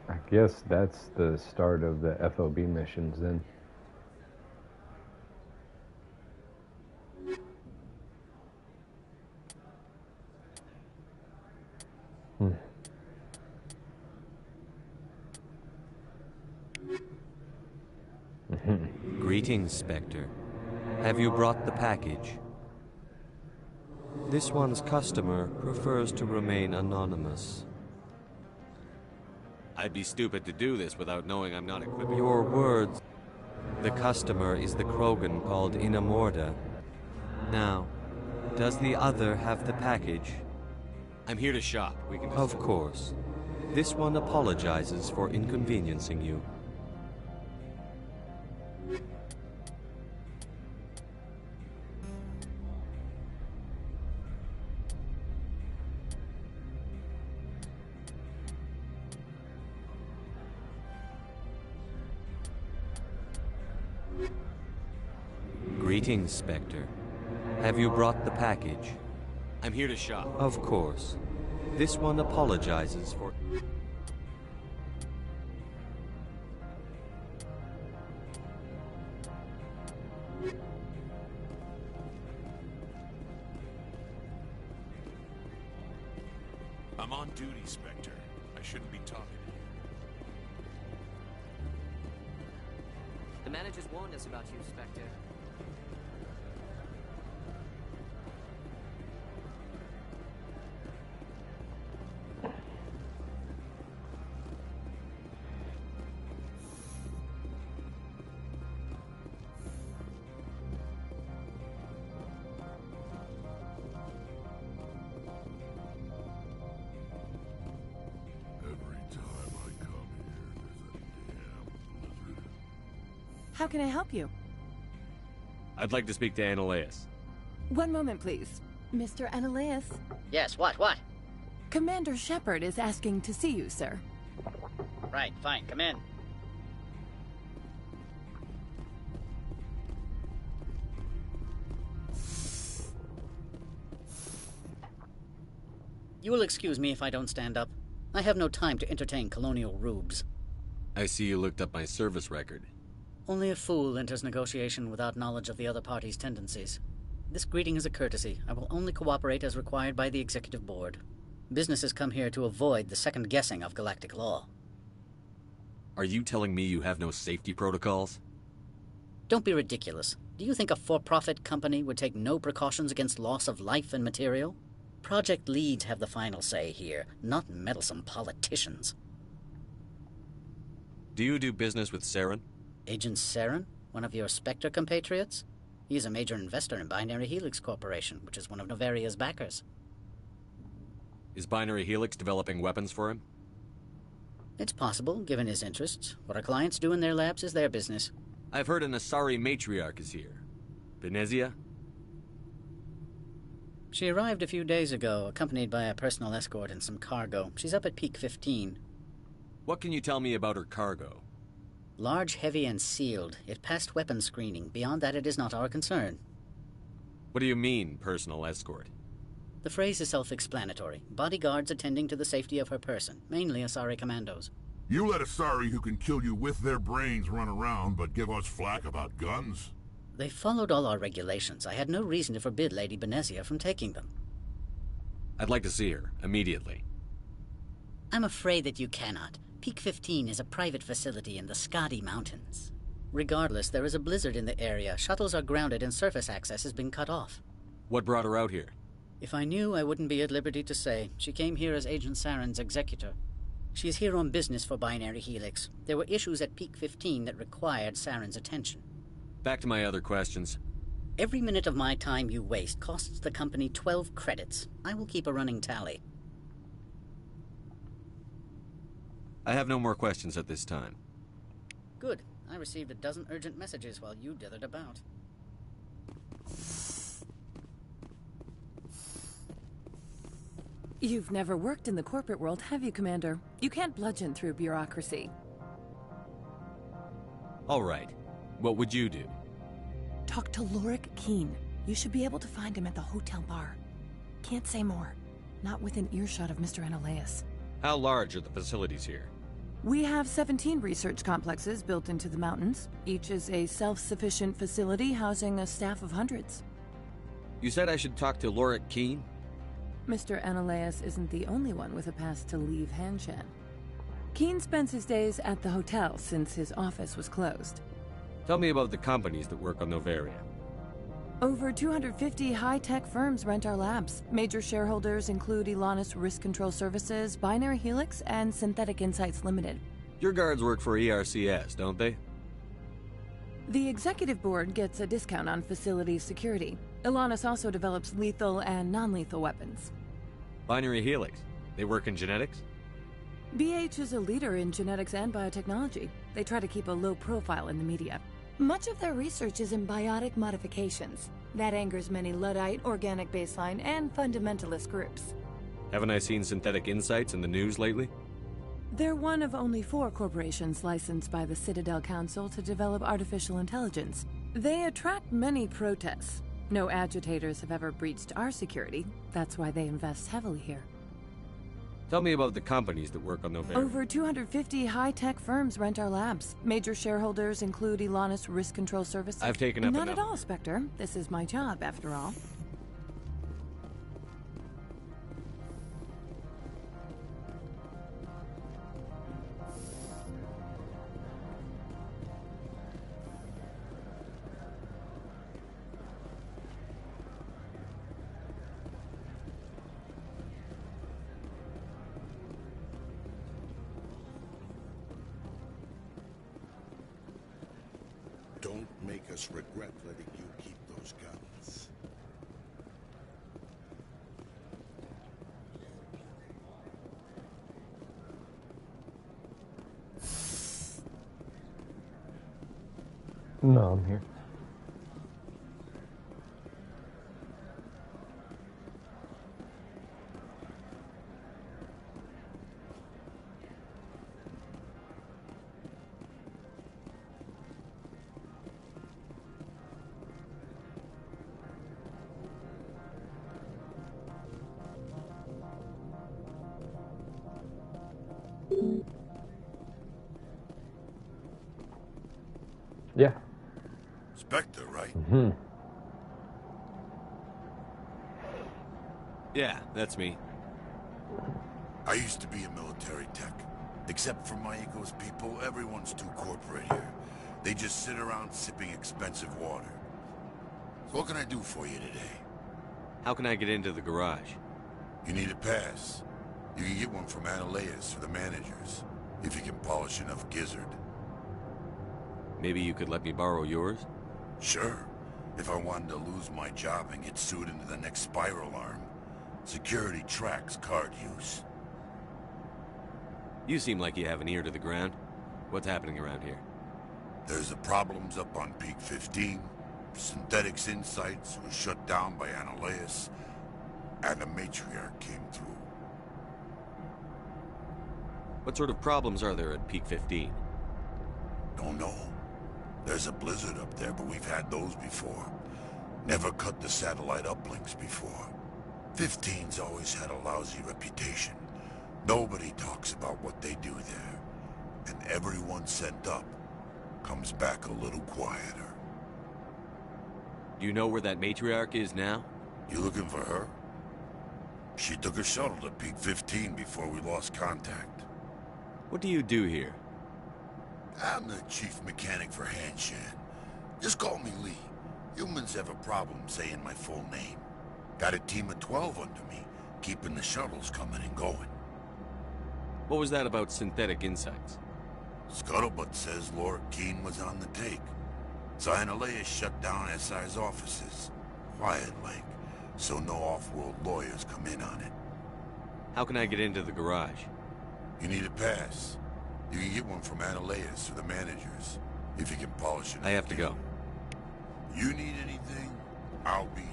I guess that's the start of the FOB missions then.
Greetings, Spectre. Have you brought the package? This one's customer prefers to remain anonymous. I'd be stupid to do this without knowing I'm not equipped. Your words. The customer is the Krogan called Inamorda. Now, does the other have the package? I'm here to shop. We can. Of course. This one apologizes for inconveniencing you. Greetings, Spectre. Have you brought the package? I'm here to shop. Of course. This one apologizes for...
I'm on duty, Spectre. I shouldn't be talking to you.
The managers warned us about you, Spectre.
How can I help you?
I'd like to speak to Annaleas.
One moment, please. Mr. Annaleas?
Yes, what?
Commander Shepard is asking to see you, sir.
Right, fine, come in. You will excuse me if I don't stand up. I have no time to entertain colonial rubes.
I see you looked up my service record.
Only a fool enters negotiation without knowledge of the other party's tendencies. This greeting is a courtesy. I will only cooperate as required by the Executive Board. Businesses come here to avoid the second guessing of galactic law.
Are you telling me you have no safety protocols?
Don't be ridiculous. Do you think a for-profit company would take no precautions against loss of life and material? Project leads have the final say here, not meddlesome politicians.
Do you do business with Saren?
Agent Saren? One of your Spectre compatriots? He is a major investor in Binary Helix Corporation, which is one of Novaria's backers.
Is Binary Helix developing weapons for him?
It's possible, given his interests. What our clients do in their labs is their business.
I've heard an Asari matriarch is here. Venezia?
She arrived a few days ago, accompanied by a personal escort and some cargo. She's up at Peak 15.
What can you tell me about her cargo?
Large, heavy, and sealed. It passed weapons screening. Beyond that, it is not our concern.
What do you mean, personal escort?
The phrase is self-explanatory. Bodyguards attending to the safety of her person, mainly Asari commandos.
You let Asari who can kill you with their brains run around, but give us flack about guns?
They followed all our regulations. I had no reason to forbid Lady Benezia from taking them.
I'd like to see her, immediately.
I'm afraid that you cannot. Peak 15 is a private facility in the Skadi Mountains. Regardless, there is a blizzard in the area. Shuttles are grounded and surface access has been cut off.
What brought her out here?
If I knew, I wouldn't be at liberty to say. She came here as Agent Saren's executor. She is here on business for Binary Helix. There were issues at Peak 15 that required Saren's attention.
Back to my other questions.
Every minute of my time you waste costs the company 12 credits. I will keep a running tally.
I have no more questions at this time.
Good. I received a dozen urgent messages while you dithered about.
You've never worked in the corporate world, have you, Commander? You can't bludgeon through bureaucracy.
All right. What would you do?
Talk to Lorik Keen. You should be able to find him at the hotel bar. Can't say more. Not within earshot of Mr. Annaleas.
How large are the facilities here?
We have 17 research complexes built into the mountains. Each is a self-sufficient facility housing a staff of hundreds.
You said I should talk to Lorik Keen?
Mr. Annaleas isn't the only one with a pass to leave Hanshan. Keen spends his days at the hotel since his office was closed.
Tell me about the companies that work on Novaria.
Over 250 high-tech firms rent our labs. Major shareholders include Elanus Risk Control Services, Binary Helix, and Synthetic Insights Limited.
Your guards work for ERCS, don't they?
The executive board gets a discount on facility security. Elanus also develops lethal and non-lethal weapons.
Binary Helix. They work in genetics?
BH is a leader in genetics and biotechnology. They try to keep a low profile in the media. Much of their research is in biotic modifications. That angers many Luddite, organic baseline, and fundamentalist groups.
Haven't I seen Synthetic Insights in the news lately?
They're one of only 4 corporations licensed by the Citadel Council to develop artificial intelligence. They attract many protests. No agitators have ever breached our security. That's why they invest heavily here.
Tell me about the companies that work on Noveria.
Over 250 high-tech firms rent our labs. Major shareholders include Elanus Risk Control Services.
I've taken up
Not
enough.
at all, Spectre. This is my job, after all.
Don't make us regret letting you keep those guns.
No, I'm here. Yeah.
Spectre, right?
Mm-hmm.
Yeah, that's me.
I used to be a military tech. Except for Maiko's people, everyone's too corporate here. They just sit around sipping expensive water. So what can I do for you today?
How can I get into the garage?
You need a pass. You can get one from Analeas or the managers, if you can polish enough gizzard.
Maybe you could let me borrow yours?
Sure. If I wanted to lose my job and get sued into the next spiral arm. Security tracks card use.
You seem like you have an ear to the ground. What's happening around here?
There's the problems up on Peak 15. Synthetics Insights was shut down by Analeas. And the Matriarch came through.
What sort of problems are there at Peak 15?
Don't know. There's a blizzard up there, but we've had those before. Never cut the satellite uplinks before. 15's always had a lousy reputation. Nobody talks about what they do there. And everyone sent up comes back a little quieter.
Do you know where that Matriarch is now?
You looking for her? She took a shuttle to Peak 15 before we lost contact.
What do you do here?
I'm the chief mechanic for Hanshan. Just call me Lee. Humans have a problem saying my full name. Got a team of 12 under me, keeping the shuttles coming and going.
What was that about Synthetic Insights?
Scuttlebutt says Laura Keene was on the take. Analeas shut down SI's offices. Quiet like, so no off-world lawyers come in on it.
How can I get into the garage?
You need a pass. You can get one from Analeas or the managers, if you can polish it.
I have to go.
You need anything, I'll be here.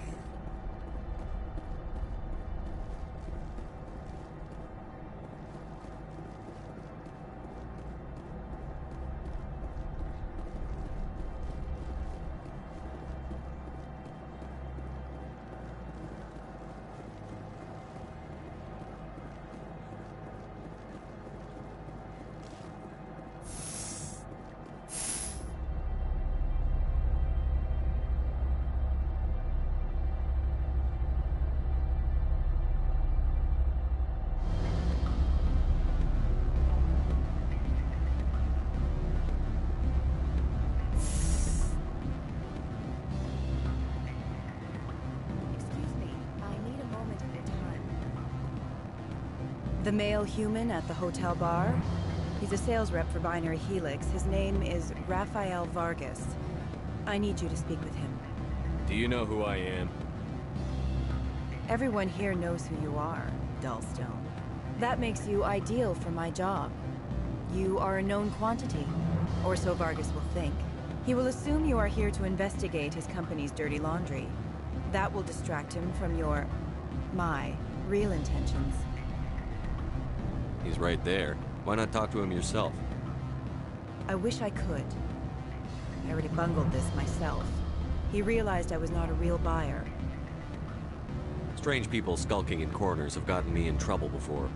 The male human at the hotel bar? He's a sales rep for Binary Helix. His name is Rafael Vargas. I need you to speak with him.
Do you know who I am?
Everyone here knows who you are, Dullstone. That makes you ideal for my job. You are a known quantity, or so Vargas will think. He will assume you are here to investigate his company's dirty laundry. That will distract him from my real intentions.
He's right there. Why not talk to him yourself?
I wish I could. I already bungled this myself. He realized I was not a real buyer.
Strange people skulking in corners have gotten me in trouble before.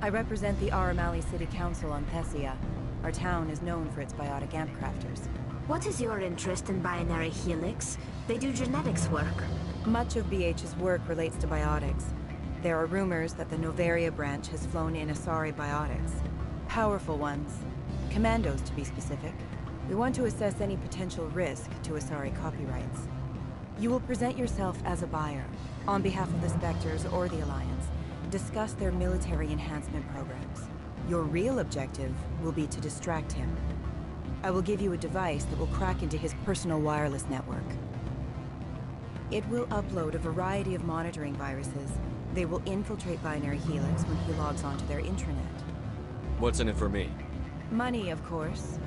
I represent the Aramali City Council on Thessia. Our town is known for its biotic amp crafters.
What is your interest in binary helix? They do genetics work.
Much of BH's work relates to biotics. There are rumors that the Noveria branch has flown in Asari biotics. Powerful ones. Commandos, to be specific. We want to assess any potential risk to Asari copyrights. You will present yourself as a buyer, on behalf of the Spectres or the Alliance. Discuss their military enhancement programs. Your real objective will be to distract him. I will give you a device that will crack into his personal wireless network. It will upload a variety of monitoring viruses. They will infiltrate Binary Helix when he logs onto their intranet.
What's in it for me?
Money, of course.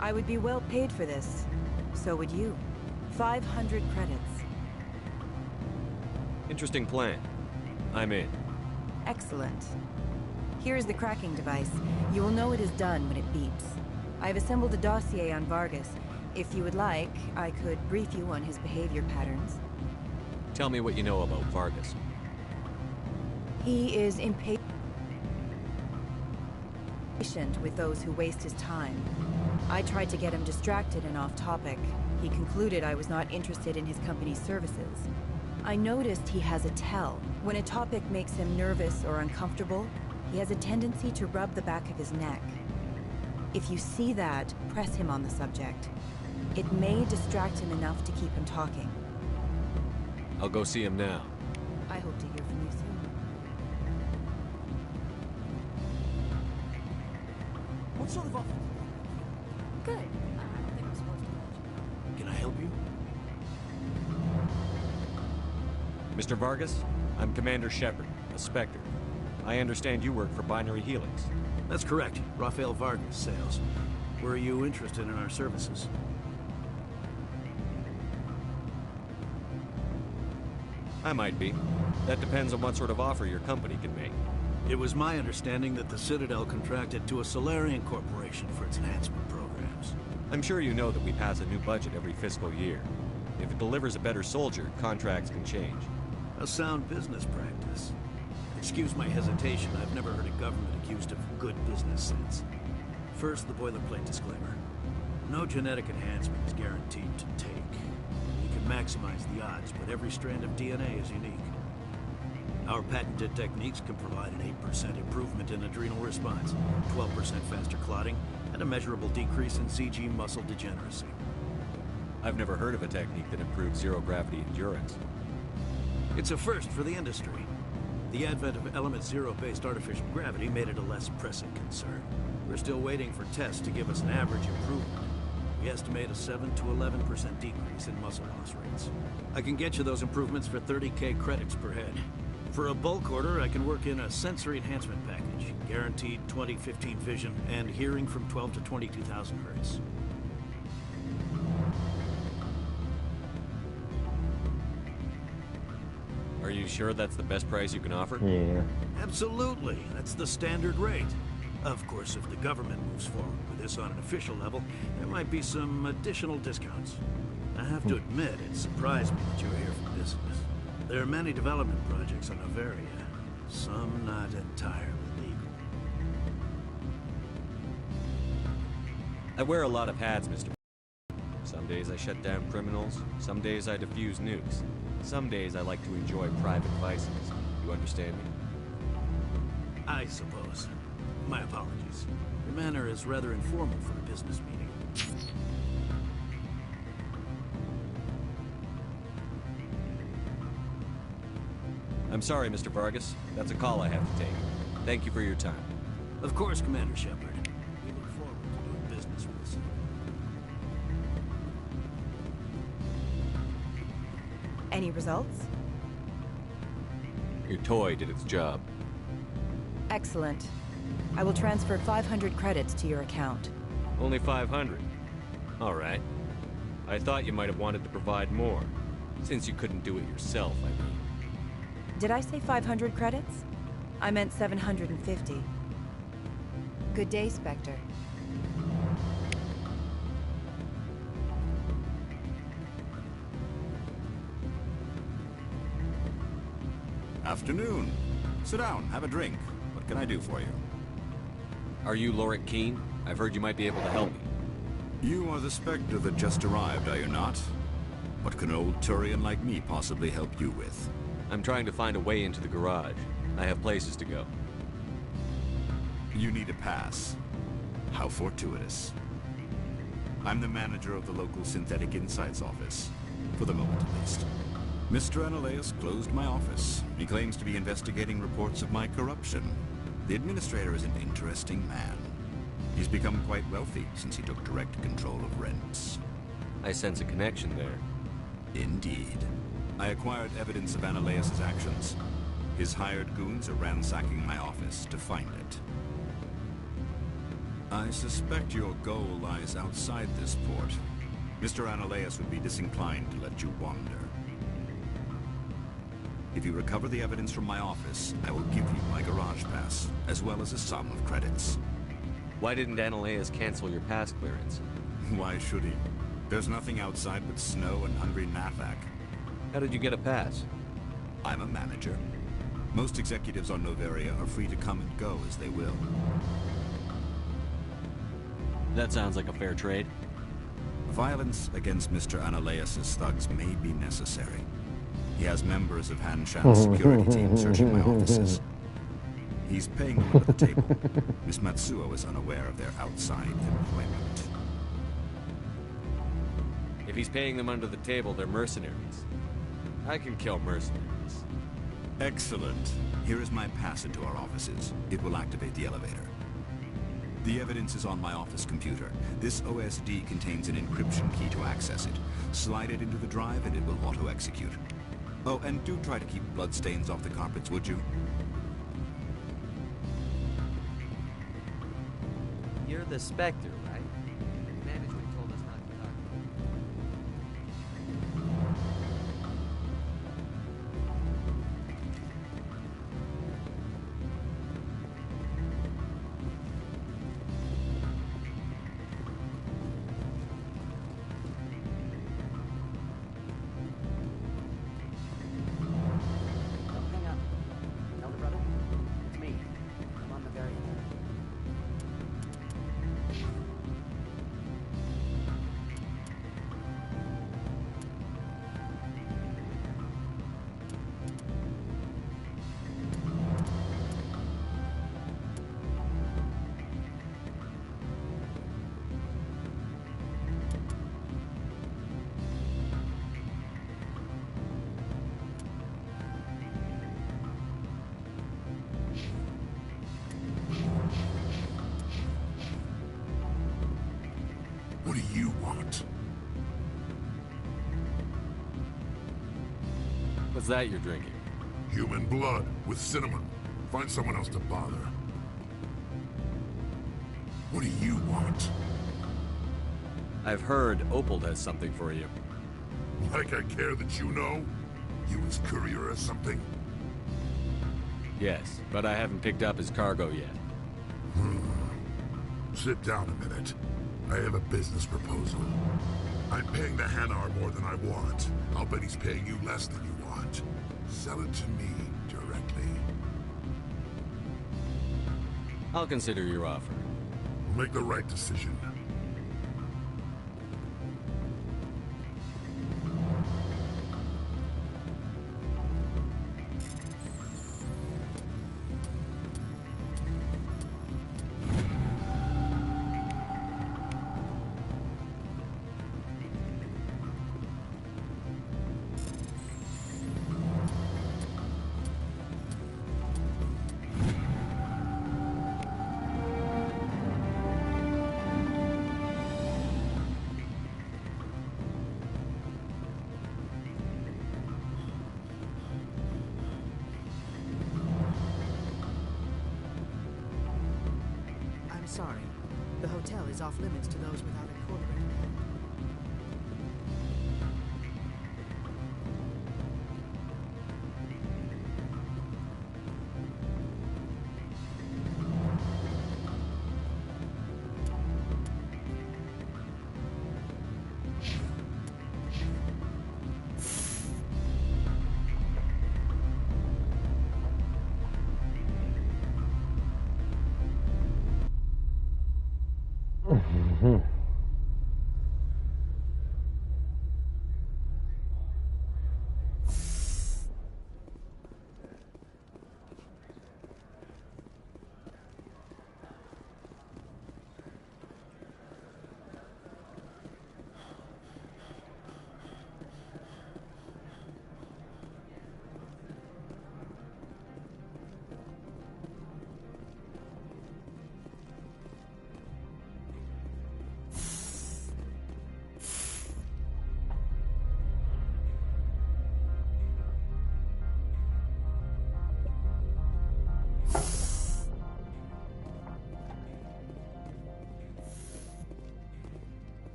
I would be well paid for this. So would you. 500 credits.
Interesting plan. I'm in.
Excellent. Here is the cracking device. You will know it is done when it beeps. I've assembled a dossier on Vargas. If you would like, I could brief you on his behavior patterns.
Tell me what you know about Vargas.
He is impatient with those who waste his time. I tried to get him distracted and off topic. He concluded I was not interested in his company's services. I noticed he has a tell. When a topic makes him nervous or uncomfortable, he has a tendency to rub the back of his neck. If you see that, press him on the subject. It may distract him enough to keep him talking.
I'll go see him now.
I hope to hear from you soon.
What sort of offer?
Good. I don't think I'm supposed to.
Can I help you?
Mr. Vargas, I'm Commander Shepard, a Spectre. I understand you work for Binary Helix.
That's correct. Rafael Vargas, sales. Were you interested in our services?
I might be. That depends on what sort of offer your company can make.
It was my understanding that the Citadel contracted to a Solarian corporation for its enhancement programs.
I'm sure you know that we pass a new budget every fiscal year. If it delivers a better soldier, contracts can change.
A sound business practice. Excuse my hesitation, I've never heard a government accused of good business sense. First, the boilerplate disclaimer. No genetic enhancement is guaranteed to take. You can maximize the odds, but every strand of DNA is unique. Our patented techniques can provide an 8% improvement in adrenal response, 12% faster clotting, and a measurable decrease in CG muscle degeneracy.
I've never heard of a technique that improves zero-gravity endurance.
It's a first for the industry. The advent of Element Zero-based artificial gravity made it a less pressing concern. We're still waiting for tests to give us an average improvement. We estimate a 7 to 11% decrease in muscle loss rates. I can get you those improvements for 30K credits per head. For a bulk order, I can work in a sensory enhancement package, guaranteed 20/15 vision, and hearing from 12 to 22,000 hertz.
Are you sure that's the best price you can offer?
Yeah.
Absolutely. That's the standard rate. Of course, if the government moves forward with this on an official level, there might be some additional discounts. I have to admit, it surprised me that you were here for business. There are many development projects on Noveria, some not entirely legal.
I wear a lot of hats, Mr. Some days I shut down criminals, some days I defuse nukes. Some days I like to enjoy private vices. You understand me?
I suppose. My apologies. Your manner is rather informal for a business meeting.
I'm sorry, Mr. Vargas. That's a call I have to take. Thank you for your time.
Of course, Commander Shepard. We look forward to doing business with you.
Any results?
Your toy did its job.
Excellent. I will transfer 500 credits to your account.
Only 500. All right. I thought you might have wanted to provide more, since you couldn't do it yourself, I mean.
Did I say 500 credits? I meant 750. Good day, Spectre.
Afternoon. Sit down, have a drink. But
can I do for you?
Are you Lorik Keene? I've heard you might be able to help me.
You are the Spectre that just arrived, are you not? What can an old Turian like me possibly help you with?
I'm trying to find a way into the garage. I have places to go.
You need a pass. How fortuitous. I'm the manager of the local Synthetic Insights office. For the moment, at least. Mr. Analaeus closed my office. He claims to be investigating reports of my corruption. The administrator is an interesting man. He's become quite wealthy since he took direct control of rents.
I sense a connection there.
Indeed. I acquired evidence of Analaeus' actions. His hired goons are ransacking my office to find it. I suspect your goal lies outside this port. Mr. Analaeus would be disinclined to let you wander. If you recover the evidence from my office, I will give you my garage pass, as well as a sum of credits.
Why didn't Analaeus cancel your pass clearance?
Why should he? There's nothing outside but snow and hungry Nathak.
How did you get a pass?
I'm a manager. Most executives on Noveria are free to come and go as they will.
That sounds like a fair trade.
Violence against Mr. Analaeus' thugs may be necessary. He has members of Hanshan's security team searching my offices. He's paying them under the table. Miss Matsuo is unaware of their outside employment.
If he's paying them under the table, they're mercenaries. I can kill mercenaries.
Excellent. Here is my pass into our offices. It will activate the elevator. The evidence is on my office computer. This OSD contains an encryption key to access it. Slide it into the drive and it will auto-execute. Oh, and do try to keep bloodstains off the carpets, would you?
You're the Spectre, right? Management told us not to talk.
What do you want?
What's that you're drinking?
Human blood with cinnamon. Find someone else to bother.
What do you want?
I've heard Opal has something for you.
Like I care that you know?
You his courier or something?
Yes, but I haven't picked up his cargo yet.
Sit down a minute. I have a business proposal. I'm paying the Hanar more than I want. I'll bet he's paying you less than you want. Sell it to me directly.
I'll consider your offer.
Make the right decision.
Sorry. The hotel is off limits to those without a corporate account.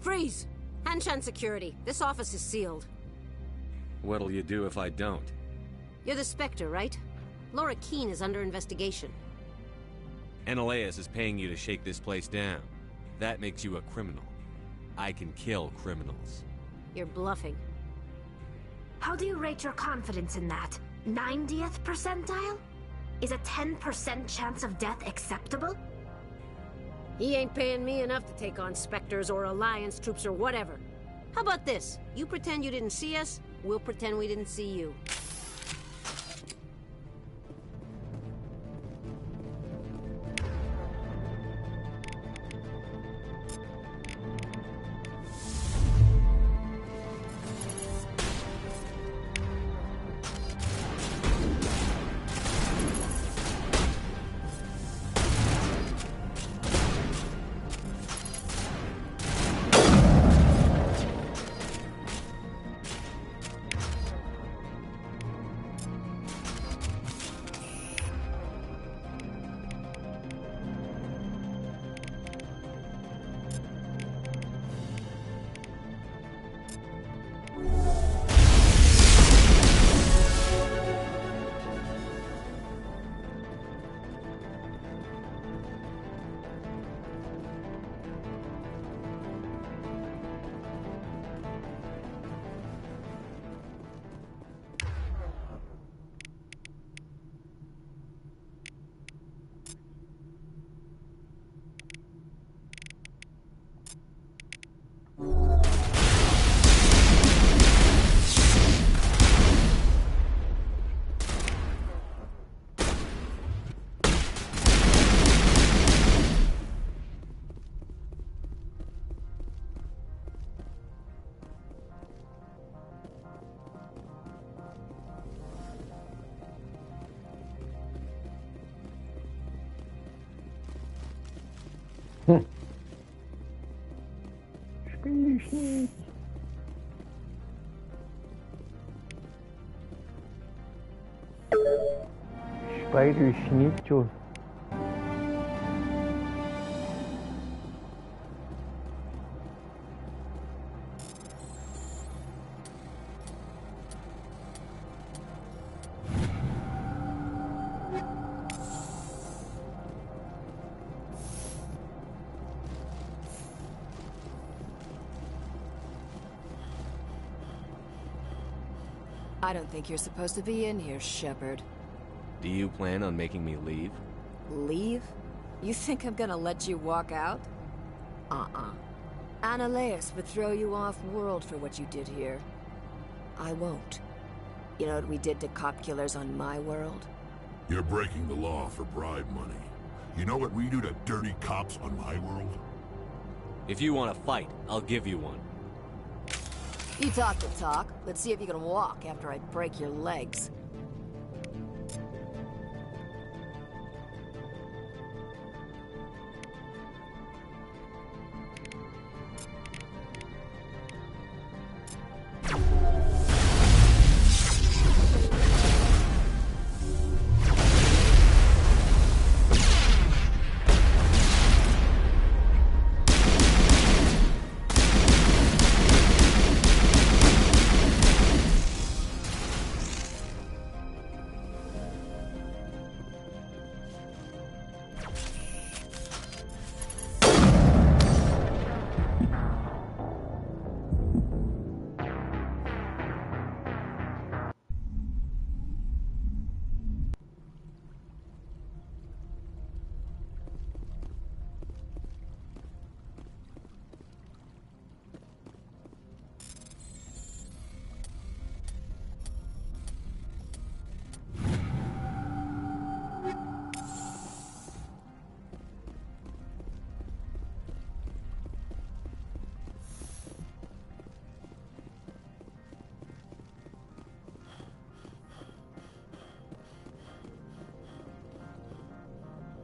Freeze! Hanshan security. This office is sealed.
What'll you do if I don't?
You're the Spectre, right? Laura Keene is under investigation.
Ananias is paying you to shake this place down. That makes you a criminal. I can kill criminals.
You're bluffing.
How do you rate your confidence in that? 90th percentile? Is a 10% chance of death acceptable?
He ain't paying me enough to take on Spectres or Alliance troops or whatever. How about this? You pretend you didn't see us, we'll pretend we didn't see you.
Spider Schnitzel.
I don't think you're supposed to be in here, Shepard.
Do you plan on making me leave?
Leave? You think I'm gonna let you walk out? Ananias would throw you off-world for what you did here. I won't. You know what we did to cop killers on my world?
You're breaking the law for bribe money. You know what we do to dirty cops on my world?
If you want to fight, I'll give you one.
You talk the talk. Let's see if you can walk after I break your legs.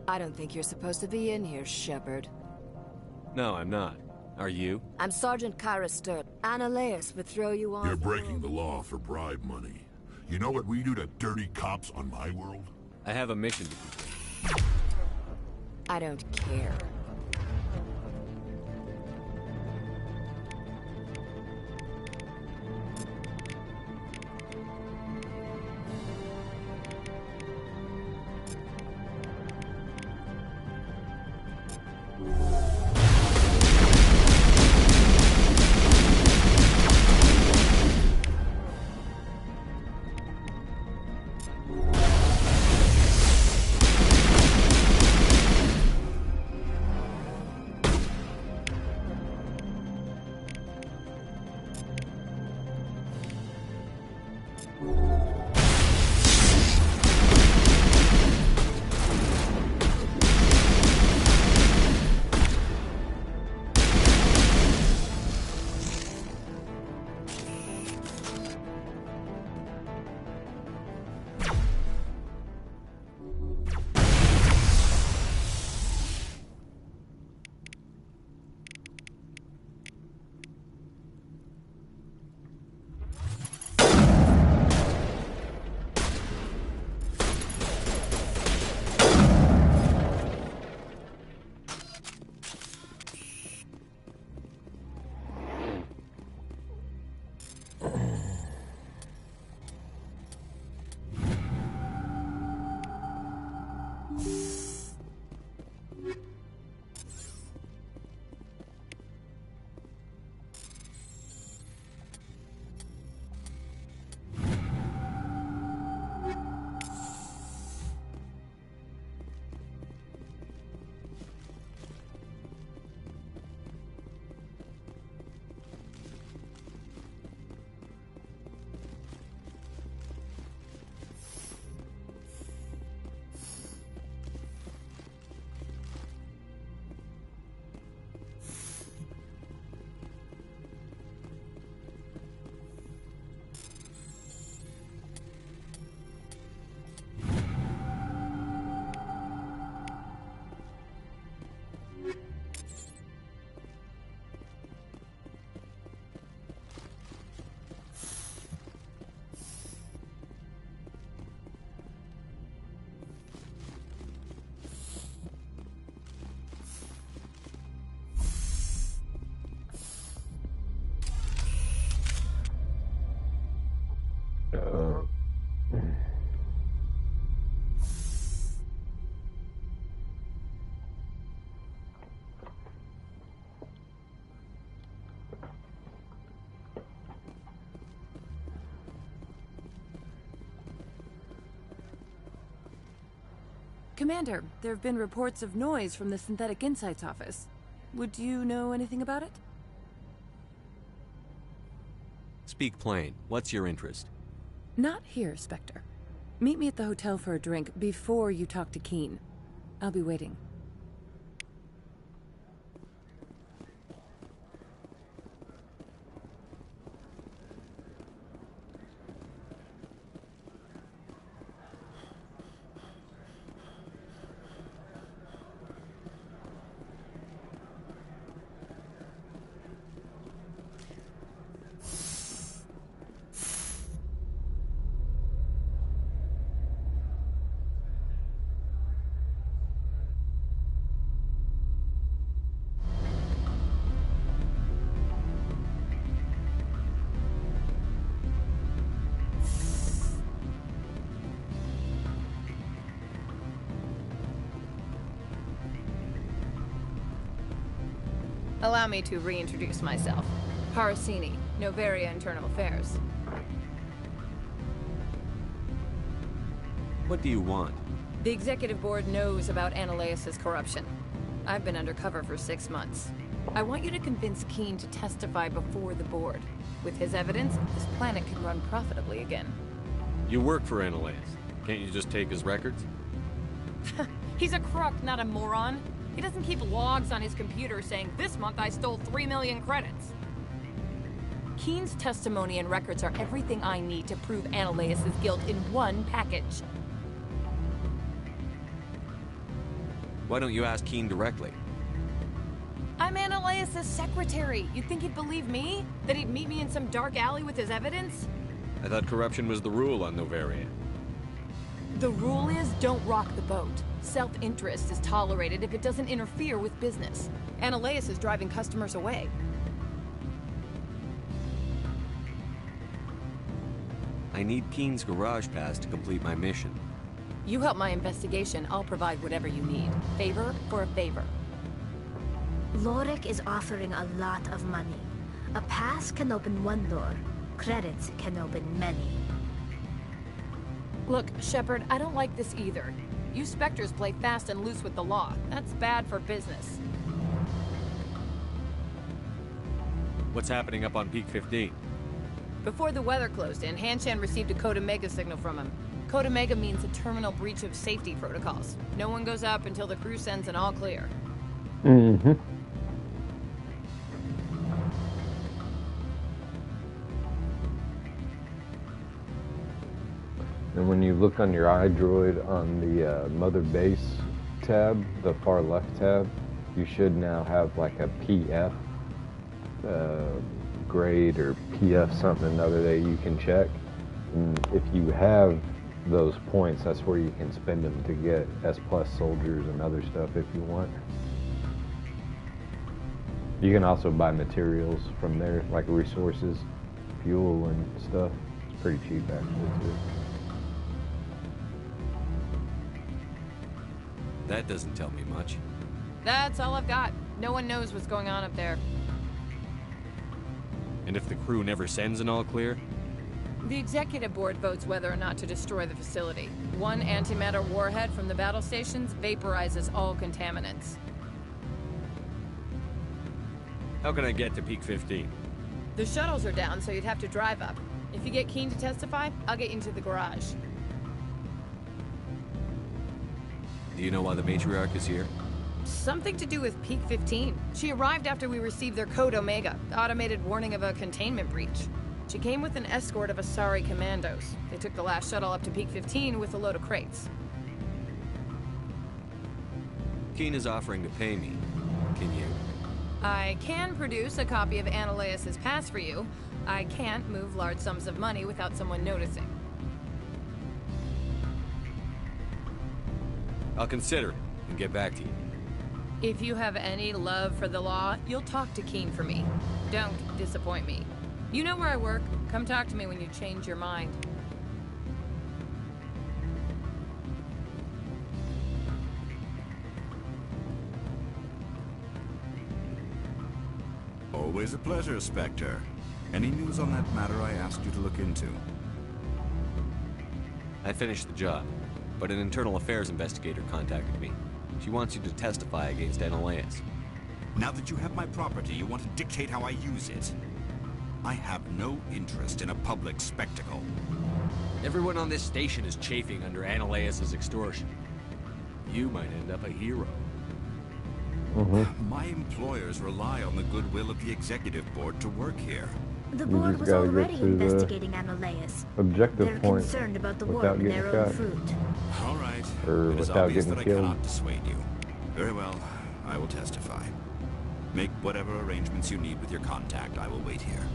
I don't think you're supposed to be in here, Shepard.
No, I'm not. Are you?
I'm Sergeant Kyra Sturt. Ananias would throw you off.
You're breaking the law for bribe money. You know what we do to dirty cops on my world?
I have a mission to complete.
I don't care.
Commander, there have been reports of noise from the Synthetic Insights office. Would you know anything about it?
Speak plain. What's your interest?
Not here, Spectre. Meet me at the hotel for a drink before you talk to Keen. I'll be waiting.
Allow me to reintroduce myself. Parasini, Noveria Internal Affairs.
What do you want?
The Executive Board knows about Ananias' corruption. I've been undercover for 6 months. I want you to convince Keen to testify before the Board. With his evidence, this planet can run profitably again.
You work for Ananias. Can't you just take his records?
He's a crook, not a moron. He doesn't keep logs on his computer saying, "This month I stole 3 million credits." Keen's testimony and records are everything I need to prove Ananias' guilt in one package.
Why don't you ask Keen directly?
I'm Ananias' secretary. You'd think he'd believe me? That he'd meet me in some dark alley with his evidence?
I thought corruption was the rule on Noveria.
The rule is, don't rock the boat. Self-interest is tolerated if it doesn't interfere with business. Ananias is driving customers away.
I need Keen's garage pass to complete my mission.
You help my investigation, I'll provide whatever you need. Favor for a favor.
Lorik is offering a lot of money. A pass can open one door. Credits can open many.
Look, Shepard, I don't like this either. You Spectres play fast and loose with the law. That's bad for business.
What's happening up on Peak 15?
Before the weather closed in, Hanshan received a Code Omega signal from him. Code Omega means a terminal breach of safety protocols. No one goes up until the crew sends an all clear.
Mm-hmm. And when you look on your iDroid on the Mother Base tab, the far left tab, you should now have like a PF grade or PF something or another that you can check. And if you have those points, that's where you can spend them to get S+ soldiers and other stuff if you want. You can also buy materials from there, like resources, fuel and stuff. It's pretty cheap actually too.
That doesn't tell me much.
That's all I've got. No one knows what's going on up there.
And if the crew never sends an all clear?
The Executive Board votes whether or not to destroy the facility. One antimatter warhead from the battle stations vaporizes all contaminants.
How can I get to Peak 15?
The shuttles are down, so you'd have to drive up. If you get Keen to testify, I'll get you into the garage.
Do you know why the matriarch is here?
Something to do with Peak 15. She arrived after we received their Code Omega, automated warning of a containment breach. She came with an escort of Asari commandos. They took the last shuttle up to Peak 15 with a load of crates.
Keen is offering to pay me. Can you?
I can produce a copy of Ananias' pass for you. I can't move large sums of money without someone noticing.
I'll consider it and get back to you.
If you have any love for the law, you'll talk to Keen for me. Don't disappoint me. You know where I work. Come talk to me when you change your mind.
Always a pleasure, Spectre. Any news on that matter I asked you to look into?
I finished the job. but an internal affairs investigator contacted me. She wants you to testify against Anoleus.
Now that you have my property, you want to dictate how I use it. I have no interest in a public spectacle.
Everyone on this station is chafing under Anoleus' extortion. You might end up a hero.
My employers rely on the goodwill of the executive board to work here.
The board was already investigating Anoleus.
Objective point
concerned about the
without
war and
getting
their own
shot.
fruit.
All right.
Or
It is
without
obvious
getting
that I
killed.
cannot dissuade you. Very well. I will testify. Make whatever arrangements you need with your contact. I will wait here.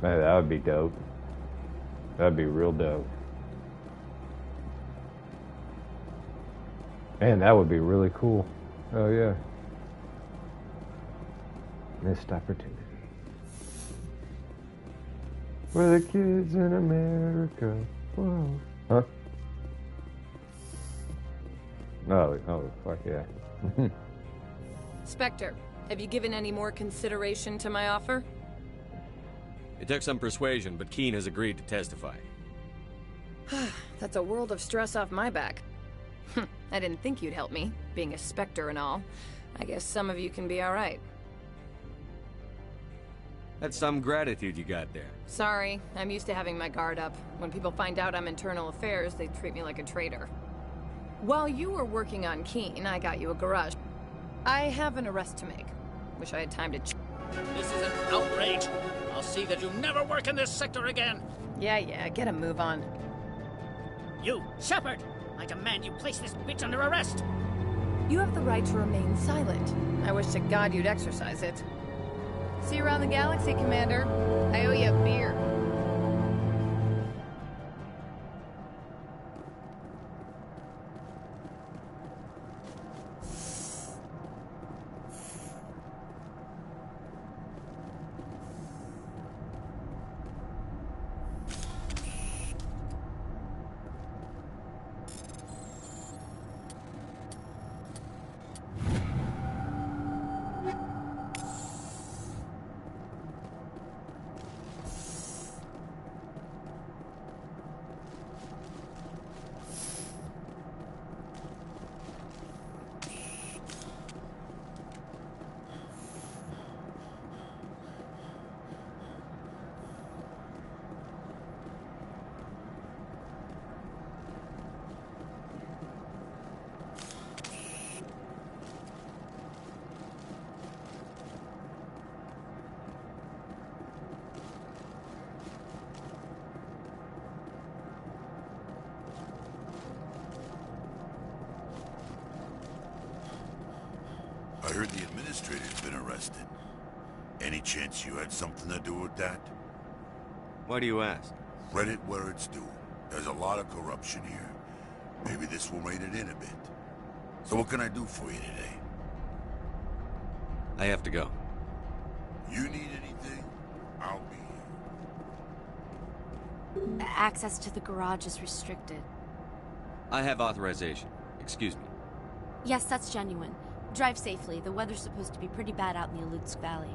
Man, that would be dope. That'd be real dope. Man, that would be really cool. Oh yeah. Missed opportunity. We're the kids in America. Whoa. Huh? Oh, fuck yeah.
Spectre, have you given any more consideration to my offer?
It took some persuasion, but Keene has agreed to testify.
That's a world of stress off my back. I didn't think you'd help me, being a Spectre and all. I guess some of you can be alright.
That's some gratitude you got there.
Sorry, I'm used to having my guard up. When people find out I'm internal affairs, they treat me like a traitor. While you were working on Keene, I got you a garage. I have an arrest to make. Wish I had time to
This is an outrage. I'll see that you never work in this sector again.
Yeah, get a move on.
You, Shepard! I demand you place this bitch under arrest!
You have the right to remain silent. I wish to God you'd exercise it. See you around the galaxy, Commander. I owe you a beer.
I heard the administrator's been arrested. Any chance you had something to do with that?
Why do you ask?
Read it where it's due. There's a lot of corruption here. Maybe this will rein it in a bit. So what can I do for you today?
I have to go.
You need anything? I'll be here.
Access to the garage is restricted.
I have authorization. Excuse me.
Yes, that's genuine. Drive safely. The weather's supposed to be pretty bad out in the Alutsk Valley.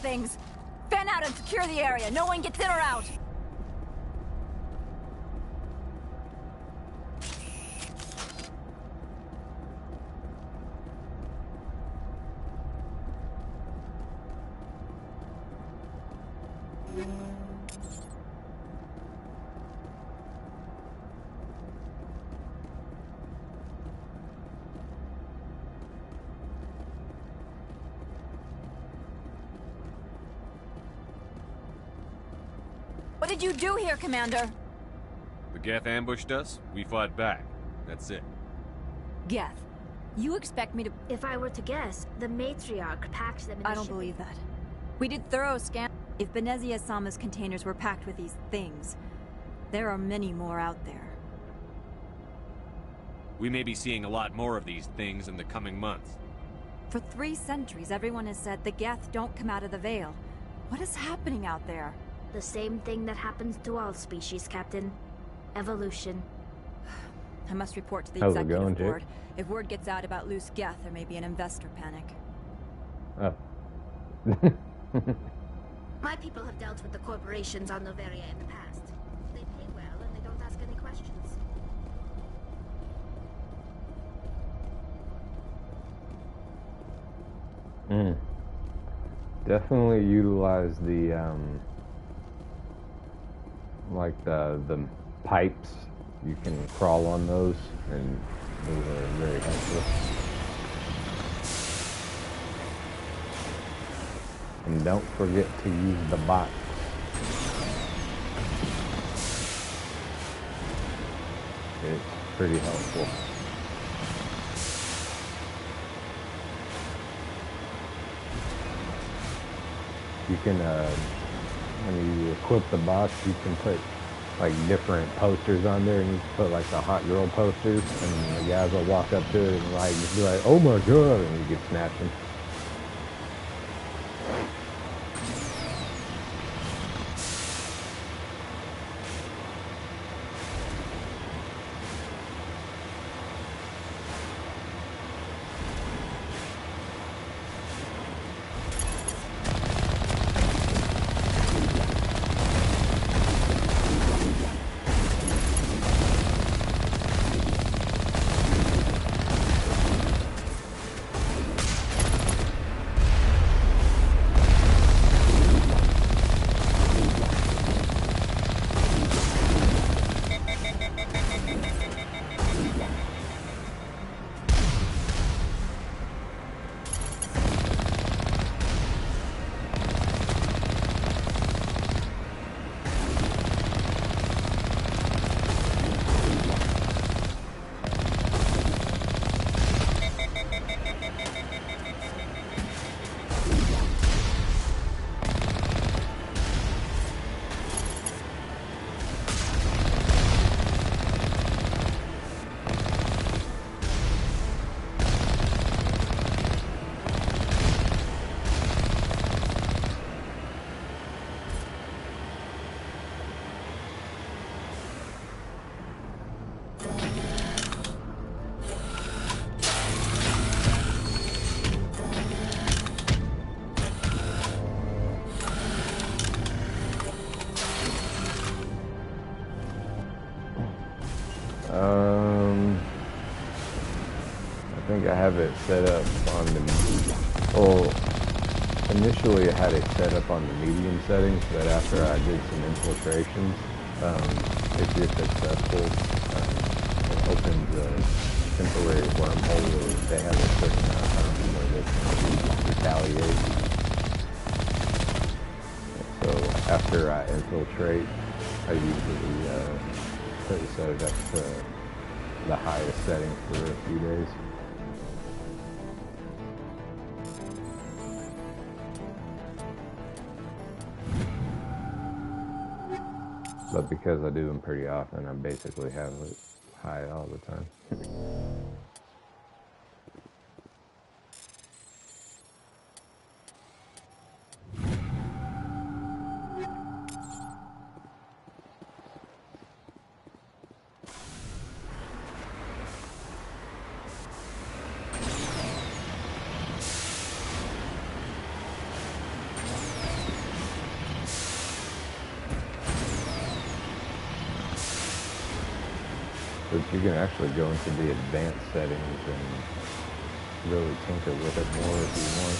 things! Fan out and secure the area. No one gets in or out. What did you do here, Commander?
The Geth ambushed us, we fought back. That's it.
Geth, you expect me to...
If I were to guess, the matriarch packed them in
I don't believe that. We did thorough scan. If Benezia Sama's containers were packed with these things, there are many more out there.
We may be seeing a lot more of these things in the coming months.
For 3 centuries, everyone has said the Geth don't come out of the Veil. What is happening out there?
The same thing that happens to all species, Captain. Evolution.
I must report to the
How's it
executive
going, Jake?
board. If word gets out about loose Geth, there may be an investor panic.
Oh.
My people have dealt with the corporations on Noveria in the past. They pay well and they don't ask any questions.
Definitely utilize the like the pipes. You can crawl on those, and those are very helpful. And don't forget to use the box. It's pretty helpful. You can, when you equip the box, you can put like different posters on there, and you can put like the hot girl posters, and the guys will walk up to it and like just be like, "Oh my god," and you get snatched them. I think I have it set up on the, well, initially I had it set up on the medium settings, but after I did some infiltrations, if you're successful, it opens a temporary wormhole where they have a certain amount of time where they can retaliate. So after I infiltrate, I usually set it up to the highest setting for a few days. But because I do them pretty often, I basically have it high all the time. But you can actually go into the advanced settings and really tinker with it more if you want.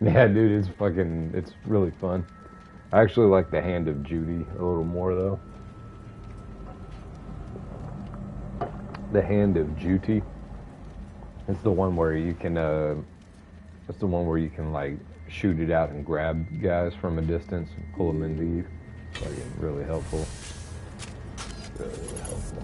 Yeah, dude, it's really fun. I actually like the Hand of Judy a little more, though. The Hand of Judy. It's the one where you can, like, shoot it out and grab guys from a distance and pull them into you. It's, like, really helpful. Really helpful.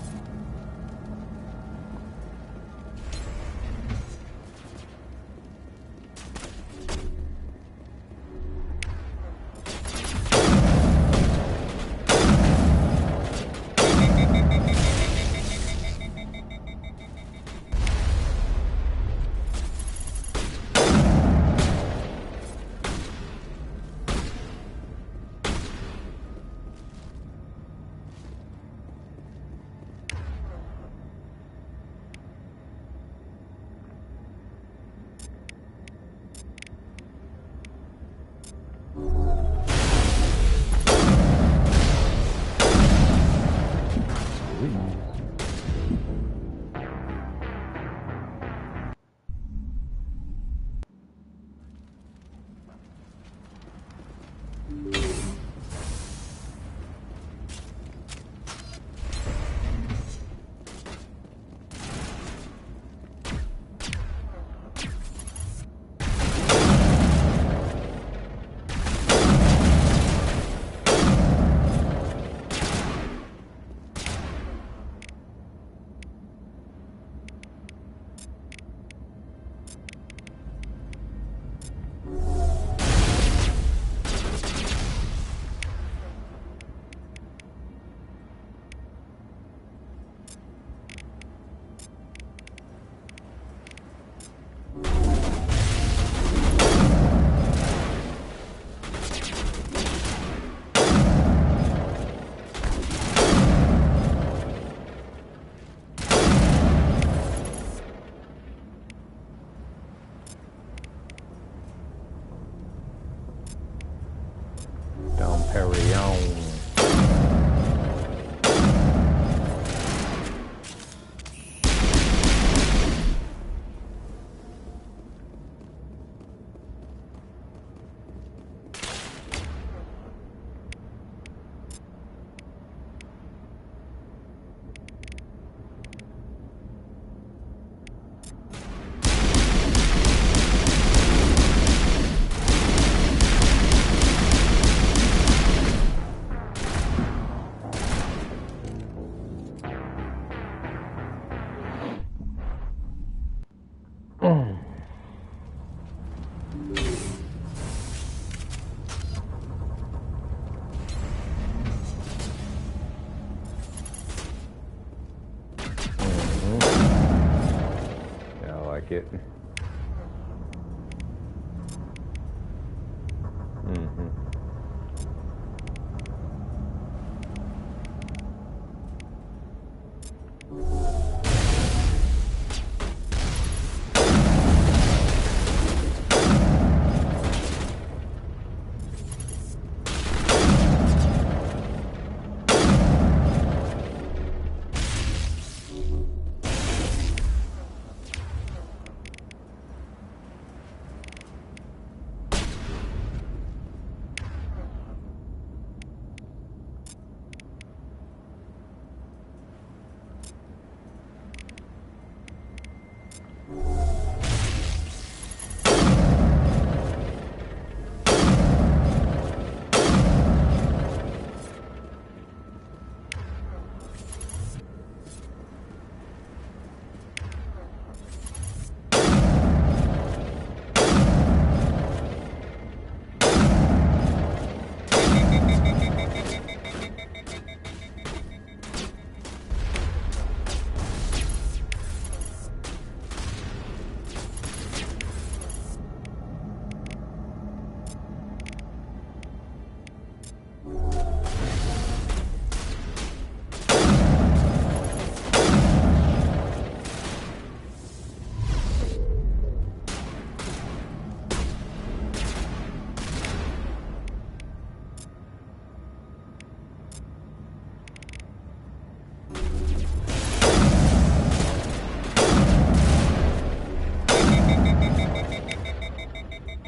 Hyperion. Yeah, I like it.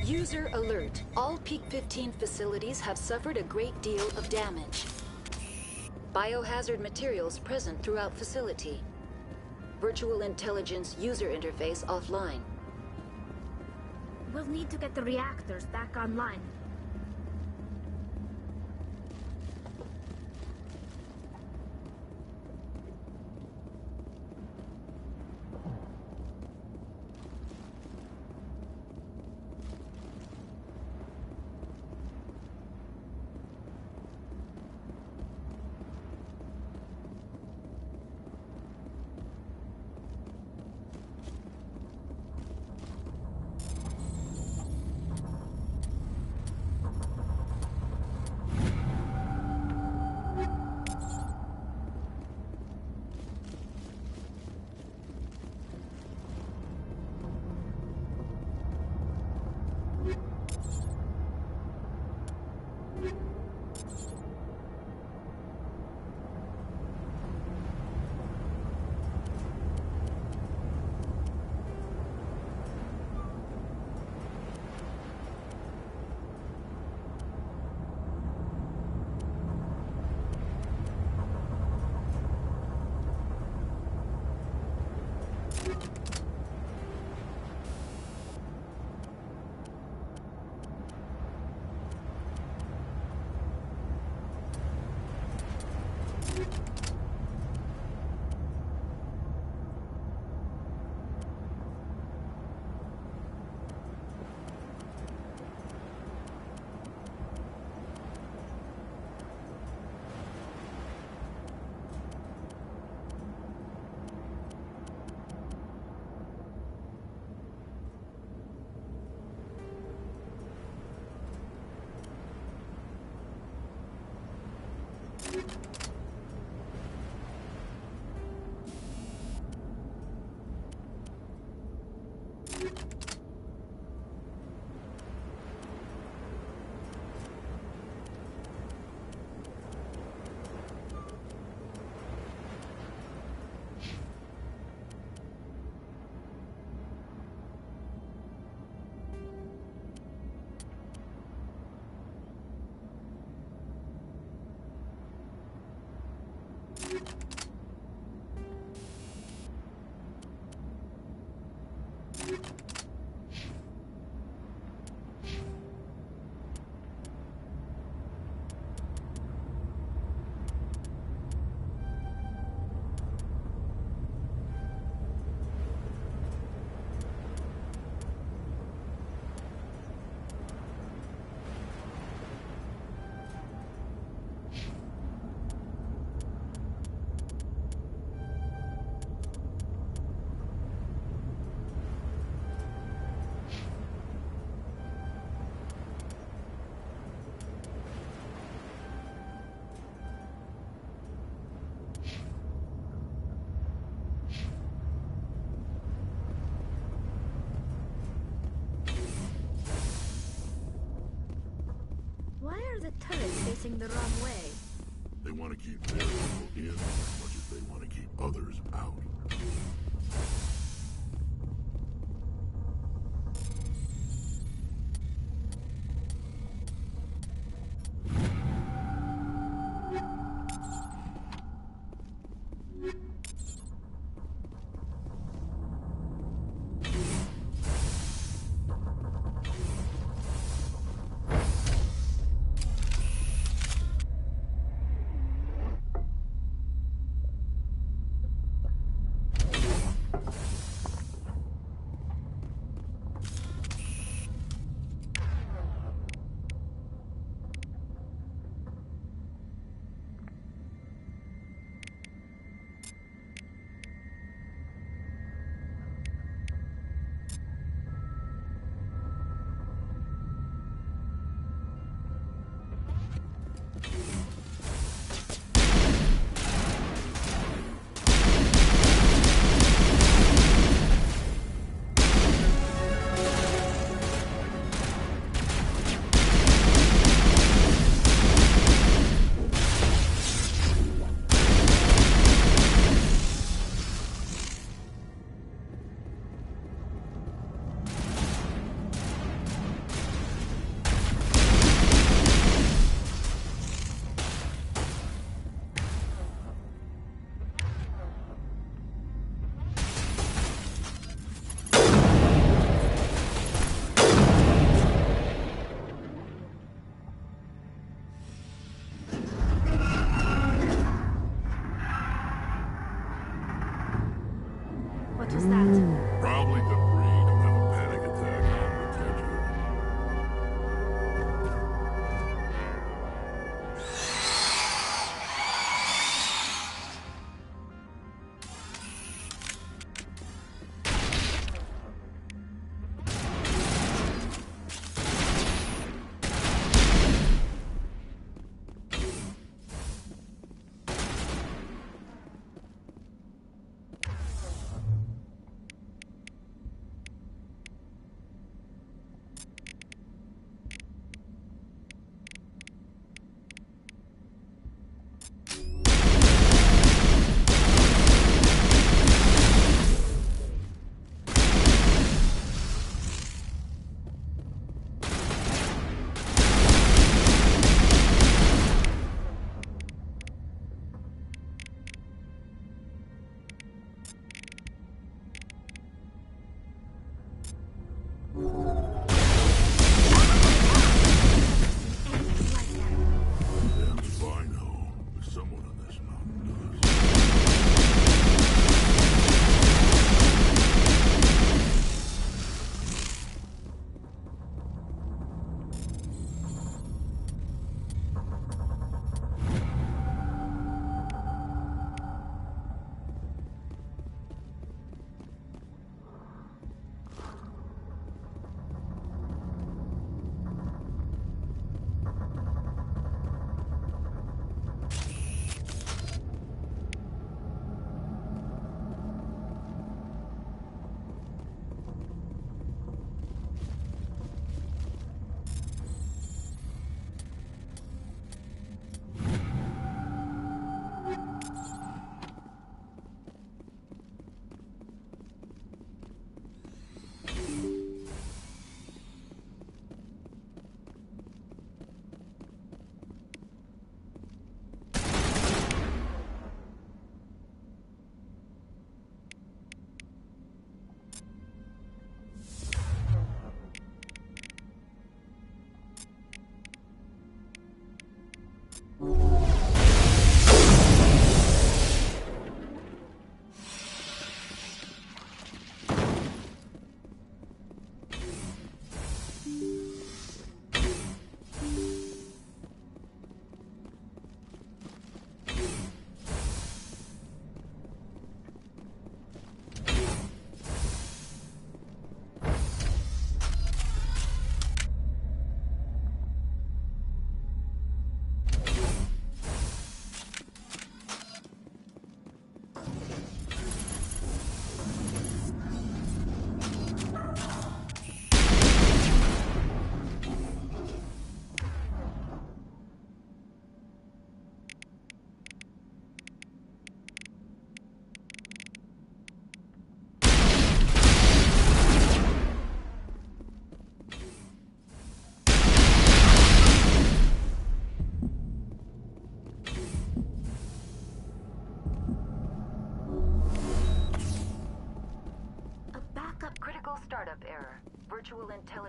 User alert. All Peak 15 facilities have suffered a great deal of damage. Biohazard materials present throughout facility. Virtual intelligence user interface offline.
We'll need to get the reactors back online.
are the turrets facing the wrong way?
They want to keep their people in as much as they want to keep others out.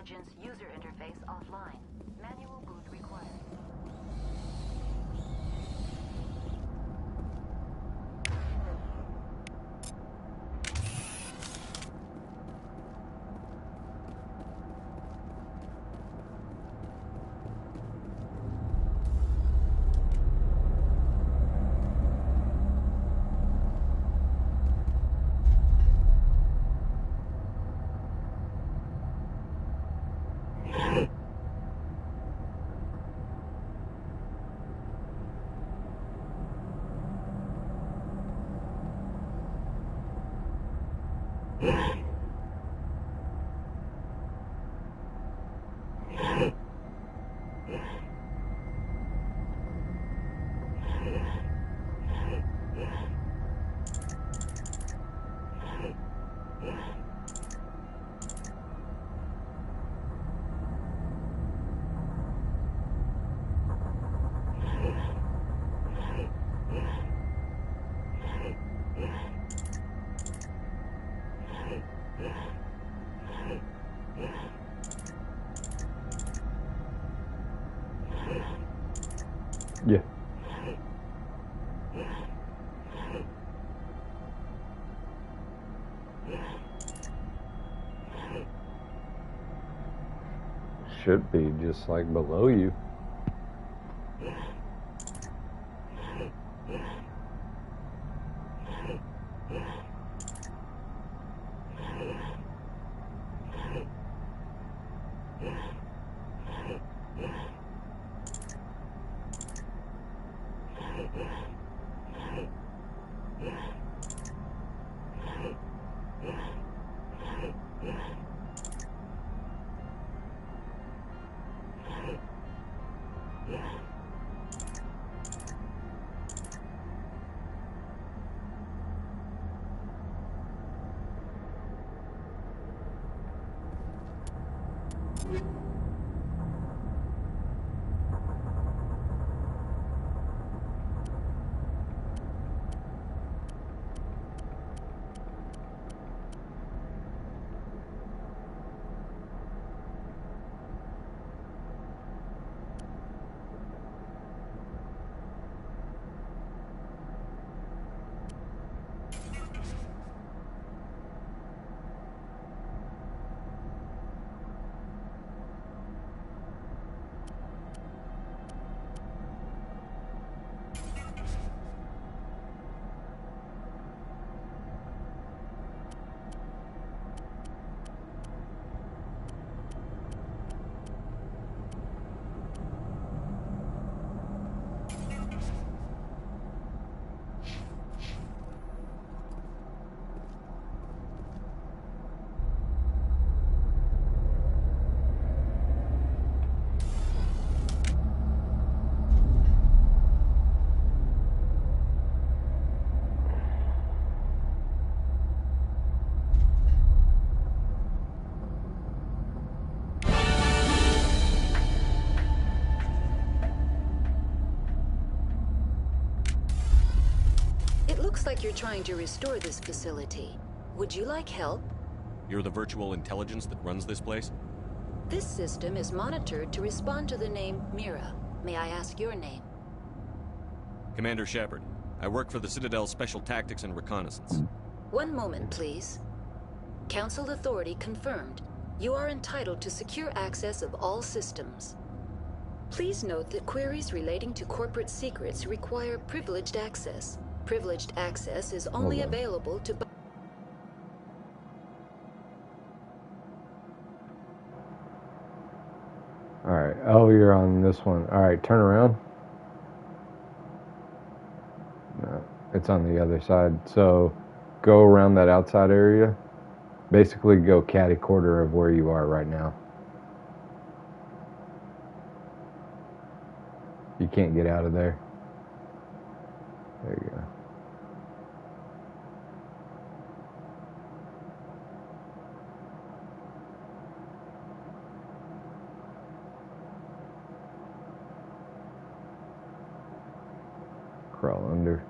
Intelligence user interface offline. Manual boot required.
Yeah. Should be just like below you.
Looks like you're trying to restore this facility. Would you like help?
You're the virtual intelligence that runs this place?
This system is monitored to respond to the name Mira. May I ask your name?
Commander Shepard. I work for the Citadel Special Tactics and Reconnaissance.
One moment, please. Council authority confirmed. You are entitled to secure access of all systems. Please note that queries relating to corporate secrets require privileged access. Privileged access is only available to...
Alright, oh, you're on this one. Alright, turn around. No, it's on the other side. So, go around that outside area. Basically, go catty quarter of where you are right now. You can't get out of there. There you go. Crawl under.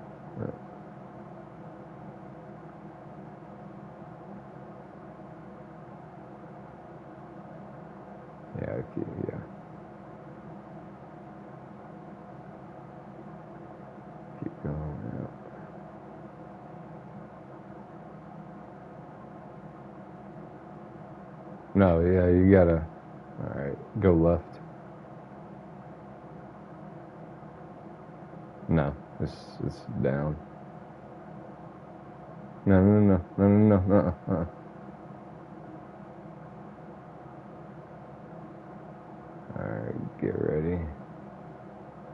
No, yeah, you gotta... Alright, go left. No, it's down. No. Alright, get ready.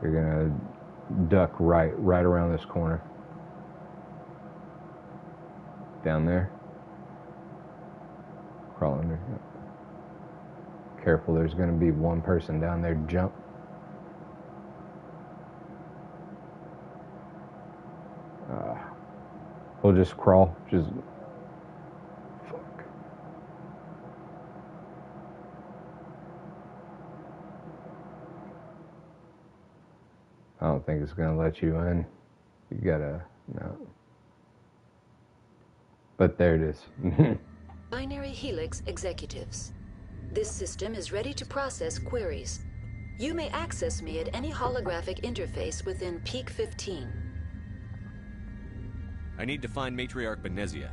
You're gonna duck right around this corner. Down there. Crawl under. Careful, there's gonna be one person down there. Jump. We'll just crawl. Just... Fuck. I don't think it's gonna let you in. You gotta... No. But there it is.
Binary Helix executives. This system is ready to process queries. You may access me at any holographic interface within Peak 15.
I need to find Matriarch Benezia.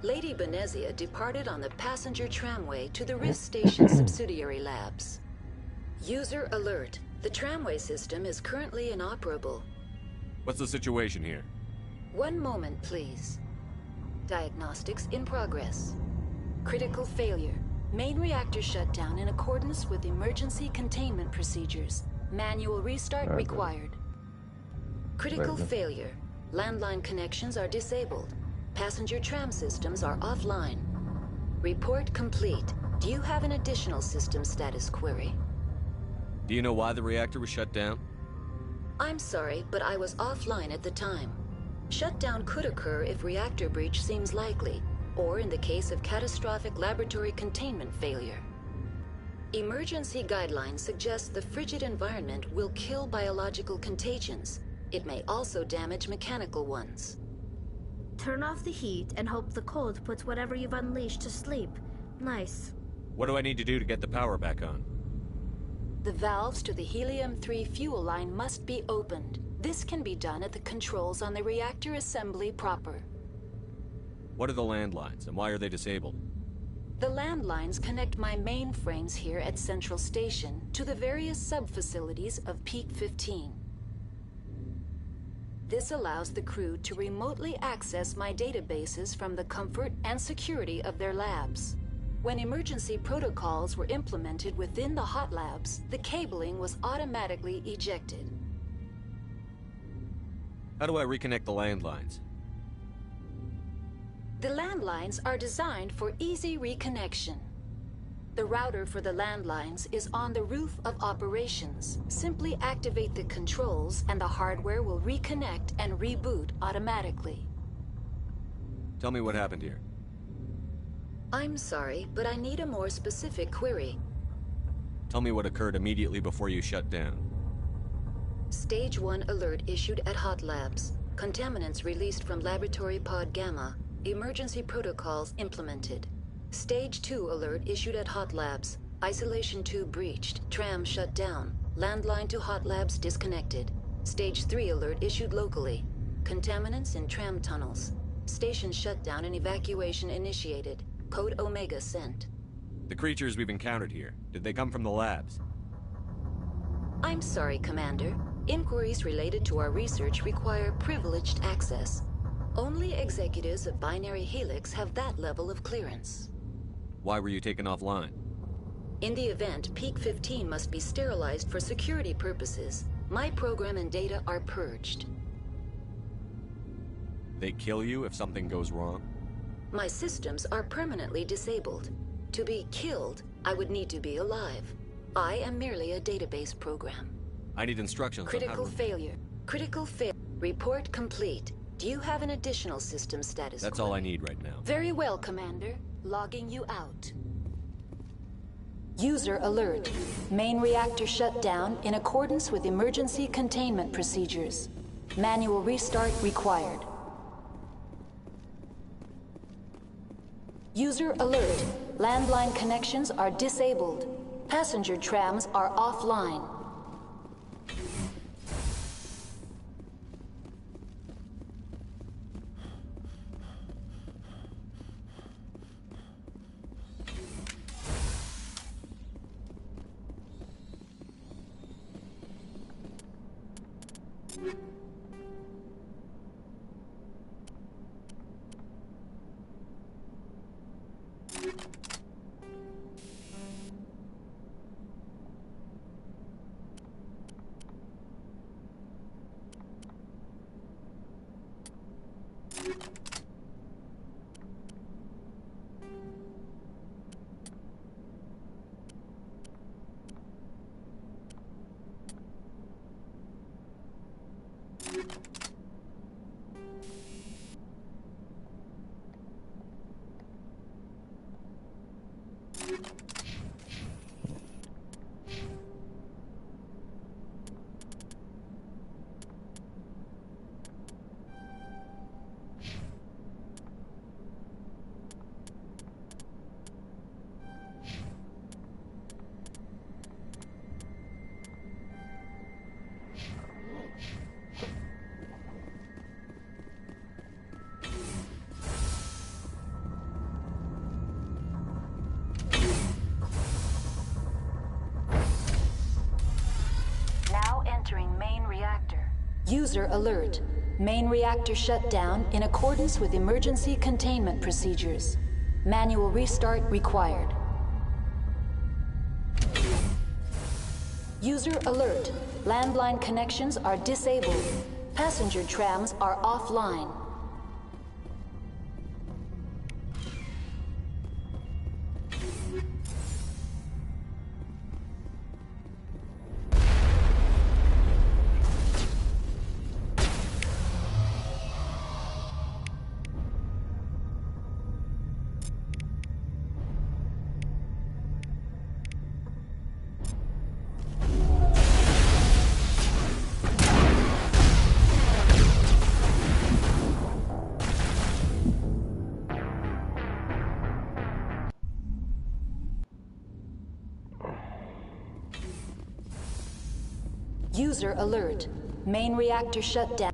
Lady Benezia departed on the passenger tramway to the Rift Station subsidiary labs. User alert. The tramway system is currently inoperable.
What's the situation here?
One moment, please. Diagnostics in progress. Critical failure. Main reactor shut down in accordance with emergency containment procedures. Manual restart required. Critical failure. Landline connections are disabled. Passenger tram systems are offline. Report complete. Do you have an additional system status query?
Do you know why the reactor was shut down?
I'm sorry, but I was offline at the time. Shutdown could occur if reactor breach seems likely, or in the case of catastrophic laboratory containment failure. Emergency guidelines suggest the frigid environment will kill biological contagions. It may also damage mechanical ones.
Turn off the heat and hope the cold puts whatever you've unleashed to sleep. Nice.
What do I need to do to get the power back on?
The valves to the helium-3 fuel line must be opened. This can be done at the controls on the reactor assembly proper.
What are the landlines, and why are they disabled?
The landlines connect my mainframes here at Central Station to the various sub-facilities of Peak 15. This allows the crew to remotely access my databases from the comfort and security of their labs. When emergency protocols were implemented within the hot labs, the cabling was automatically ejected.
How do I reconnect the landlines?
The landlines are designed for easy reconnection. The router for the landlines is on the roof of operations. Simply activate the controls and the hardware will reconnect and reboot automatically.
Tell me what happened here.
I'm sorry, but I need a more specific query.
Tell me what occurred immediately before you shut down.
Stage 1 alert issued at Hot Labs. Contaminants released from Laboratory Pod Gamma. Emergency protocols implemented. Stage 2 alert issued at Hot Labs. Isolation tube breached. Tram shut down. Landline to Hot Labs disconnected. Stage 3 alert issued locally. Contaminants in tram tunnels. Station shutdown and evacuation initiated. Code Omega sent.
The creatures we've encountered here, did they come from the labs?
I'm sorry, Commander. Inquiries related to our research require privileged access. Only executives of Binary Helix have that level of clearance.
Why were you taken offline?
In the event, Peak 15 must be sterilized for security purposes. My program and data are purged.
They kill you if something goes wrong?
My systems are permanently disabled. To be killed, I would need to be alive. I am merely a database program.
I need instructions on how
Critical failure. Critical failure. Report complete. Do you have an additional system status?
That's all I need right now.
Very well, Commander. Logging you out. User alert. Main reactor shut down in accordance with emergency containment procedures. Manual restart required. User alert. Landline connections are disabled. Passenger trams are offline. Entering main reactor. User alert. Main reactor shut down in accordance with emergency containment procedures. Manual restart required. User alert. Landline connections are disabled. Passenger trams are offline. User alert. Main reactor shut down.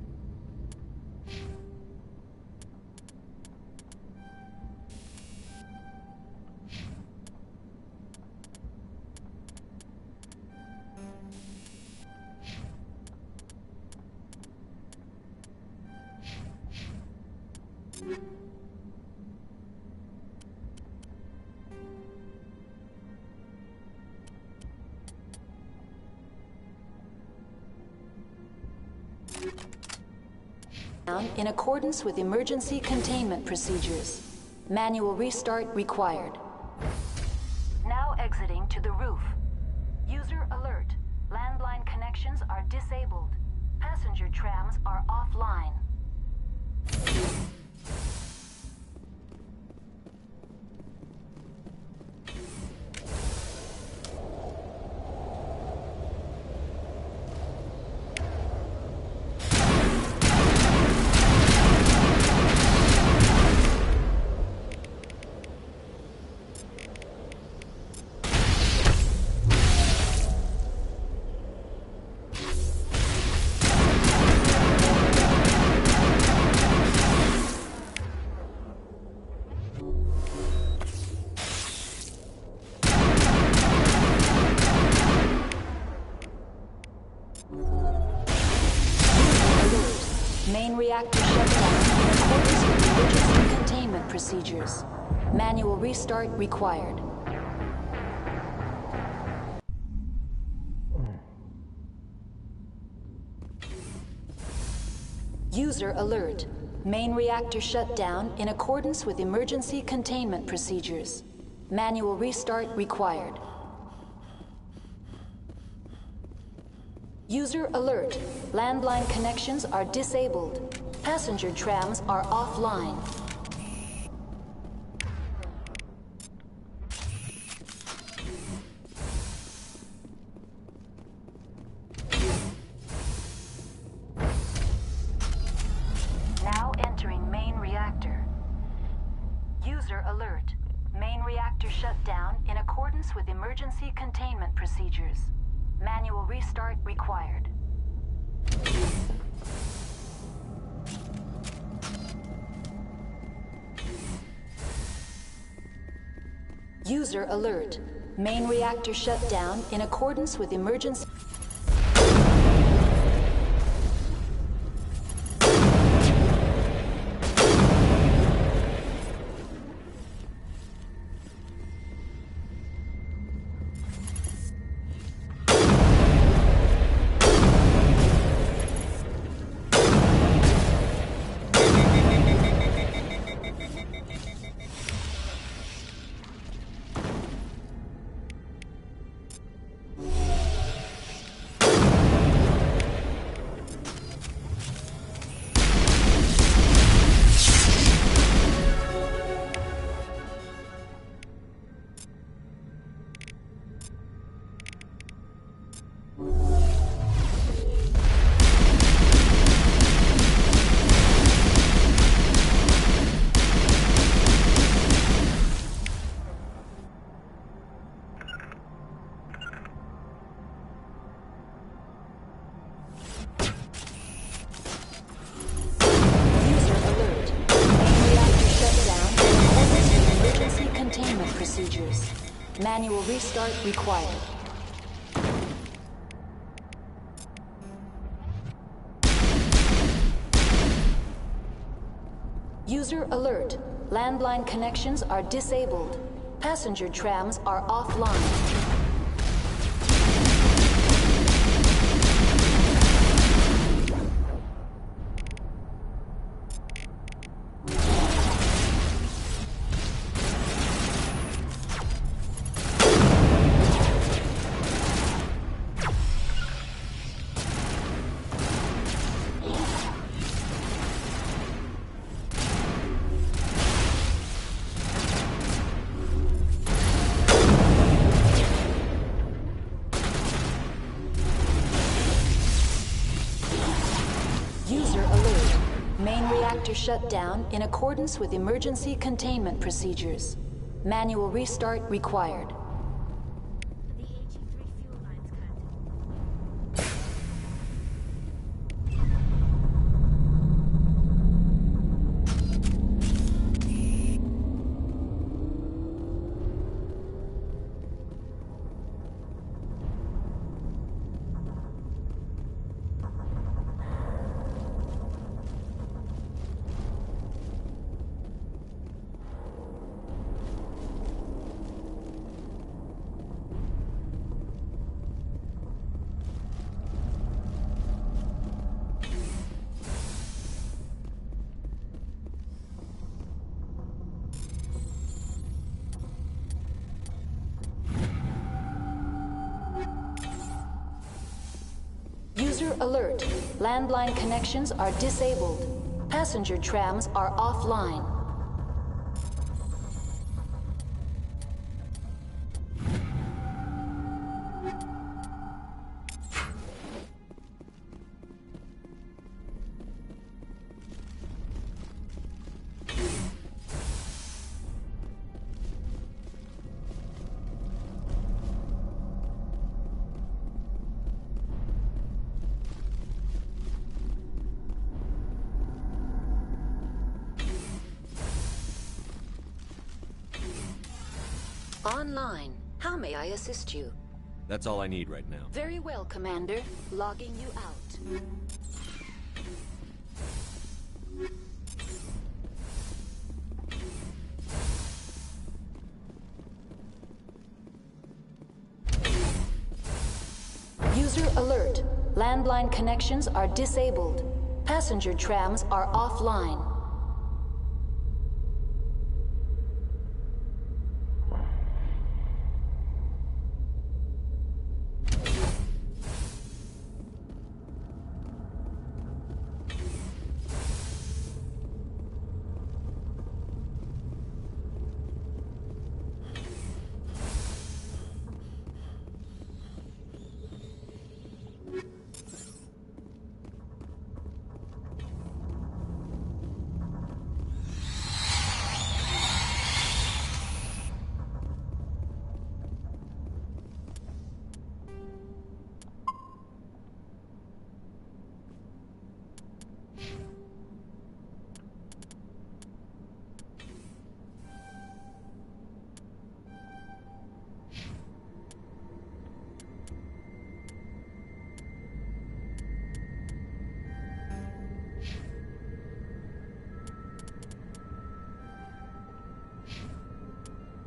In accordance with emergency containment procedures. Manual restart required. Now exiting to the roof. User alert. Landline connections are disabled. Passenger trams are offline. Main reactor shut down in accordance with emergency containment procedures. Manual restart required. User alert. Main reactor shut down in accordance with emergency containment procedures. Manual restart required. User alert. Landline connections are disabled. Passenger trams are offline. Now entering main reactor. User alert. Main reactor shut down in accordance with emergency containment procedures. Manual restart required. User alert. Main reactor shut down in accordance with emergency... Manual restart required. User alert. Landline connections are disabled. Passenger trams are offline. Shut down in accordance with emergency containment procedures. Manual restart required. User alert. Landline connections are disabled. Passenger trams are offline. Online. How may I assist you?
That's all I need right now.
Very well, Commander. Logging you out. User alert. Landline connections are disabled. Passenger trams are offline.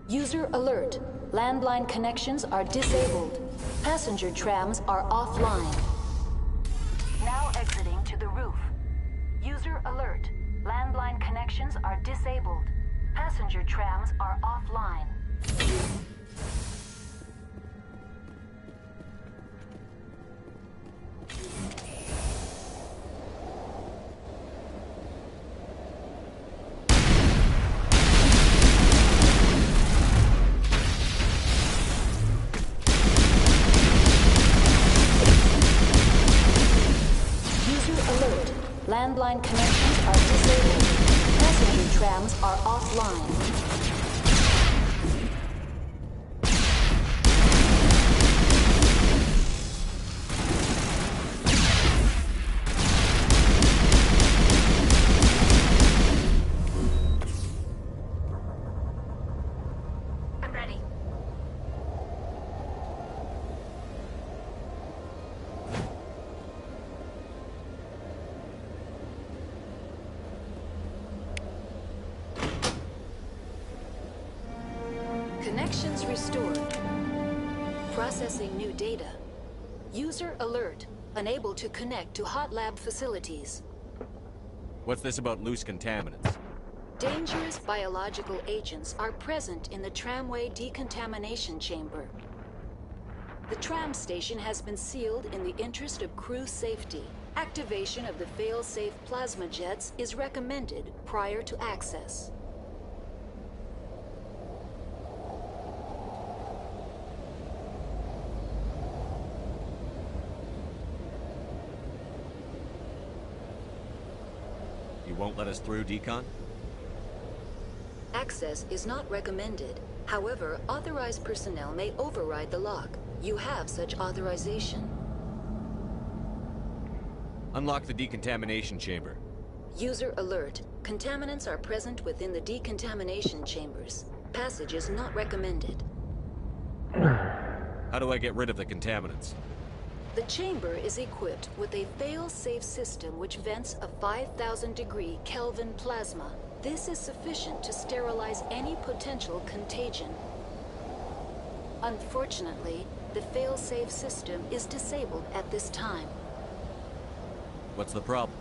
User alert. Landline connections are disabled. Passenger trams are offline. Now exiting to the roof. User alert. Landline connections are disabled. Passenger trams are offline. Landline connections are disabled. Passenger trams are offline.
I'm ready.
Connections restored. Processing new data. User alert. Unable to connect to hot lab facilities.
What's this about loose contaminants?
Dangerous biological agents are present in the tramway decontamination chamber. The tram station has been sealed in the interest of crew safety. Activation of the fail-safe plasma jets is recommended prior to access.
You won't let us through, Decon?
Access is not recommended. However, authorized personnel may override the lock. You have such authorization.
Unlock the decontamination chamber.
User alert. Contaminants are present within the decontamination chambers. Passage is not recommended.
How do I get rid of the contaminants?
The chamber is equipped with a fail-safe system which vents a 5,000-degree Kelvin plasma. This is sufficient to sterilize any potential contagion. Unfortunately, the fail-safe system is disabled at this time.
What's the problem?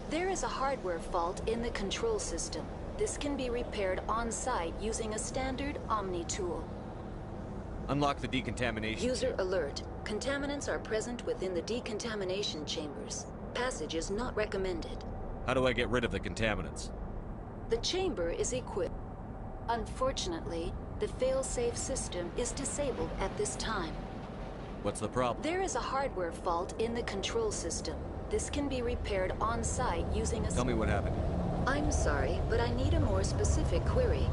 There is a hardware fault in the control system. This can be repaired on-site using a standard Omni tool.
Unlock the decontamination.
User alert. Contaminants are present within the decontamination chambers. Passage is not recommended.
How do I get rid of the contaminants?
The chamber is equipped. Unfortunately, the fail-safe system is disabled at this time.
What's the problem?
There is a hardware fault in the control system. This can be repaired on-site using a...
Tell me what happened.
I'm sorry, but I need a more specific query.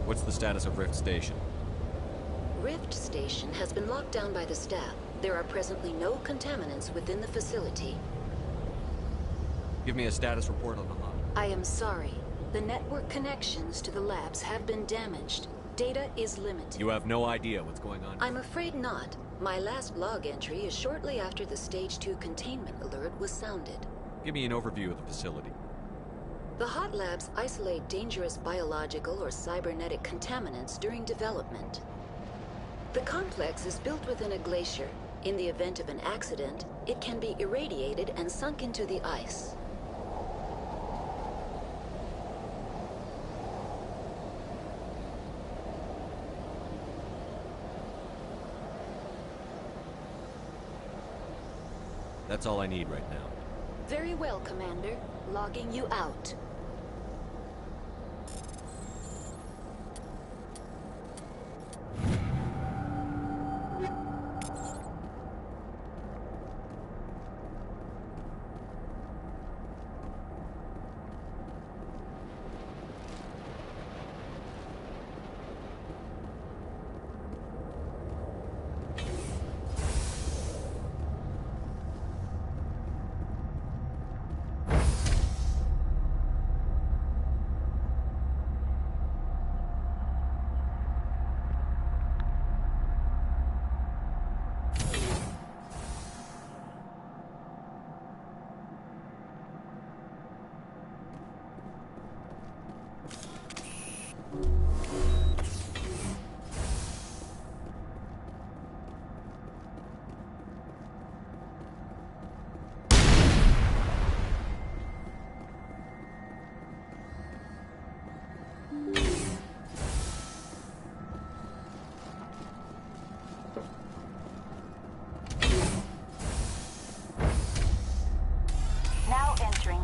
What's the status of Rift Station?
Rift Station has been locked down by the staff. There are presently no contaminants within the facility.
Give me a status report on the hub.
I am sorry. The network connections to the labs have been damaged. Data is limited.
You have no idea what's going on?
I'm afraid not. My last log entry is shortly after the Stage 2 containment alert was sounded.
Give me an overview of the facility.
The hot labs isolate dangerous biological or cybernetic contaminants during development. The complex is built within a glacier. In the event of an accident, it can be irradiated and sunk into the ice.
That's all I need right now.
Very well, Commander. Logging you out.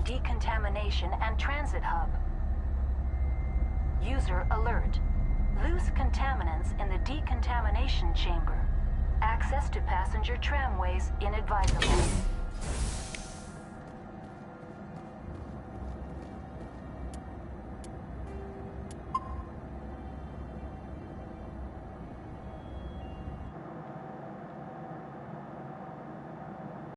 Decontamination and transit hub. User alert. Loose contaminants in the decontamination chamber. Access to passenger tramways inadvisable.